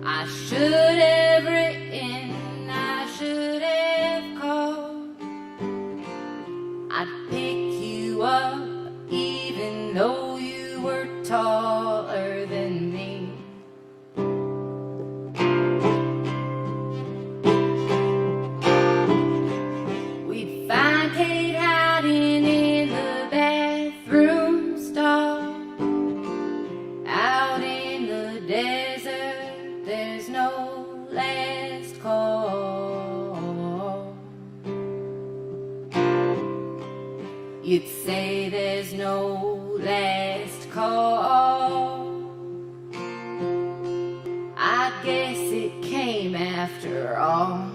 I should have written, I should have called. I'd pick you up even though you were taller than me. We'd find Kate hiding in the bathroom stall. Out in the desert, there's no last call. You'd say there's no last call. I guess it came after all.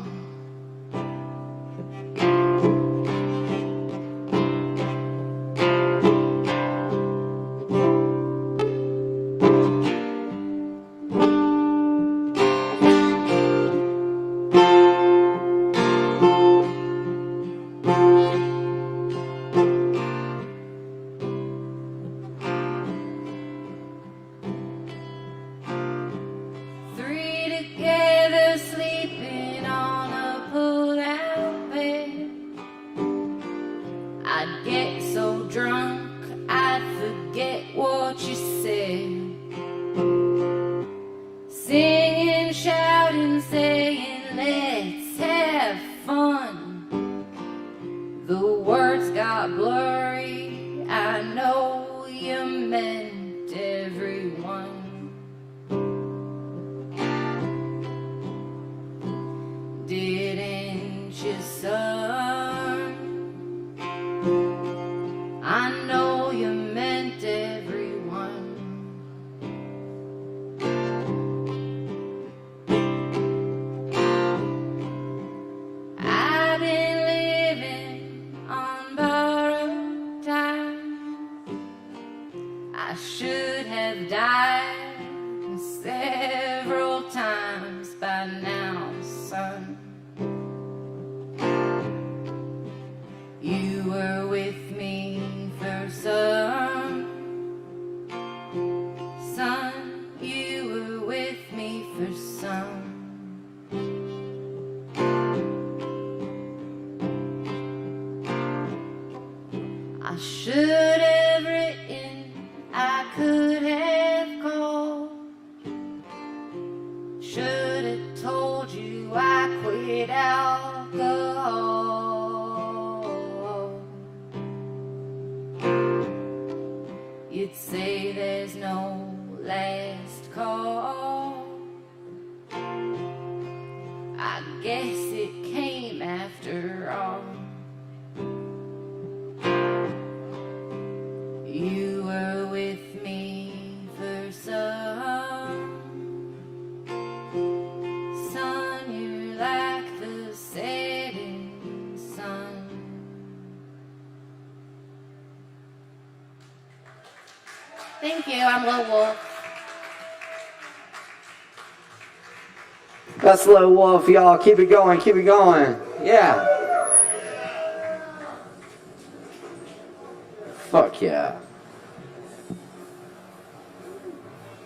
Three together sleeping on a pull-out bed. I'd get so drunk I'd forget what you said. Singing, shouting, saying, let's have fun. The words got blurry, I know you meant everyone. Didn't you, son? I know I should have written, I could have called. Should have told you I quit alcohol. You'd say there's no last call. I guess it came after all. You were with me for some. Son, you're like the setting sun. Thank you, I'm Lil Wolf. That's Lil Wolf, y'all. Keep it going, keep it going. Yeah. Fuck yeah.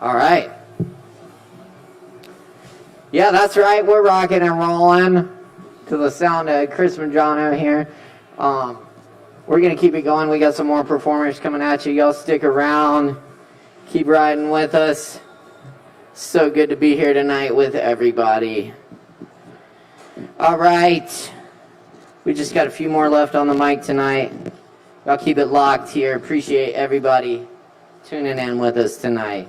All right. Yeah, that's right. We're rocking and rolling to the sound of Chris Mangiano here. We're going to keep it going. We got some more performers coming at you. Y'all stick around. Keep riding with us. So good to be here tonight with everybody. All right. We just got a few more left on the mic tonight. Y'all keep it locked here. Appreciate everybody tuning in with us tonight.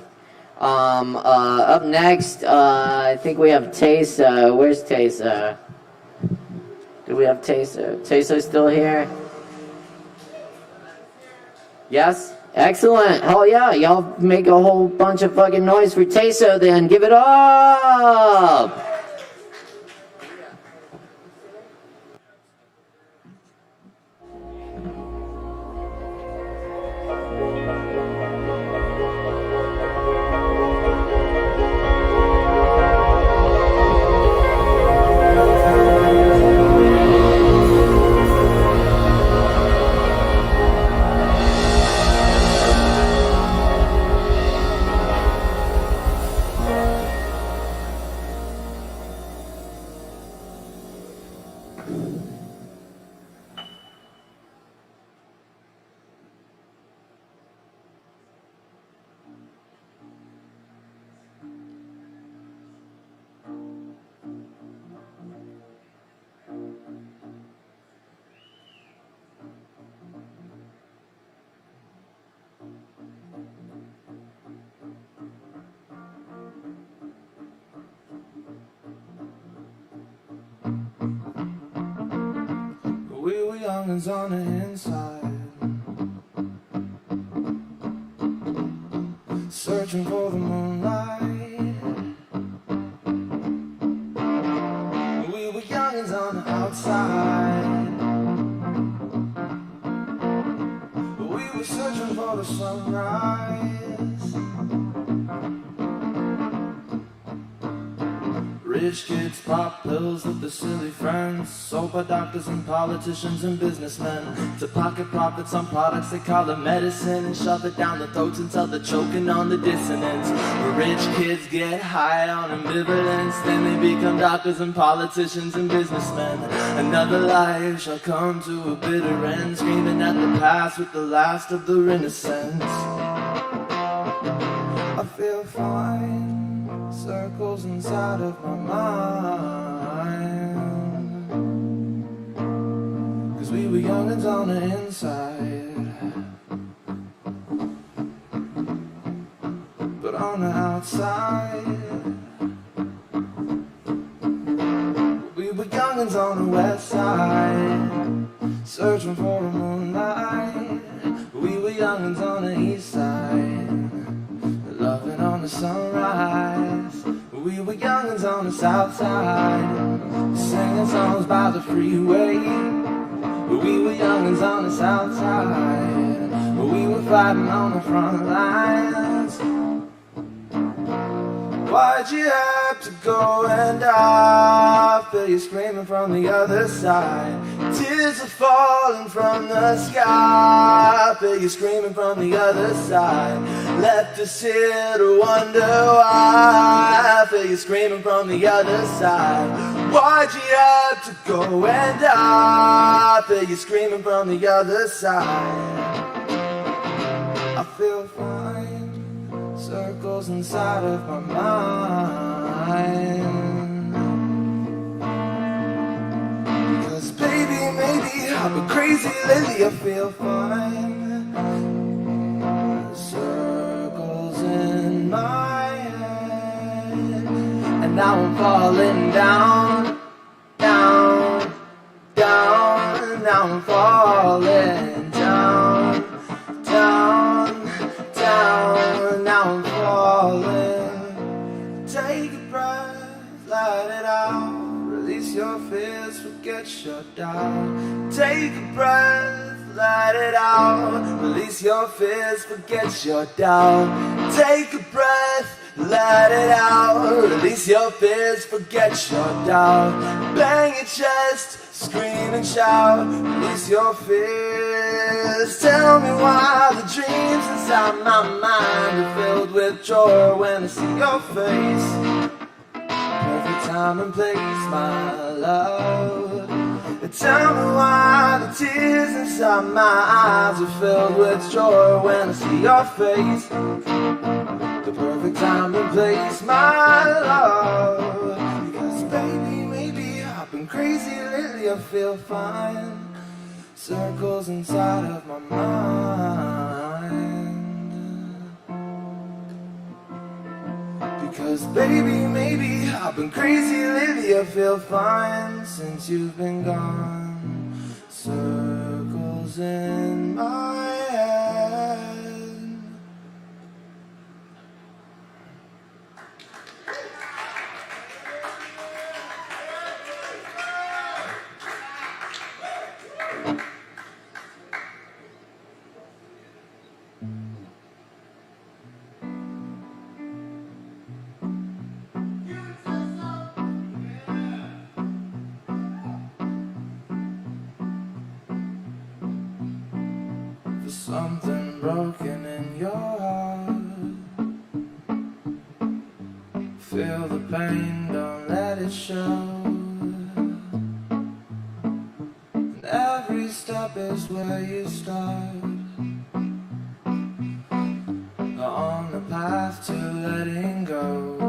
Up next, I think we have Tayso. Where's Tayso? Do we have Tayso? Tayso still here? Yes? Excellent. Hell yeah. Y'all make a whole bunch of fucking noise for Tayso then. Give it up! We were youngins on the inside, searching for the moonlight. We were youngins on the outside, we were searching for the sunrise. Rich kids pop pills with their silly friends, sold by doctors and politicians and businessmen to pocket profits on products they call it medicine and shove it down their throats until they're choking on the dissonance. Rich kids get high on ambivalence, then they become doctors and politicians and businessmen. Another life shall come to a bitter end, screaming at the past with the last of the Renaissance. I feel fine. Circles inside of my mind, 'cause we were youngins on the inside, but on the outside we were youngins on the west side, searching for a moonlight. We were youngins on the east side, loving on the sunrise. We were youngins on the south side, singing songs by the freeway. We were youngins on the south side, we were fighting on the front lines. Why'd you have to go and die? Feel you screaming from the other side. Tears are falling from the sky. Feel you screaming from the other side. Left us here to wonder why. Feel you screaming from the other side. Why'd you have to go and die? hear you screaming from the other side. I feel fine, circles inside of my mind. Because baby, maybe I've been crazy lately, I feel fine. Circles in my head, and now I'm falling down, down, down. Now I'm falling down, down, down. Now I'm falling. Take a breath, let it out. Release your fears, forget your doubt. Take a breath, let it out. Release your fears, forget your doubt. Take a breath, let it out. Release your fears, forget your doubt. Bang your chest, scream and shout. Release your fears. Tell me why the dreams inside my mind are filled with joy when I see your face. Perfect time and place, my love. Tell me why the tears inside my eyes are filled with joy when I see your face. The perfect time and place, my love. Because baby, maybe I've been crazy lately, I feel fine. Circles inside of my mind. Because baby, maybe I've been crazy lately, I feel fine since you've been gone. Circles in my head. Something broken in your heart. Feel the pain, don't let it show. And every step is where you start. On the path to letting go.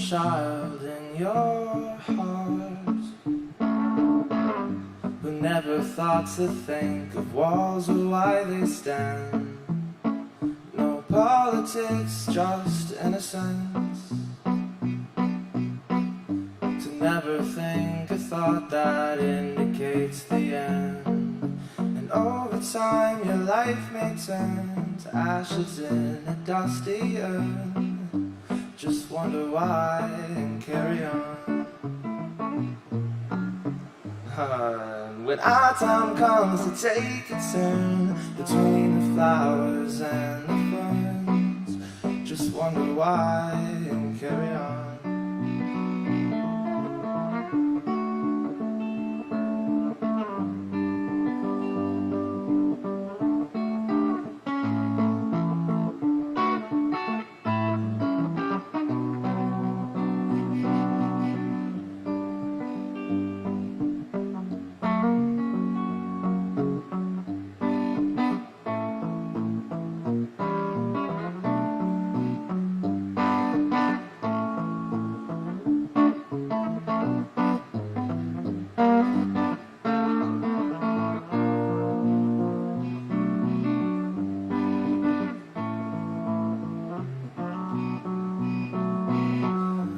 Child in your heart who never thought to think of walls or why they stand. No politics, just innocence. To never think a thought that indicates the end. And over time your life may turn to ashes in a dusty urn. Just wonder why and carry on. When our time comes to take a turn between the flowers and the ferns, just wonder why and carry on.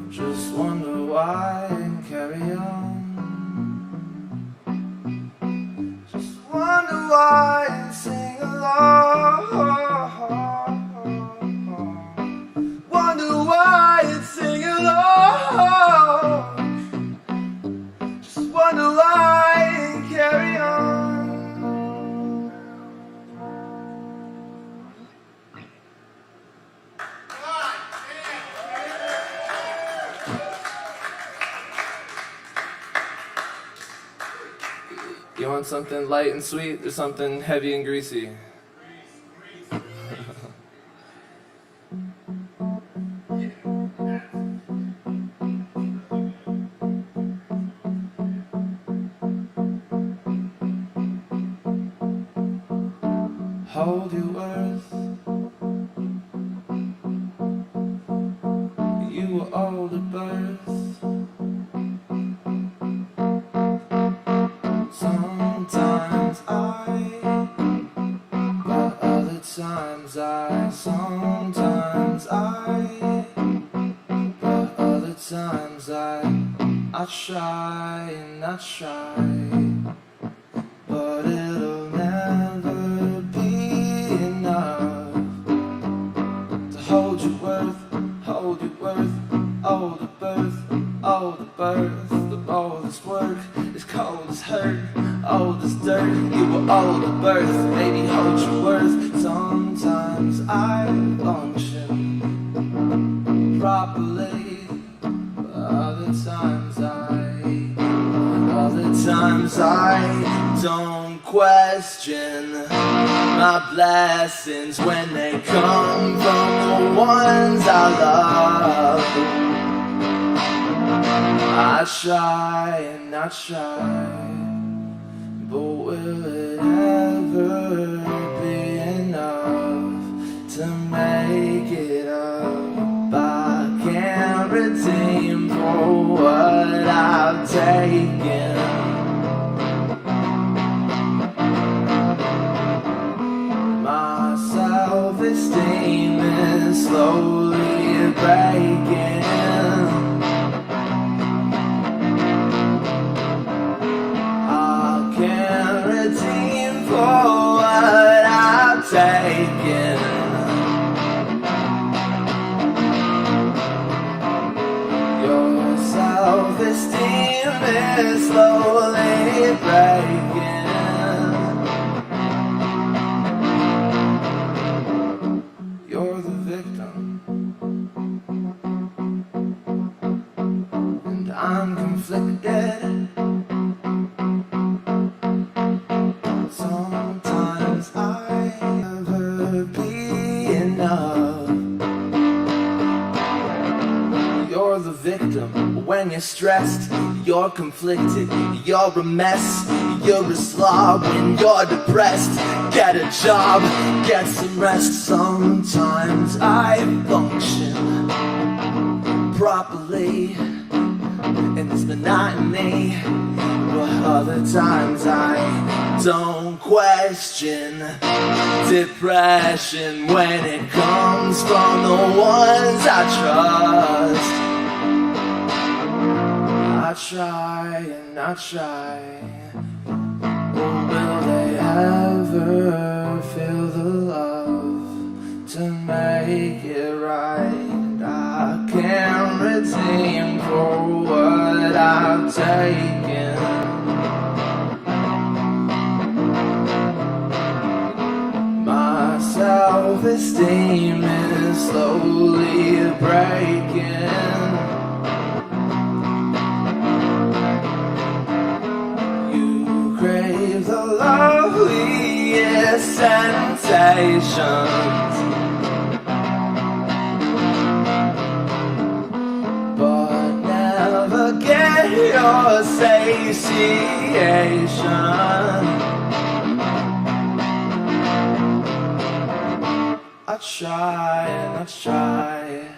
Just wonder why and carry on. Just wonder why and sing along. Wonder why and sing along. Just wonder why and carry on. You want something light and sweet or something heavy and greasy? hold your worth. You were old at birth. Sometimes but other times sometimes but other times I try and I try, but it'll never be enough to hold your worth, hold your worth. Oh, the birth, oh, the birth, the boldest work, as cold as hurt, old as dirt. You were old at birth, baby, hold your worth. Sometimes I function properly, but other times I don't question my blessings when they come from the ones I love. I try and I try, but will it ever be enough to make it up? I can't redeem for what I've taken. My self-esteem is slowly breaking. For what I've taken, your self-esteem is slowly breaking. You're the victim, and I'm conflicted. You're the victim when you're stressed, you're conflicted, you're a mess, you're a slob when you're depressed. Get a job, get some rest. Sometimes I function properly in this monotony, but other times I don't question depression when it comes from the ones I trust. I try and I try, but will they ever feel the love to make it right? I can't redeem for what I've taken. My self-esteem is slowly breaking. You crave the loveliest sensations, but never get your satiation. I try and I try,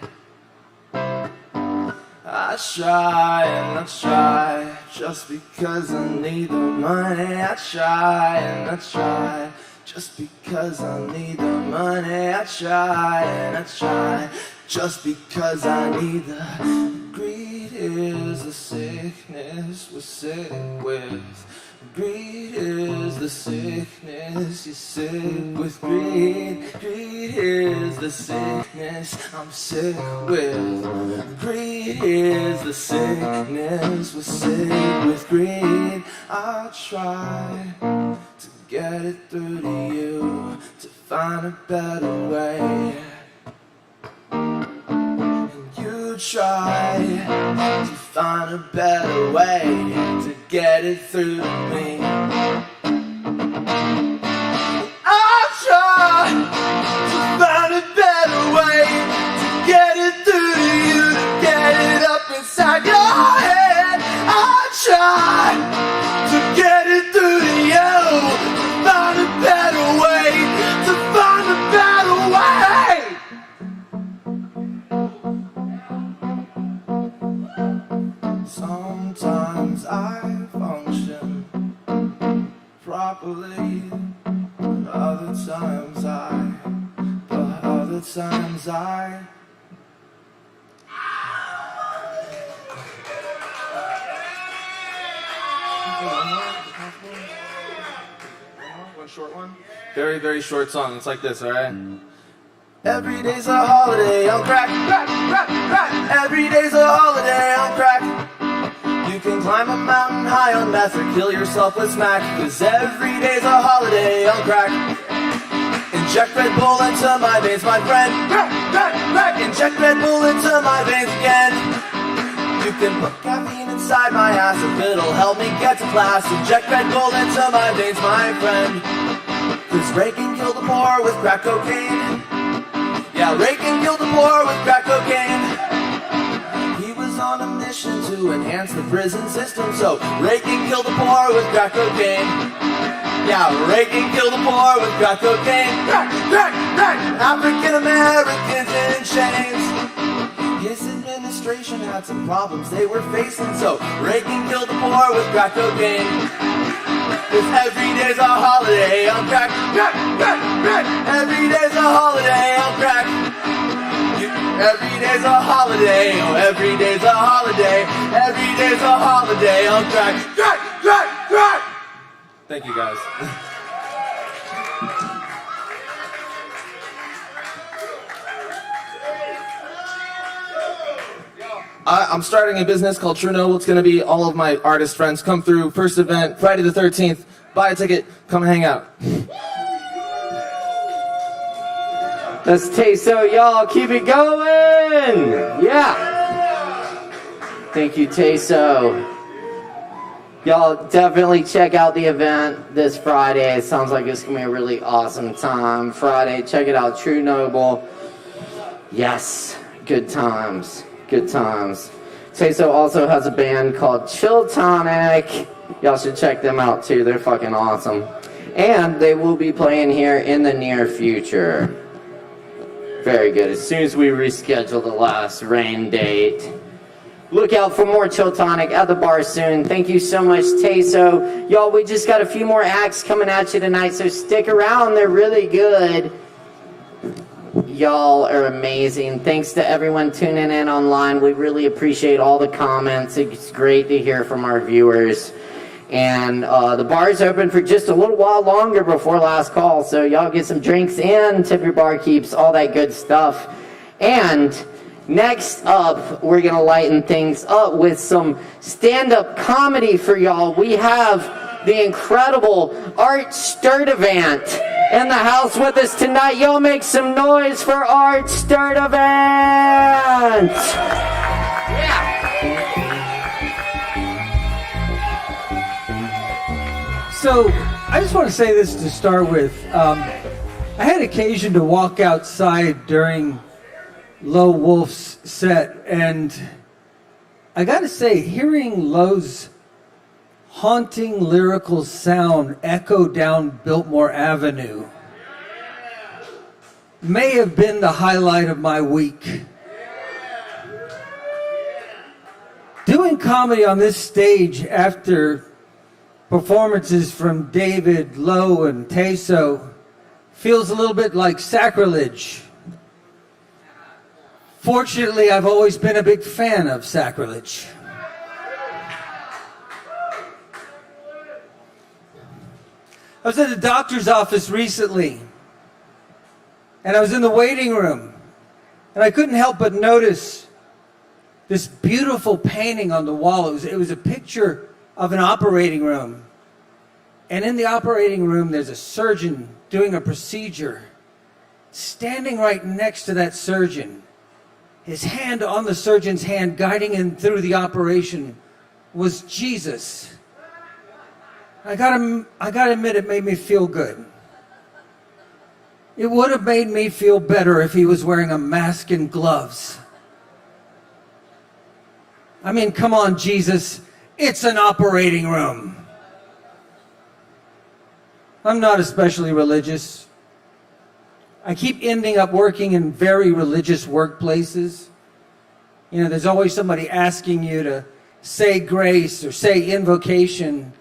I try and I try, just because I need the money. I try and I try, just because I need the money. I try and I try, just because I need the greed is the sickness we're sick with. Greed is the sickness you're sick with. Greed is the sickness I'm sick with. Greed is the sickness we're sick with. Greed. I'll try to get it through to you, to find a better way. You try to find a better way to get it through to me. I'll try to find a better way to get it through to you, to get it up inside your head. I'll try to get it through to you, to find a better way to times but other times One short one? Very, very short song. It's like this, alright? Every day's a holiday on crack, crack, crack, crack. Every day's a holiday on crack. You can climb a mountain high on meth or kill yourself with smack. 'Cause every day's a holiday on crack. Inject Red Bull into my veins, my friend. Crack, crack, crack. Inject Red Bull into my veins again. You can put caffeine inside my ass if it'll help me get to class. Inject Red Bull into my veins, my friend. 'Cause Ray can kill the poor with crack cocaine. Yeah, Ray can kill the poor with crack cocaine. He was on a mission to enhance the prison system, so Ray can kill the poor with crack cocaine. Yeah, Ray can kill the poor with crack cocaine. Crack, crack, crack. African Americans in chains. His administration had some problems they were facing, so Ray can kill the poor with crack cocaine. 'Cause every day's a holiday on crack, crack, crack, crack. Every day's a holiday on crack. Every day's a holiday, oh every day's a holiday. Every day's a holiday on crack, crack, crack, crack. Thank you, guys. I'm starting a business called True Noble. It's going to be all of my artist friends come through. First event, Friday the 13th. Buy a ticket, come hang out. That's Teso, y'all. Keep it going. Yeah. Thank you, Teso. Y'all definitely check out the event this Friday. It sounds like it's going to be a really awesome time. Friday, check it out. True Noble. Yes. Good times. Good times. Teso also has a band called Chill Tonic. Y'all should check them out too. They're fucking awesome. And they will be playing here in the near future. Very good. As soon as we reschedule the last rain date. Look out for more Chill Tonic at the bar soon. Thank you so much, Teso. Y'all, we just got a few more acts coming at you tonight, so stick around. They're really good. Y'all are amazing. Thanks to everyone tuning in online. We really appreciate all the comments. It's great to hear from our viewers. And the bar's open for just a little while longer before last call, so y'all get some drinks in, tip your barkeeps, all that good stuff. And next up, we're going to lighten things up with some stand-up comedy for y'all. We have the incredible Art Sturdivant in the house with us tonight. Y'all make some noise for Art Sturdivant! Yeah! So, I just want to say this to start with. I had occasion to walk outside during Low Wolf's set, and I gotta say, hearing Low's haunting lyrical sound echo down Biltmore Avenue may have been the highlight of my week. Doing comedy on this stage after performances from David, Low, and Teso feels a little bit like sacrilege. Fortunately, I've always been a big fan of sacrilege. I was at the doctor's office recently, and I was in the waiting room, and I couldn't help but notice this beautiful painting on the wall. It was a picture of an operating room. And in the operating room, there's a surgeon doing a procedure. Standing right next to that surgeon, his hand on the surgeon's hand, guiding him through the operation, was Jesus. I gotta admit, it made me feel good. It would have made me feel better if he was wearing a mask and gloves. I mean, come on, Jesus. It's an operating room. I'm not especially religious. I keep ending up working in very religious workplaces. You know, there's always somebody asking you to say grace or say invocation,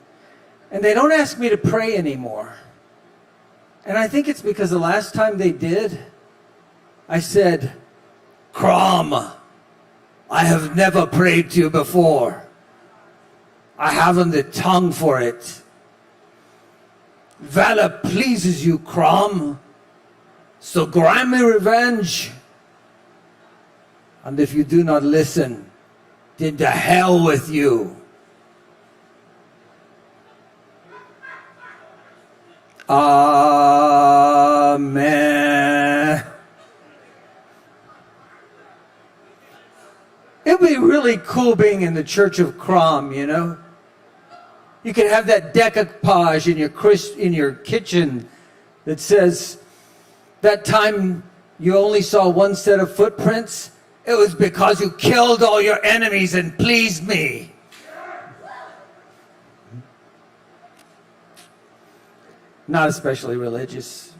and they don't ask me to pray anymore. And I think it's because the last time they did, I said, Crom, I have never prayed to you before. I haven't the tongue for it. Valor pleases you, Crom. So grant me revenge. And if you do not listen, then to hell with you. Amen. It'd be really cool being in the Church of Crom, you know? You could have that decoupage in your kitchen that says, that time you only saw one set of footprints, it was because you killed all your enemies and pleased me. Not especially religious.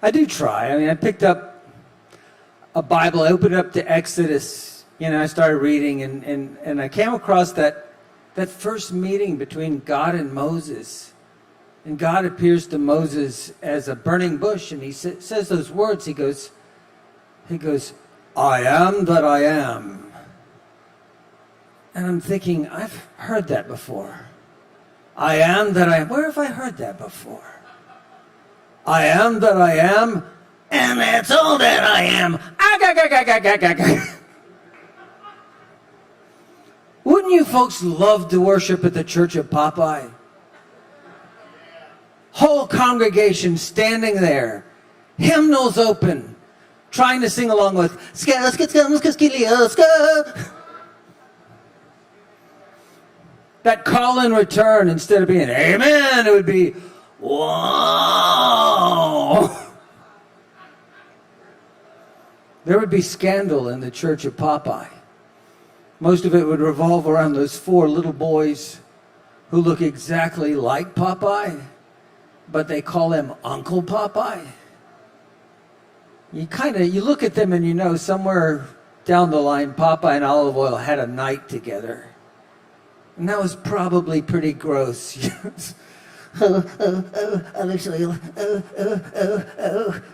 I do try. I mean, I picked up a Bible, I opened it up to Exodus, you know, I started reading, and I came across that first meeting between God and Moses. And God appears to Moses as a burning bush, and he says those words. He goes, I am that I am. And I'm thinking, I've heard that before. I am that I am. Where have I heard that before? I am that I am, and that's all that I am. Wouldn't you folks love to worship at the Church of Popeye? Whole congregation standing there, hymnals open, trying to sing along with that call and return. Instead of being amen, it would be whoa. There would be scandal in the Church of Popeye. Most of it would revolve around those 4 little boys who look exactly like Popeye, but they call him Uncle Popeye. You look at them and you know somewhere down the line, Popeye and Olive Oyl had a night together. And that was probably pretty gross. Olive Oyl,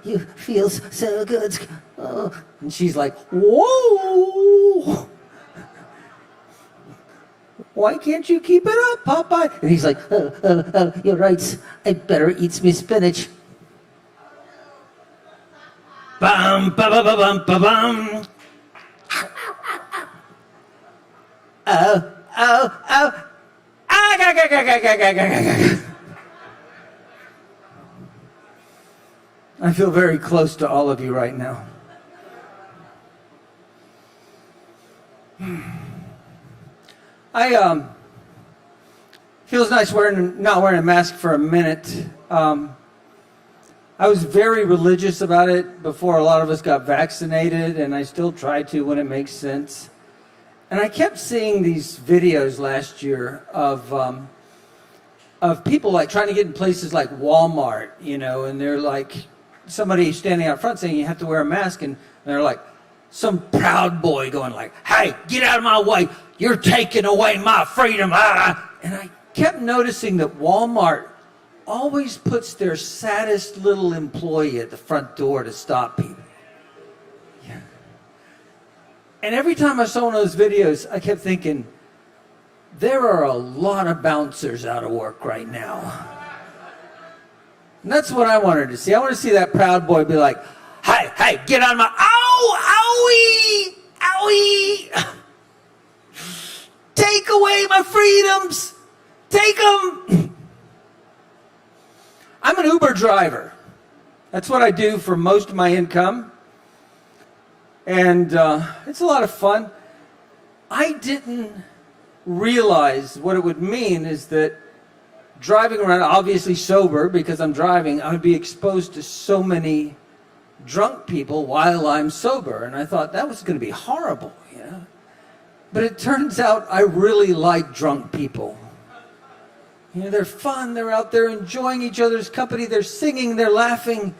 you feels so good. And she's like, whoa! Why can't you keep it up, Popeye? And he's like, you're right. I better eat me spinach. Bum, ba ba ba bum, ba bum. Oh. I feel very close to all of you right now. Feels nice not wearing a mask for a minute. I was very religious about it before a lot of us got vaccinated, and I still try to when it makes sense. And I kept seeing these videos last year of people like trying to get in places like Walmart, you know, and they're like somebody standing out front saying you have to wear a mask, and they're like some proud boy going like, "Hey, get out of my way! You're taking away my freedom!" And I kept noticing that Walmart always puts their saddest little employee at the front door to stop people. Yeah. And every time I saw one of those videos, I kept thinking, there are a lot of bouncers out of work right now. And that's what I wanted to see. I want to see that proud boy be like, hey, get out of my, owie, owie. Take away my freedoms. Take them. I'm an Uber driver. That's what I do for most of my income. And it's a lot of fun. I didn't realize what it would mean is that driving around, obviously sober because I'm driving, I would be exposed to so many drunk people while I'm sober. And I thought that was going to be horrible, you know. But it turns out I really like drunk people. You know, they're fun, they're out there enjoying each other's company, they're singing, they're laughing.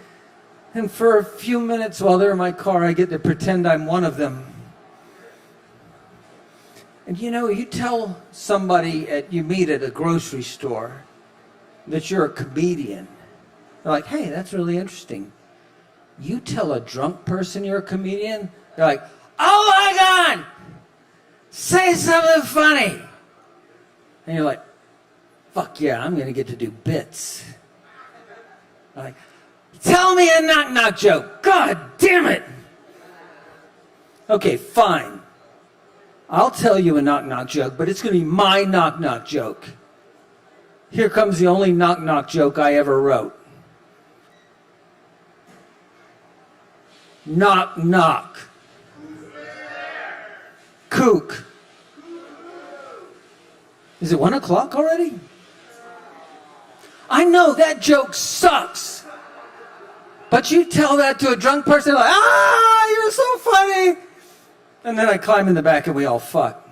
And for a few minutes while they're in my car, I get to pretend I'm one of them. And you know, you tell somebody you meet at a grocery store that you're a comedian, They're like, hey, that's really interesting. You tell a drunk person you're a comedian, they're like, oh my God, say something funny. And you're like, fuck yeah, I'm gonna get to do bits. They're like, tell me a knock-knock joke. God damn it. Okay, fine. I'll tell you a knock-knock joke, but it's gonna be my knock-knock joke. Here comes the only knock-knock joke I ever wrote. Knock, knock. Kook. Is it 1 o'clock already? I know that joke sucks. But you tell that to a drunk person, like, ah, you're so funny. And then I climb in the back and we all fuck.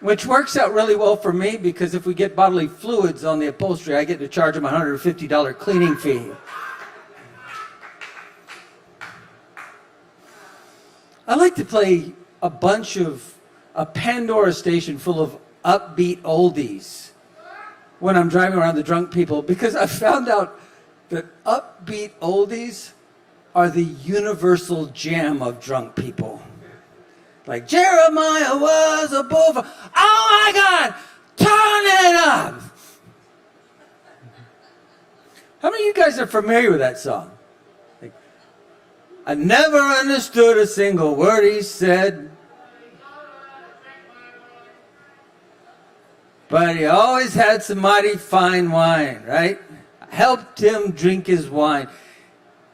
Which works out really well for me because if we get bodily fluids on the upholstery, I get to charge them a $150 cleaning fee. I like to play a Pandora station full of upbeat oldies when I'm driving around the drunk people because I found out that upbeat oldies are the universal jam of drunk people. Like Jeremiah was a bull. Oh my God, turn it up. How many of you guys are familiar with that song? I never understood a single word he said, but he always had some mighty fine wine, right? I helped him drink his wine.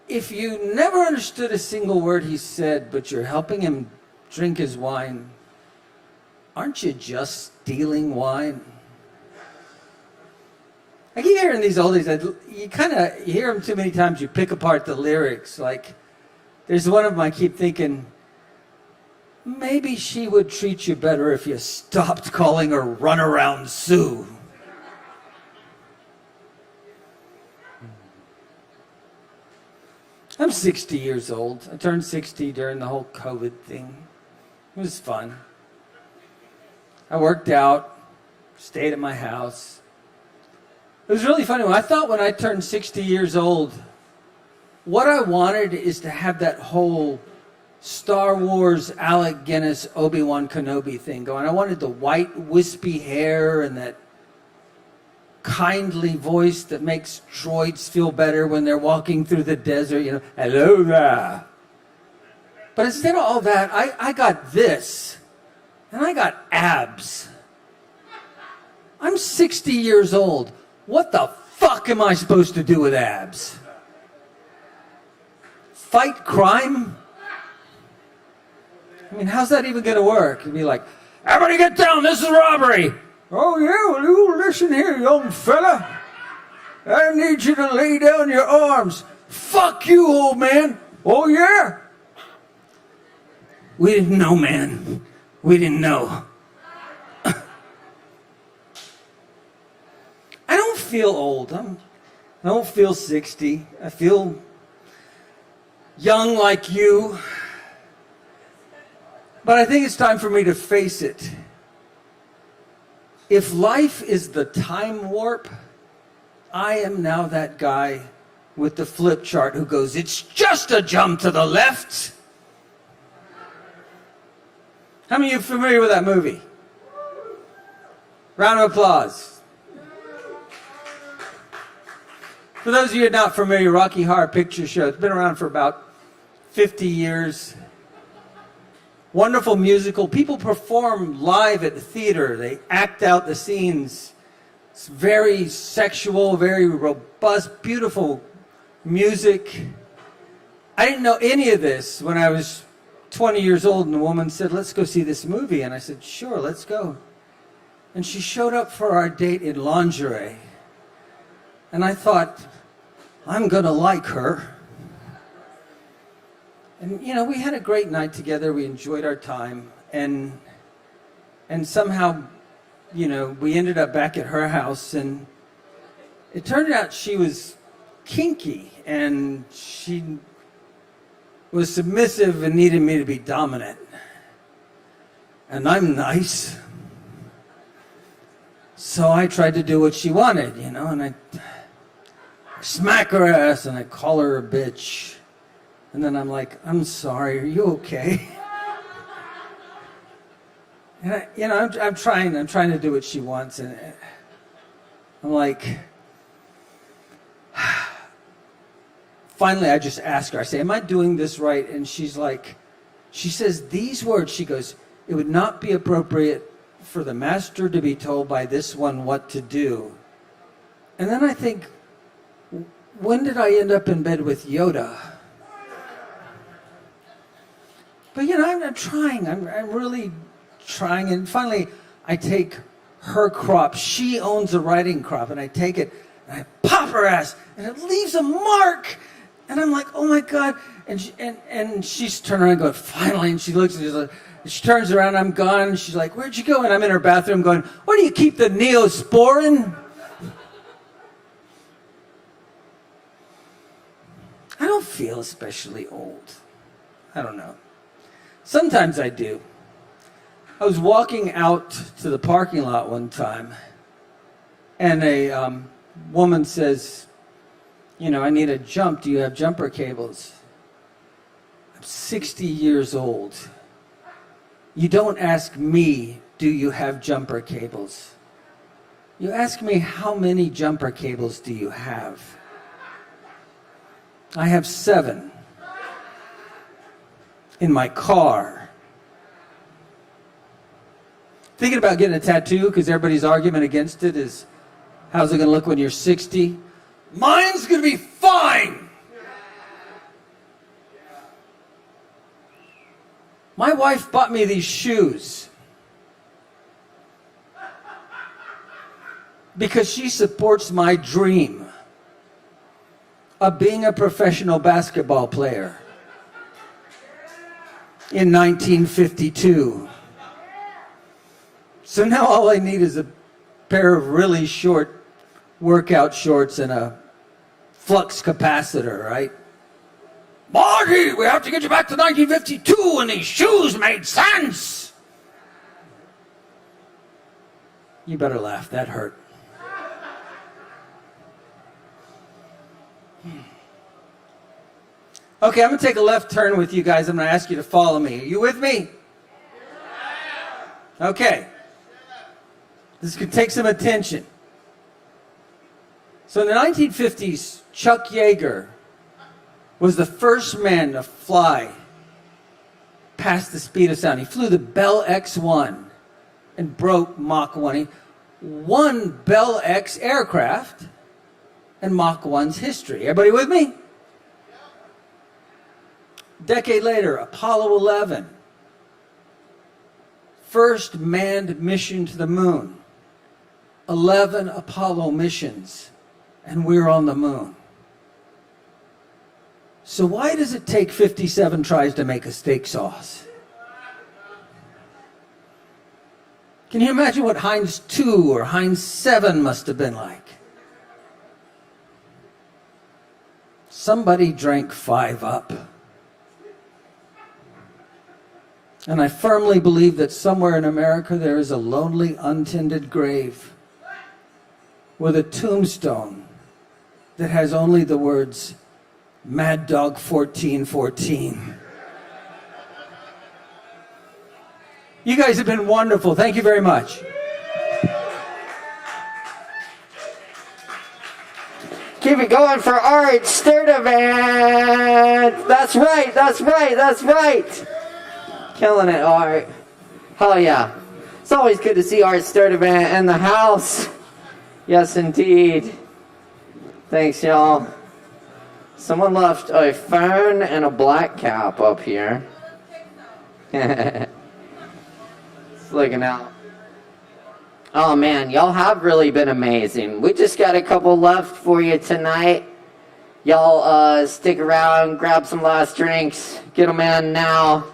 If you never understood a single word he said, but you're helping him drink his wine, aren't you just stealing wine? I keep hearing these oldies, you hear them too many times, you pick apart the lyrics, like, there's one of them I keep thinking, maybe she would treat you better if you stopped calling her Runaround Sue. I'm 60 years old. I turned 60 during the whole COVID thing. It was fun. I worked out, stayed at my house. It was really funny. I thought when I turned 60 years old, what I wanted is to have that whole Star Wars, Alec Guinness, Obi-Wan Kenobi thing going. I wanted the white, wispy hair and that kindly voice that makes droids feel better when they're walking through the desert. You know, hello there. But instead of all that, I got this. And I got abs. I'm 60 years old. What the fuck am I supposed to do with abs? Fight crime? I mean, how's that even going to work? You'd be like, everybody get down, this is robbery. Oh yeah, well you listen here, young fella. I need you to lay down your arms. Fuck you, old man. Oh yeah? We didn't know, man. We didn't know. I don't feel old. I don't feel 60. I feel young like you. But I think it's time for me to face it. If life is the time warp, I am now that guy with the flip chart who goes, it's just a jump to the left. How many of you are familiar with that movie? Round of applause. For those of you who are not familiar, Rocky Horror Picture Show, it's been around for about 50 years. Wonderful musical. People perform live at the theater. They act out the scenes. It's very sexual, very robust, beautiful music. I didn't know any of this when I was 20 years old, and the woman said, let's go see this movie. And I said, sure, let's go. And she showed up for our date in lingerie. And I thought, I'm going to like her. And, you know, we had a great night together. We enjoyed our time. And somehow, you know, we ended up back at her house. And it turned out she was kinky. And she was submissive and needed me to be dominant. And I'm nice. So I tried to do what she wanted, and I smack her ass and I call her a bitch. And then I'm like, I'm sorry, are you okay? And I'm trying to do what she wants, and I'm like, finally I just ask her, I say, am I doing this right? And she says these words, she goes, it would not be appropriate for the master to be told by this one what to do. And then I think, when did I end up in bed with Yoda? But I'm trying, I'm really trying, and finally I take her crop. She owns a riding crop, and I take it and I pop her ass, and it leaves a mark. And I'm like, oh my God. And she's turning around going, finally, and she looks at me, she turns around, I'm gone, and she's like, where'd you go? And I'm in her bathroom going, where do you keep the Neosporin? I don't feel especially old. I don't know. Sometimes I do. I was walking out to the parking lot one time, and a woman says, I need a jump. Do you have jumper cables? I'm 60 years old. You don't ask me, do you have jumper cables? You ask me, how many jumper cables do you have? I have 7 in my car. Thinking about getting a tattoo because everybody's argument against it is, how's it going to look when you're 60? Mine's going to be fine. My wife bought me these shoes because she supports my dream of being a professional basketball player in 1952. So now all I need is a pair of really short workout shorts and a flux capacitor, right? Marty, we have to get you back to 1952 and these shoes made sense. You better laugh, that hurt. Okay, I'm going to take a left turn with you guys. I'm going to ask you to follow me. Are you with me? Okay. This could take some attention. So in the 1950s, Chuck Yeager was the first man to fly past the speed of sound. He flew the Bell X-1 and broke Mach 1. He won Bell X aircraft and Mach 1's history. Everybody with me? Decade later, Apollo 11. First manned mission to the moon. 11 Apollo missions, and we're on the moon. So why does it take 57 tries to make a steak sauce? Can you imagine what Heinz 2 or Heinz 7 must have been like? Somebody drank 5 Up. And I firmly believe that somewhere in America there is a lonely, untended grave with a tombstone that has only the words, Mad Dog 1414. You guys have been wonderful. Thank you very much. Keep it going for Art Sturdivant. That's right, that's right, that's right. Killing it, Art. Hell yeah. It's always good to see Art Sturdivant in the house. Yes, indeed. Thanks, y'all. Someone left a phone and a black cap up here. It's looking out. Oh man, y'all have really been amazing. We just got a couple left for you tonight. Y'all stick around, grab some last drinks, get them in now.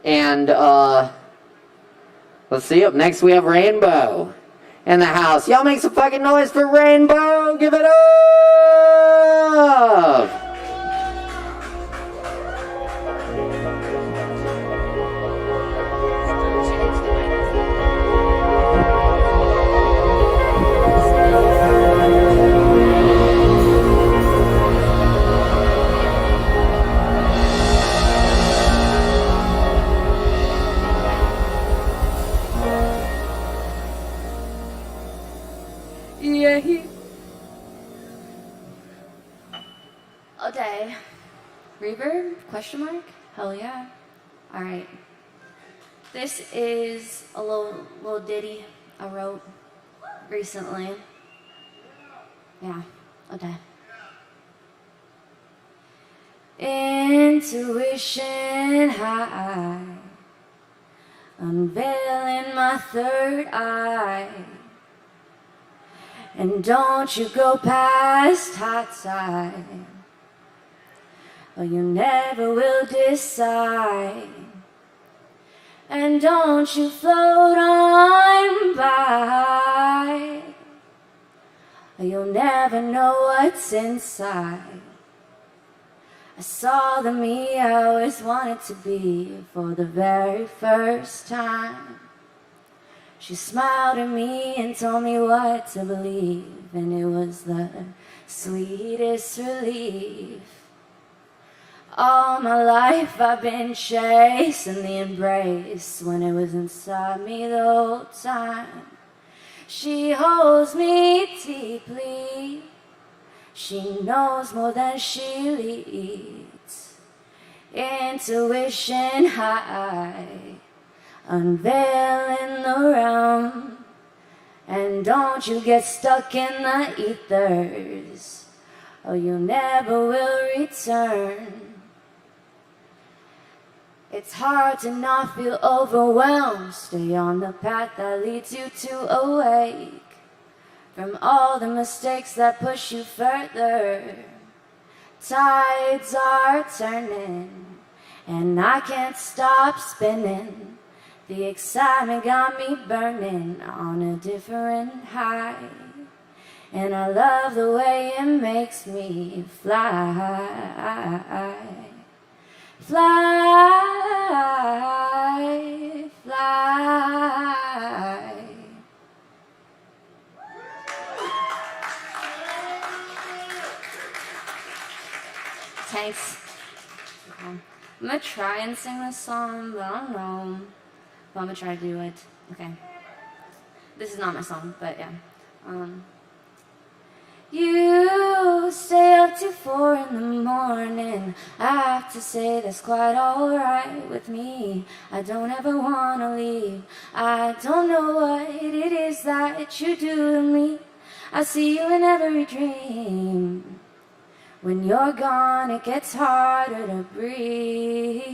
And let's see, up next we have Rainbow in the house. Y'all make some fucking noise for Rainbow. Give it up. a day. Reverb? Question mark? Hell yeah. Alright. This is a little ditty I wrote recently. Yeah, a day. Intuition high, unveiling my third eye. And don't you go past hot side, or you never will decide. And don't you float on by, or you'll never know what's inside. I saw the me I always wanted to be for the very first time. She smiled at me and told me what to believe, and it was the sweetest relief. All my life I've been chasing the embrace when it was inside me the whole time. She holds me deeply. She knows more than she leads. Intuition high, unveiling the realm. And don't you get stuck in the ethers, or you never will return. It's hard to not feel overwhelmed. Stay on the path that leads you to awake from all the mistakes that push you further. Tides are turning, and I can't stop spinning. The excitement got me burning on a different high, and I love the way it makes me fly. Fly, fly. Thanks. I'm gonna try and sing this song, but I don't know. But I'm gonna try to do it. Okay. This is not my song, but yeah. You stay up till 4 in the morning. I have to say that's quite alright with me. I don't ever wanna leave. I don't know what it is that you do to me. I see you in every dream. When you're gone, it gets harder to breathe.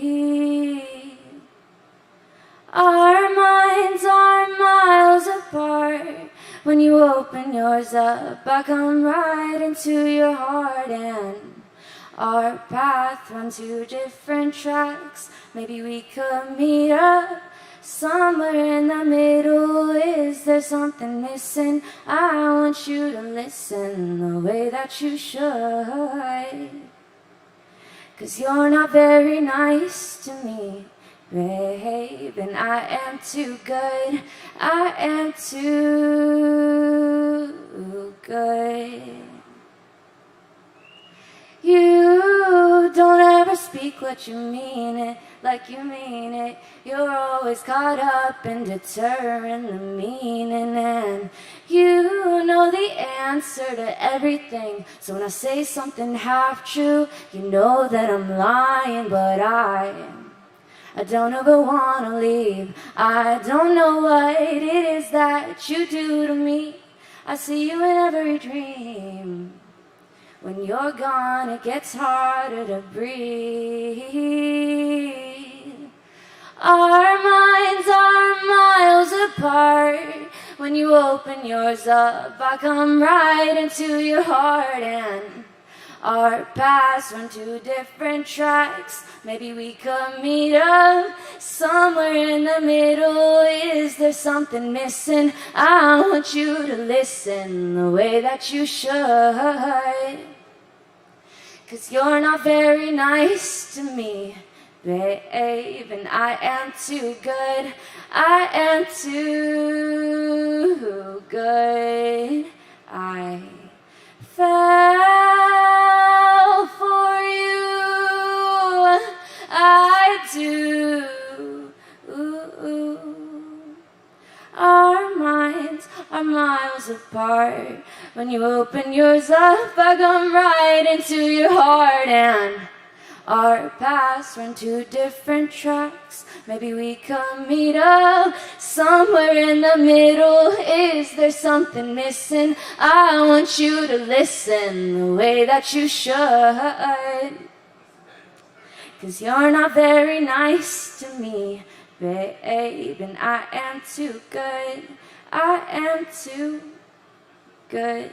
Our minds are miles apart. When you open yours up, I come right into your heart, and our paths run 2 different tracks. Maybe we could meet up somewhere in the middle. Is there something missing? I want you to listen the way that you should. 'Cause you're not very nice to me, babe, and I am too good. I am too good. You don't ever speak what you mean it, like you mean it. You're always caught up in deterring the meaning, and you know the answer to everything. So when I say something half true, you know that I'm lying, but I don't ever wanna leave. I don't know what it is that you do to me. I see you in every dream. When you're gone, it gets harder to breathe. Our minds are miles apart. When you open yours up, I come right into your heart, and our paths run 2 different tracks. Maybe we could meet up somewhere in the middle. Is there something missing? I want you to listen the way that you should. 'Cause you're not very nice to me, babe, and I am too good. I am too good. I fell for you. I do. Our minds are miles apart. When you open yours up, I come right into your heart, and our paths run two different tracks. Maybe we could meet up somewhere in the middle. Is there something missing? I want you to listen the way that you should. 'Cause you're not very nice to me, babe, and I am too good. I am too good.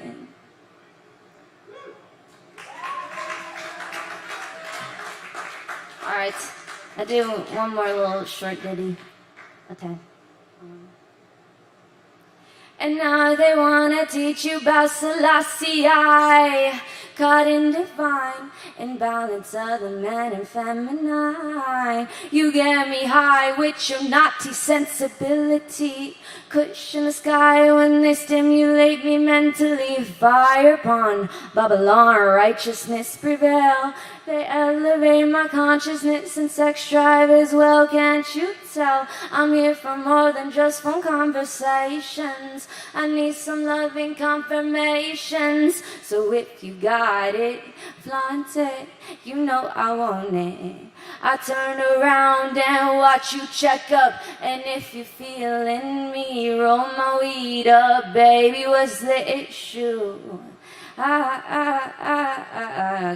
Alright, I do one more little short ditty. Okay. And now they wanna teach you about Selassie, caught in divine imbalance of the man and feminine. You get me high with your naughty sensibility. Cushion the sky when they stimulate me mentally. Fire upon Babylon, righteousness prevail. They elevate my consciousness and sex drive as well. Can't you tell? I'm here for more than just phone conversations. I need some loving confirmations. So if you got it, flaunt it. You know I want it. I turn around and watch you check up. And if you're feeling me, roll my weed up. Baby, what's the issue?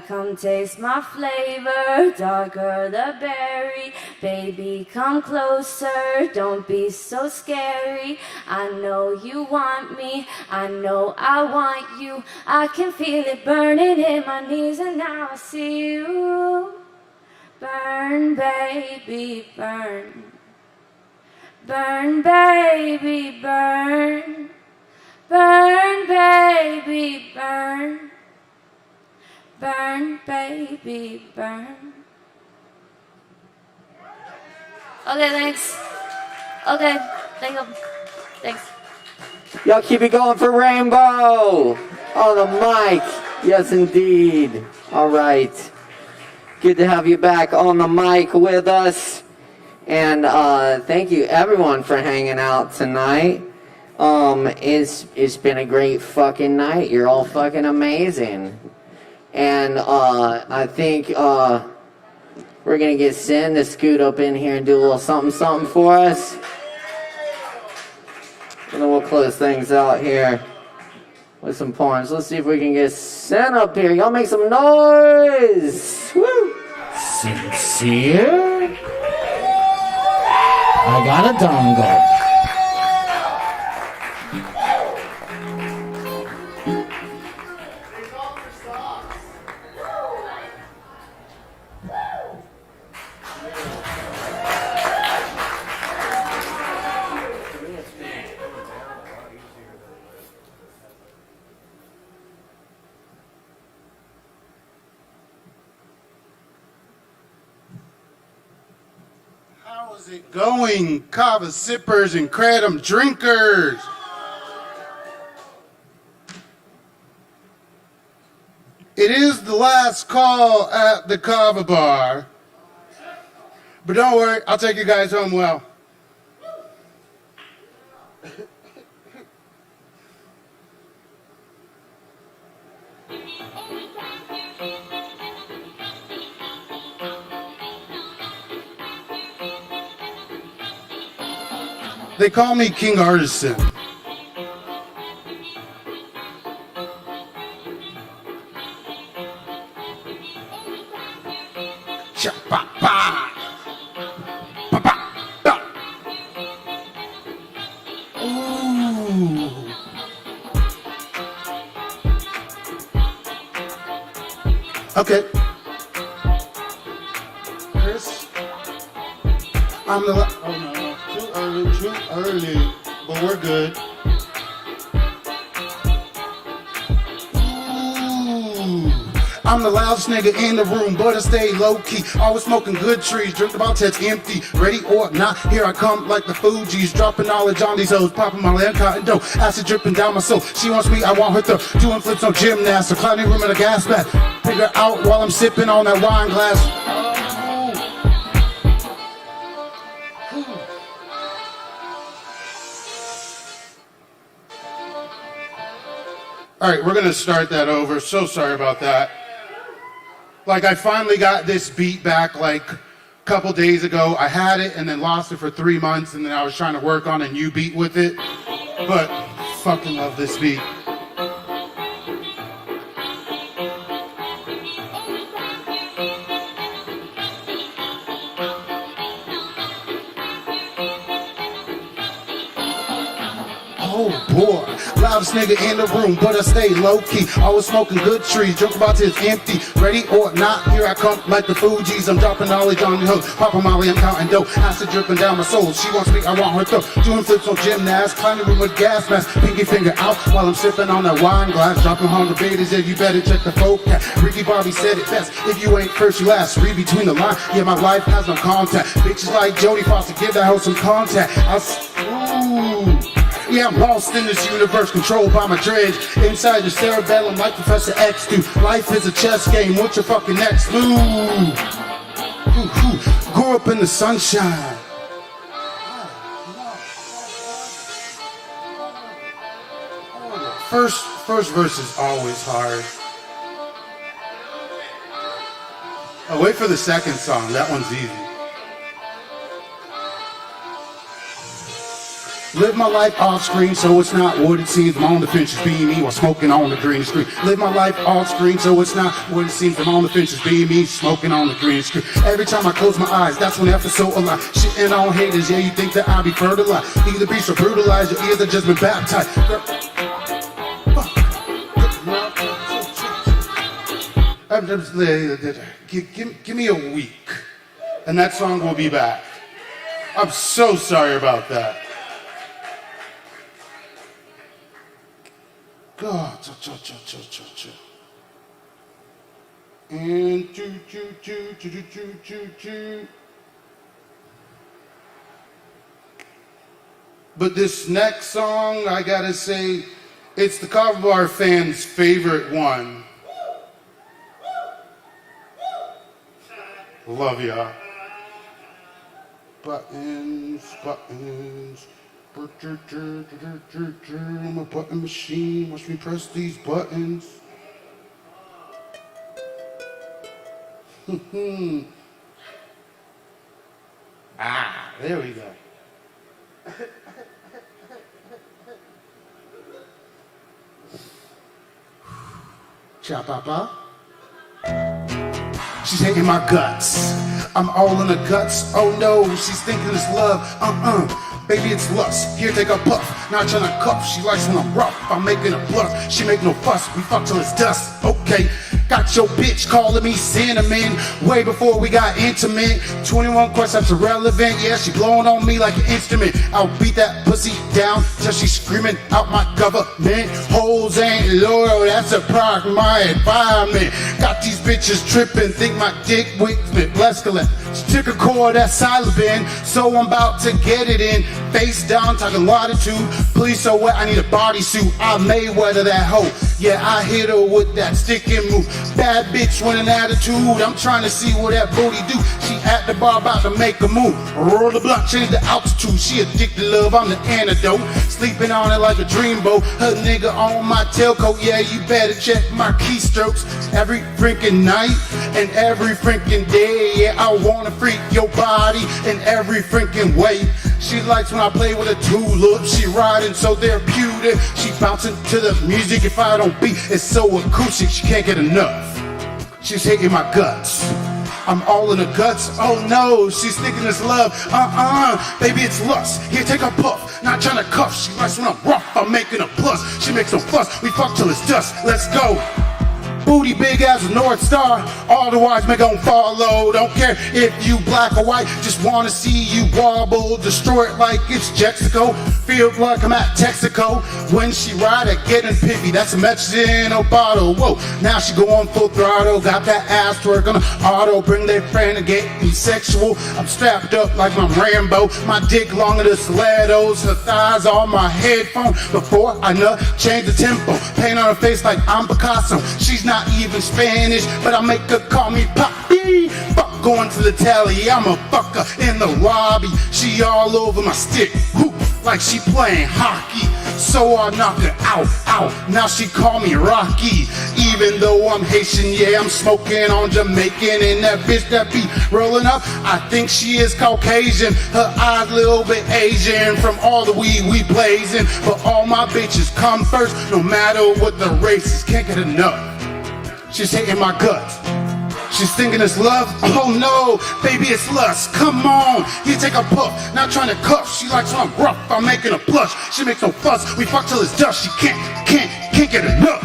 Come taste my flavor, darker the berry. Baby, come closer, don't be so scary. I know you want me, I know I want you. I can feel it burning in my knees, and now I see you. Burn, baby, burn. Burn, baby, burn. Burn, baby, burn. Burn, baby, burn. Okay, thanks. Okay, thank you. Thanks. Y'all keep it going for Rainbow on the mic. Yes, indeed. All right. Good to have you back on the mic with us. And thank you, everyone, for hanging out tonight. It's been a great fucking night. You're all fucking amazing. And I think we're gonna get Sin to scoot up in here and do a little something for us. And then we'll close things out here with some poems. Let's see if we can get Sin up here. Y'all make some noise! Woo! Sincere? I got a dongle. How's it going, Kava sippers and kratom drinkers? It is the last call at the Kava bar. But don't worry, I'll take you guys home well. They call me King Artisan. Cha-pa-pa. Pa-pa-pa. Ooh. Okay. Chris, I'm the oh no. Too early, but we're good. Ooh. I'm the loudest nigga in the room, but I stay low-key. Always smoking good trees, drink about that's empty. Ready or not, here I come like the Fugees. Dropping knowledge on these hoes, popping my land cotton dough. Acid dripping down my soul. She wants me, I want her to. Doing flips on gymnasts, a clowning room in a gas mask. Figure out while I'm sipping on that wine glass. All right, we're gonna start that over. So sorry about that. Like, I finally got this beat back like a couple days ago. I had it and then lost it for 3 months, and then I was trying to work on a new beat with it. But fucking love this beat. Oh boy, loudest nigga in the room, but I stay low key. Always smoking good trees, drunk about till it's empty. Ready or not, here I come like the Fugees. I'm dropping knowledge on the hook. Popping Molly, I'm counting dough. Acid dripping down my soul. She wants me, I want her throat. Doing flips on gymnasts, climbing room with gas mask. Pinky finger out while I'm sipping on that wine glass. Dropping hunger babies, yeah, you better check the forecast. Ricky Bobby said it best. If you ain't first, you last. Read between the lines. Yeah, my life has no contact. Bitches like Jodie Foster, give that hoe some contact. Ooh. Yeah, I'm lost in this universe, controlled by my dreads. Inside your cerebellum, like Professor X do. Life is a chess game, what's your fucking next move? Grew up in the sunshine. First verse is always hard. Oh, wait for the second song, that one's easy. Live my life off screen so it's not what it seems. I'm on the fences being me while smoking on the green screen. Live my life off screen so it's not what it seems. I'm on the fences being me, smoking on the green screen. Every time I close my eyes, that's when I feel so alive. Shitting on haters, yeah, you think that I'll be fertilized. Either be so brutalized or either just been baptized. Give me a week and that song will be back. I'm so sorry about that. God, and choo. But this next song, I gotta say, it's the Kava Bar fans' favorite one. Love y'all. Buttons. I'm a button machine. Watch me press these buttons. There we go. Cha-pa-pa. She's hating my guts. I'm all in the guts. Oh no, she's thinking it's love. Baby, it's lust. Here, take a puff. Not trying to cuff. She likes when I'm rough. I'm making a bluff. She make no fuss. We fuck till it's dust. Okay. Got your bitch calling me cinnamon way before we got intimate. 21 questions, that's irrelevant. Yeah, she blowing on me like an instrument. I'll beat that pussy down till she's screaming out my government. Hoes ain't loyal, that's a product of my environment. Got these bitches tripping, think my dick wicks me. Blescolin. She took a cord that's silent, so I'm about to get it in. Face down, talking latitude. Please, so what? I need a bodysuit. I may weather that hoe. Yeah, I hit her with that stick and move. Bad bitch with an attitude. I'm trying to see what that booty do. She at the bar about to make a move. Roll the blunt, change the altitude. She addicted to love, I'm the antidote. Sleeping on it like a dreamboat. Her nigga on my tailcoat. Yeah, you better check my keystrokes. Every freaking night and every freaking day. Yeah, I wanna freak your body in every freaking way. She likes when I play with a tulip. She riding so therapeutic. She bouncing to the music. If I don't beat, it's so acoustic. She can't get enough. She's hating my guts. I'm all in the guts. Oh no, she's thinking it's love. Baby, it's lust. Here, take a puff. Not trying to cuff. She likes when I'm rough. I'm making a plus. She makes no fuss. We fuck till it's dust. Let's go. Booty big as a North Star. All the wise men gon' follow. Don't care if you black or white. Just wanna see you wobble. Destroy it like it's Jexico. Feel like I'm at Texaco. When she ride, I get in piffy. That's a message in a bottle. Whoa, now she go on full throttle. Got that ass twerk on the auto. Bring their friend and get me sexual. I'm strapped up like I'm Rambo. My dick longer than stilettos. Her thighs on my headphone. Before I nut, change the tempo. Paint on her face like I'm Picasso. She's not even Spanish, but I make her call me Poppy. Fuck going to the tally, I'm a fucker in the lobby. She all over my stick, whoop, like she playing hockey. so I knocked her out, out. Now she call me Rocky, even though I'm Haitian. Yeah, I'm smoking on Jamaican, and that bitch that be rolling up, I think she is Caucasian. Her eyes a little bit Asian from all the weed we blazing. But all my bitches come first, no matter what the race is. Can't get enough. She's hitting my guts. She's thinking it's love. Oh no, baby, it's lust. Come on, you take a puff. Not trying to cuff. She likes when I'm rough. I'm making a blush. She makes no fuss. We fuck till it's dust. She can't get enough.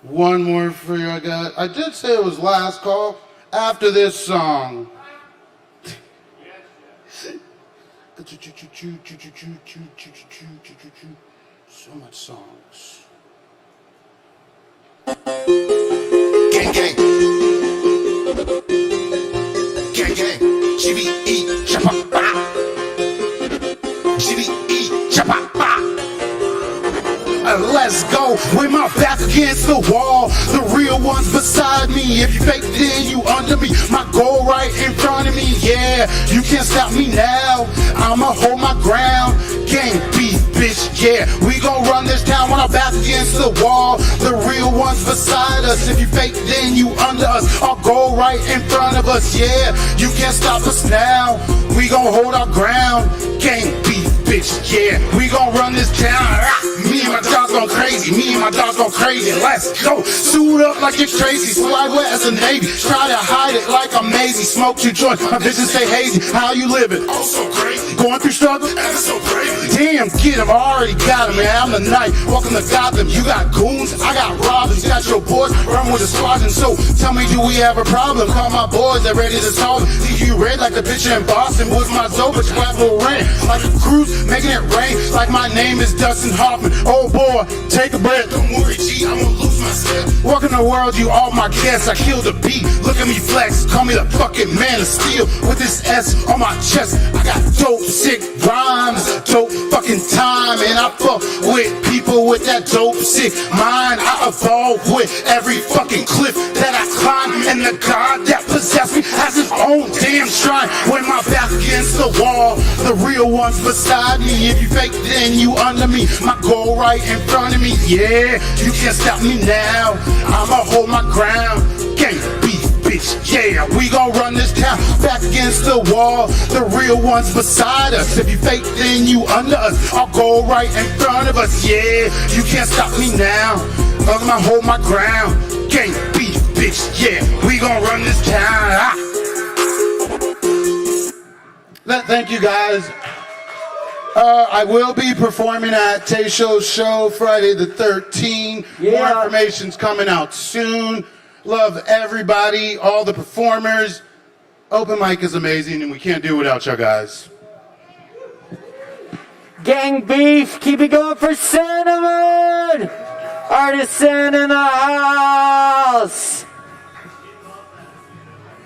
One more for you I got. I did say it was last call after this song. So much songs. Gang gang. Gang gang. GBE chapa ba. GBE chapa ba. Let's go with my back against the wall. The real ones beside me. If you fake then you under me. My goal right in front of me. Yeah, you can't stop me now. I'ma hold my ground. Gang beef, bitch, yeah. We gon' run this town when I'm back against the wall. The real ones beside us. If you fake then you under us. Our goal right in front of us. Yeah, you can't stop us now. We gon' hold our ground. Gang beef, bitch, yeah. We gon' run this town. Me and my dogs going crazy. Me and my dogs going crazy. Let's go. Suit up like you're crazy. Slide wet as a Navy. Try to hide it like I'm Maisie. Smoke 2 joints. My vision stay hazy. How you living? Oh, so crazy. Going through struggle? That's so crazy. Damn, get him. I already got him, man. I'm the knight. Welcome to Gotham. You got goons. I got robbers. Got your boys. Run with the squadron. So tell me, do we have a problem? Call my boys. They're ready to solve it. See you red like the picture in Boston. Was my zone, but you have no rent. Like a cruise, making it rain. Like my name is Dustin Hoffman. Oh boy, take a breath. Don't worry, G, I'm gonna lose myself. Welcome to the world, you all my guests. I killed the beat. Look at me flex. Call me the fucking man of steel. With this S on my chest. I got dope, sick rhymes. Dope fucking time. And I fuck with people with that dope, sick mind. I evolve with every fucking cliff that I climb. And the God that possessed me has his own damn shrine. When my back against the wall, the real ones beside me. If you fake then you under me. My goal right in front of me. Yeah, you can't stop me now. I'ma hold my ground. Gang beef, bitch, yeah. We gon' run this town. Back against the wall, the real ones beside us. If you fake then you under us. I'll go right in front of us. Yeah, you can't stop me now. I'ma hold my ground. Gang beef, bitch, yeah. We gon' run this town. Thank you guys. I will be performing at Taysho's show Friday the 13th. Yeah. More information's coming out soon. Love everybody, all the performers. Open mic is amazing and we can't do it without you guys. Gang beef, keep it going for Cinnamon! Artisan in the house!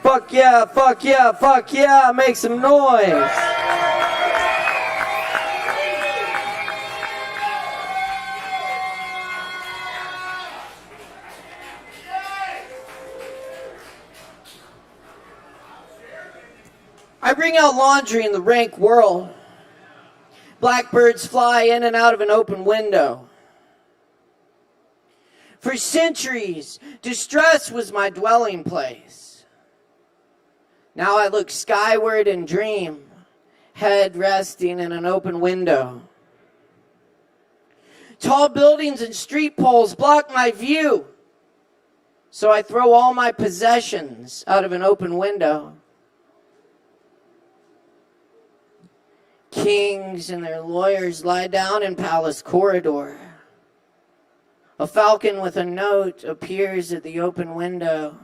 Fuck yeah, fuck yeah, fuck yeah, make some noise! I bring out laundry in the rank world. Blackbirds fly in and out of an open window. For centuries, distress was my dwelling place. Now I look skyward and dream, head resting in an open window. Tall buildings and street poles block my view, so I throw all my possessions out of an open window. Kings and their lawyers lie down in palace corridor. A falcon with a note appears at the open window.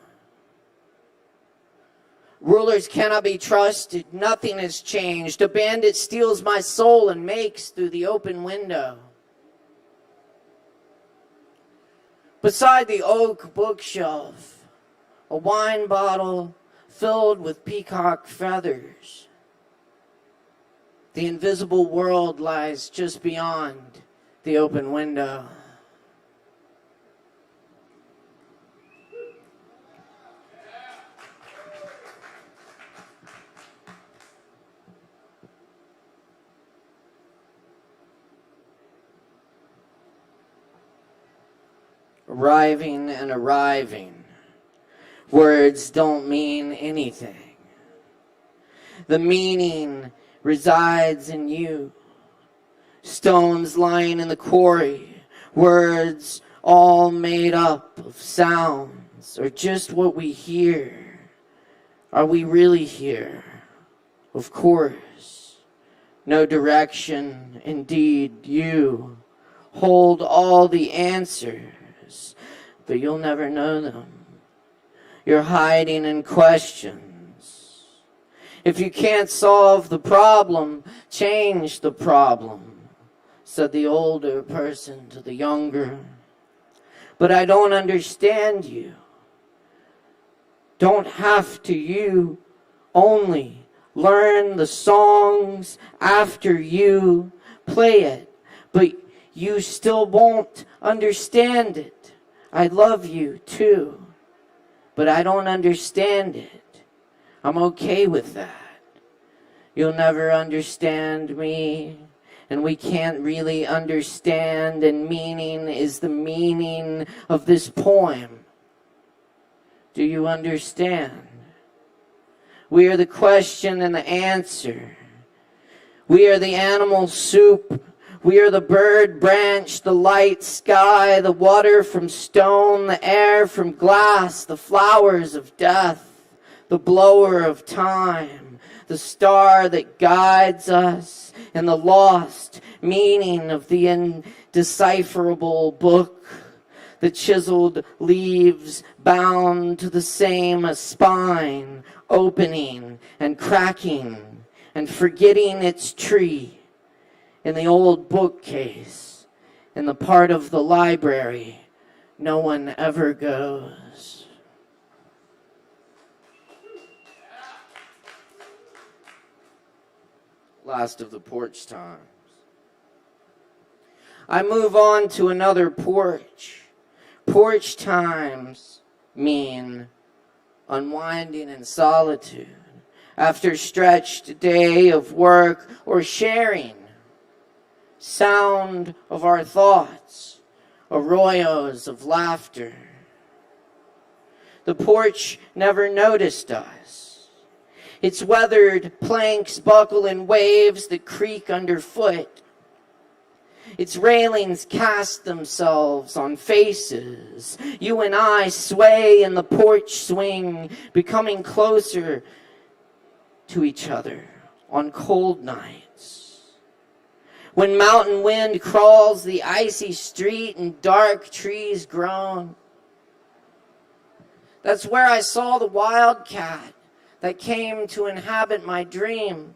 Rulers cannot be trusted. Nothing has changed. A bandit steals my soul and makes through the open window. Beside the oak bookshelf, a wine bottle filled with peacock feathers. The invisible world lies just beyond the open window. arriving and arriving. Words don't mean anything. The meaning resides in you. Stones lying in the quarry, words all made up of sounds, or just what we hear. Are we really here? Of course. No direction, indeed, you hold all the answers, but you'll never know them. You're hiding in questions. If you can't solve the problem, change the problem, said the older person to the younger. But I don't understand you. Don't have to, you only learn the songs after you play it, but you still won't understand it. I love you too, but I don't understand it. I'm okay with that. You'll never understand me, and we can't really understand, and meaning is the meaning of this poem. Do you understand? We are the question and the answer. We are the animal soup. We are the bird branch, the light sky, the water from stone, the air from glass, the flowers of death, the blower of time, the star that guides us, and the lost meaning of the indecipherable book, the chiseled leaves bound to the same spine, opening and cracking and forgetting its tree in the old bookcase, in the part of the library no one ever goes. Last of the porch times. I move on to another porch. Porch times mean unwinding in solitude after stretched day of work or sharing. Sound of our thoughts, arroyos of laughter. The porch never noticed us. Its weathered planks buckle in waves that creak underfoot. Its railings cast themselves on faces. You and I sway in the porch swing, becoming closer to each other on cold nights. When mountain wind crawls the icy street and dark trees groan. That's where I saw the wildcat that came to inhabit my dreams.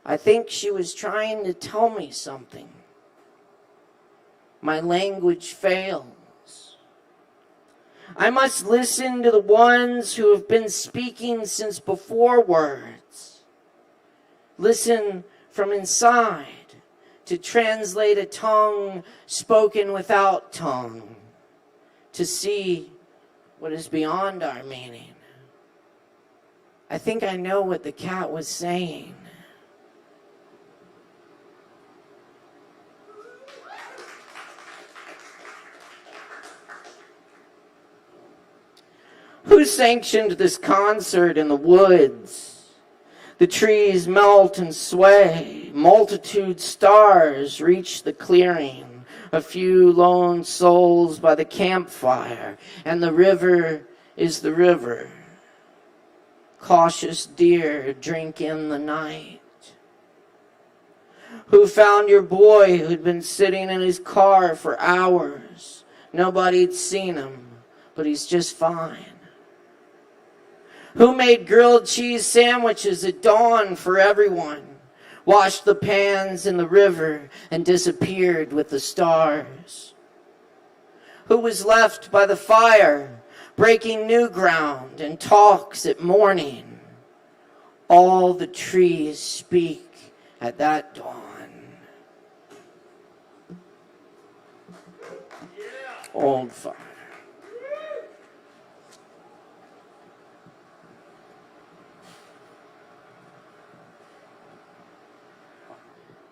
I think she was trying to tell me something. My language fails. I must listen to the ones who have been speaking since before words. Listen from inside to translate a tongue spoken without tongue, to see what is beyond our meaning. I think I know what the cat was saying. Who sanctioned this concert in the woods? The trees melt and sway. Multitude stars reach the clearing. A few lone souls by the campfire. And the river is the river. Cautious deer drink in the night. Who found your boy who'd been sitting in his car for hours? Nobody'd seen him, but he's just fine. Who made grilled cheese sandwiches at dawn for everyone? Washed the pans in the river and disappeared with the stars? Who was left by the fire, breaking new ground and talks at morning? All the trees speak at that dawn. Old fire.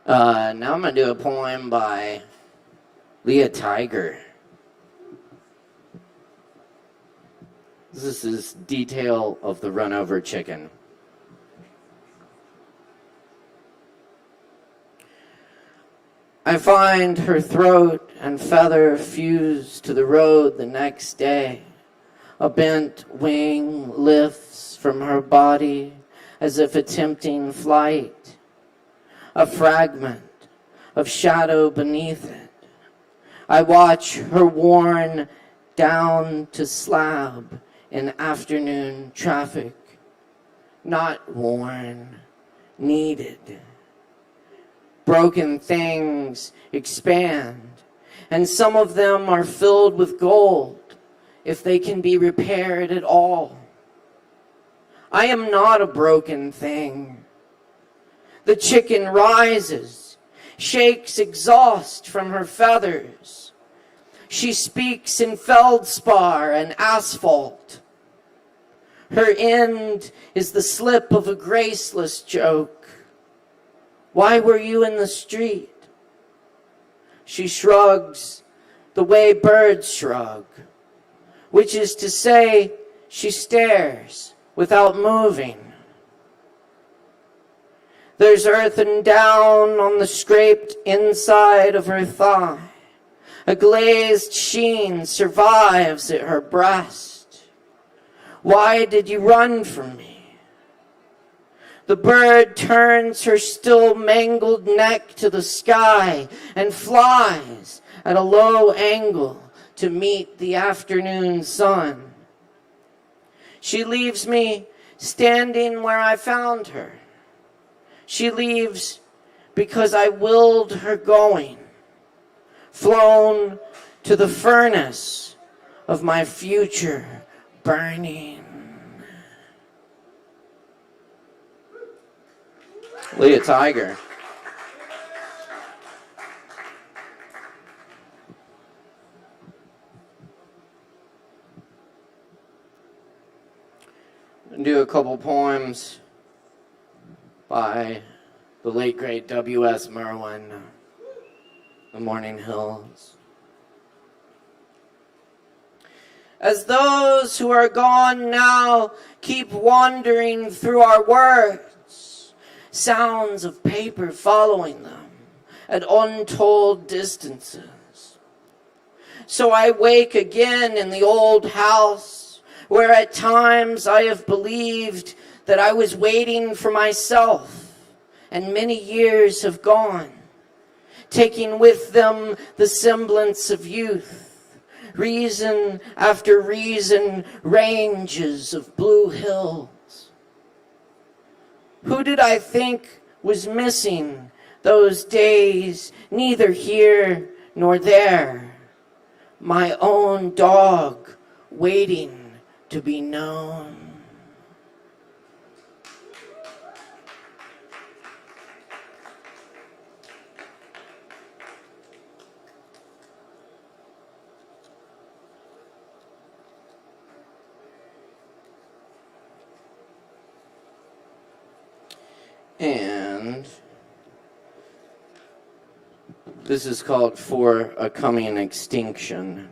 Now I'm going to do a poem by Leah Tiger. This is detail of the run-over chicken. I find her throat and feather fused to the road the next day. A bent wing lifts from her body as if attempting flight. A fragment of shadow beneath it. I watch her worn down to slab in afternoon traffic. Not worn, needed. Broken things expand, and some of them are filled with gold if they can be repaired at all. I am not a broken thing. The chicken rises, shakes exhaust from her feathers. She speaks in feldspar and asphalt. Her end is the slip of a graceless joke. Why were you in the street? She shrugs the way birds shrug, which is to say, she stares without moving. There's earthen down on the scraped inside of her thigh. A glazed sheen survives at her breast. Why did you run from me? The bird turns her still mangled neck to the sky and flies at a low angle to meet the afternoon sun. She leaves me standing where I found her. She leaves because I willed her going, flown to the furnace of my future burning. Leah Tiger. Do a couple poems by the late great W.S. Merwin, The Morning Hills. As those who are gone now keep wandering through our words, sounds of paper following them at untold distances. So I wake again in the old house, where at times I have believed that I was waiting for myself, and many years have gone, taking with them the semblance of youth. Reason after reason, ranges of blue hills. Who did I think was missing those days, neither here nor there? My own dog waiting to be known. And this is called For a Coming Extinction.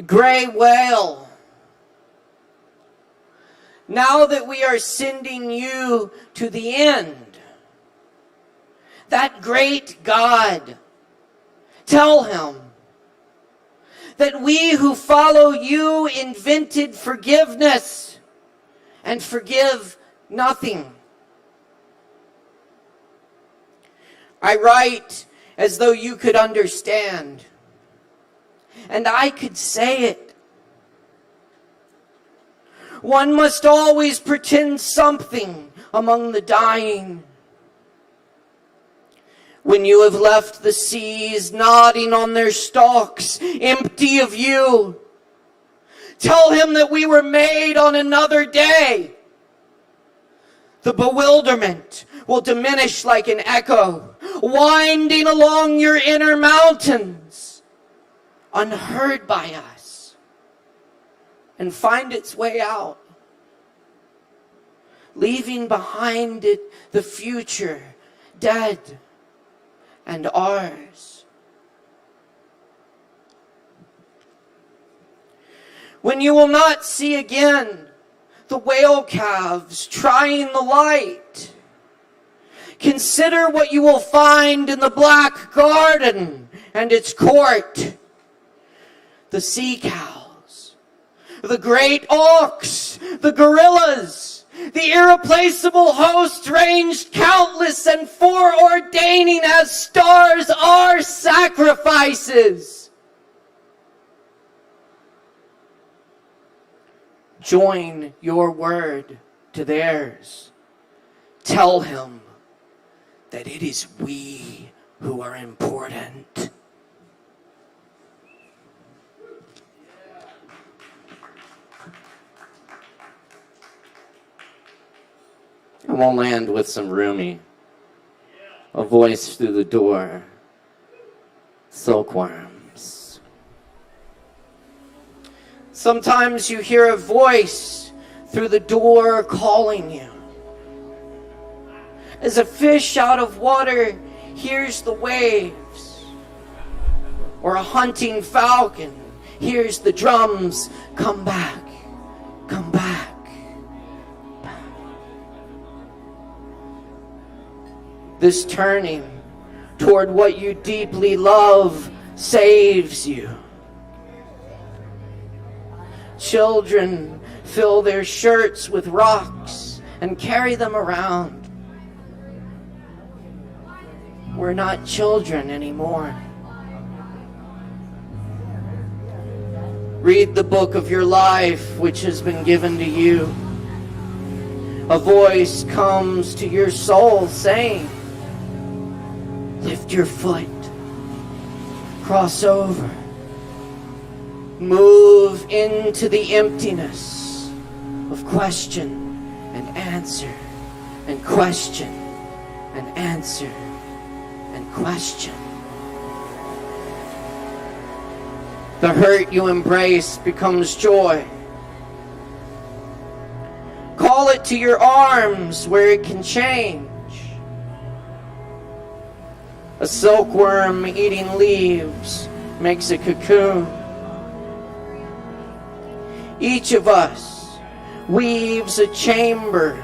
Gray whale, now that we are sending you to the end, that great God, tell him that we who follow you invented forgiveness and forgive nothing. I write as though you could understand, and I could say it. One must always pretend something among the dying. When you have left the seas nodding on their stalks, empty of you, tell him that we were made on another day. The bewilderment will diminish like an echo, winding along your inner mountains, unheard by us, and find its way out. leaving behind it the future, dead and ours. When you will not see again the whale calves trying the light, consider what you will find in the black garden and its court. The sea cows, the great auks, the gorillas, the irreplaceable host ranged countless and foreordaining as stars are sacrifices. Join your word to theirs. Tell him that it is we who are important. And we'll land with some Rumi. A voice through the door. Silkworms. Sometimes you hear a voice through the door calling you. As a fish out of water hears the waves, or a hunting falcon hears the drums, come back, come back. This turning toward what you deeply love saves you. Children fill their shirts with rocks and carry them around. We're not children anymore. Read the book of your life, which has been given to you. A voice comes to your soul saying, lift your foot, cross over, move into the emptiness of question and answer, and question and answer and question. The hurt you embrace becomes joy. Call it to your arms where it can change. A silkworm eating leaves makes a cocoon. Each of us weaves a chamber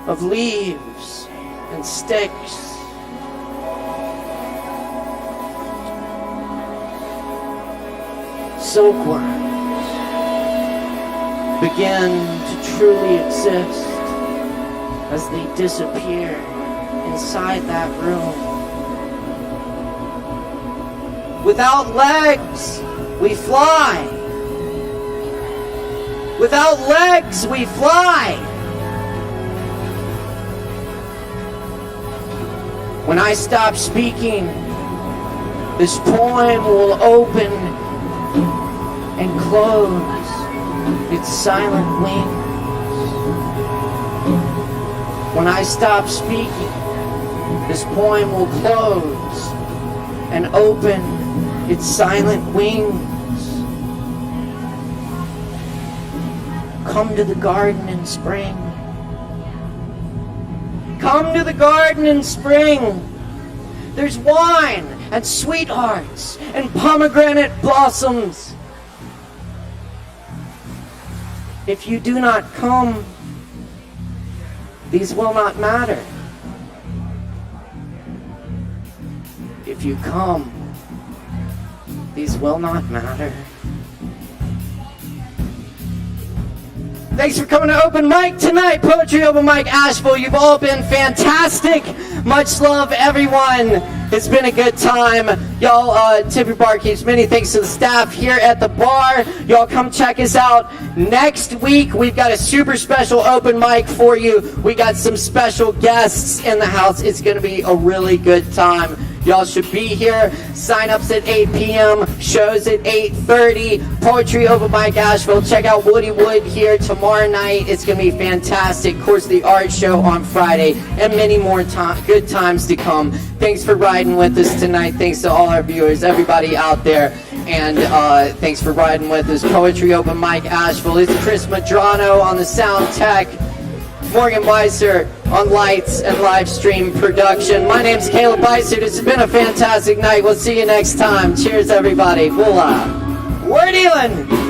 of leaves and sticks. Silkworms begin to truly exist as they disappear inside that room. Without legs, we fly. Without legs, we fly. When I stop speaking, this poem will open and close its silent wings. When I stop speaking, this poem will close and open its silent wings. Come to the garden in spring. Come to the garden in spring. There's wine and sweethearts and pomegranate blossoms. If you do not come, these will not matter. If you come, these will not matter. Thanks for coming to Open Mic tonight. Poetry Open Mic Asheville. You've all been fantastic. Much love, everyone. It's been a good time. Y'all, tip your barkeeps. Many thanks to the staff here at the bar. Y'all come check us out. Next week, we've got a super special open mic for you. We got some special guests in the house. It's going to be a really good time. Y'all should be here. Sign-ups at 8 p.m. Shows at 8:30. Poetry Open Mic Asheville. Check out Woody Wood here tomorrow night. It's going to be fantastic. Of course, the art show on Friday. And many more good times to come. Thanks for riding with us tonight. Thanks to all our viewers, everybody out there. And thanks for riding with us. Poetry Open Mic Asheville. It's Chris Madrano on the sound tech. Morgan Beissert on lights and live stream production. My name's Caleb Beissert. It's been a fantastic night. We'll see you next time. Cheers, everybody. We're dealing.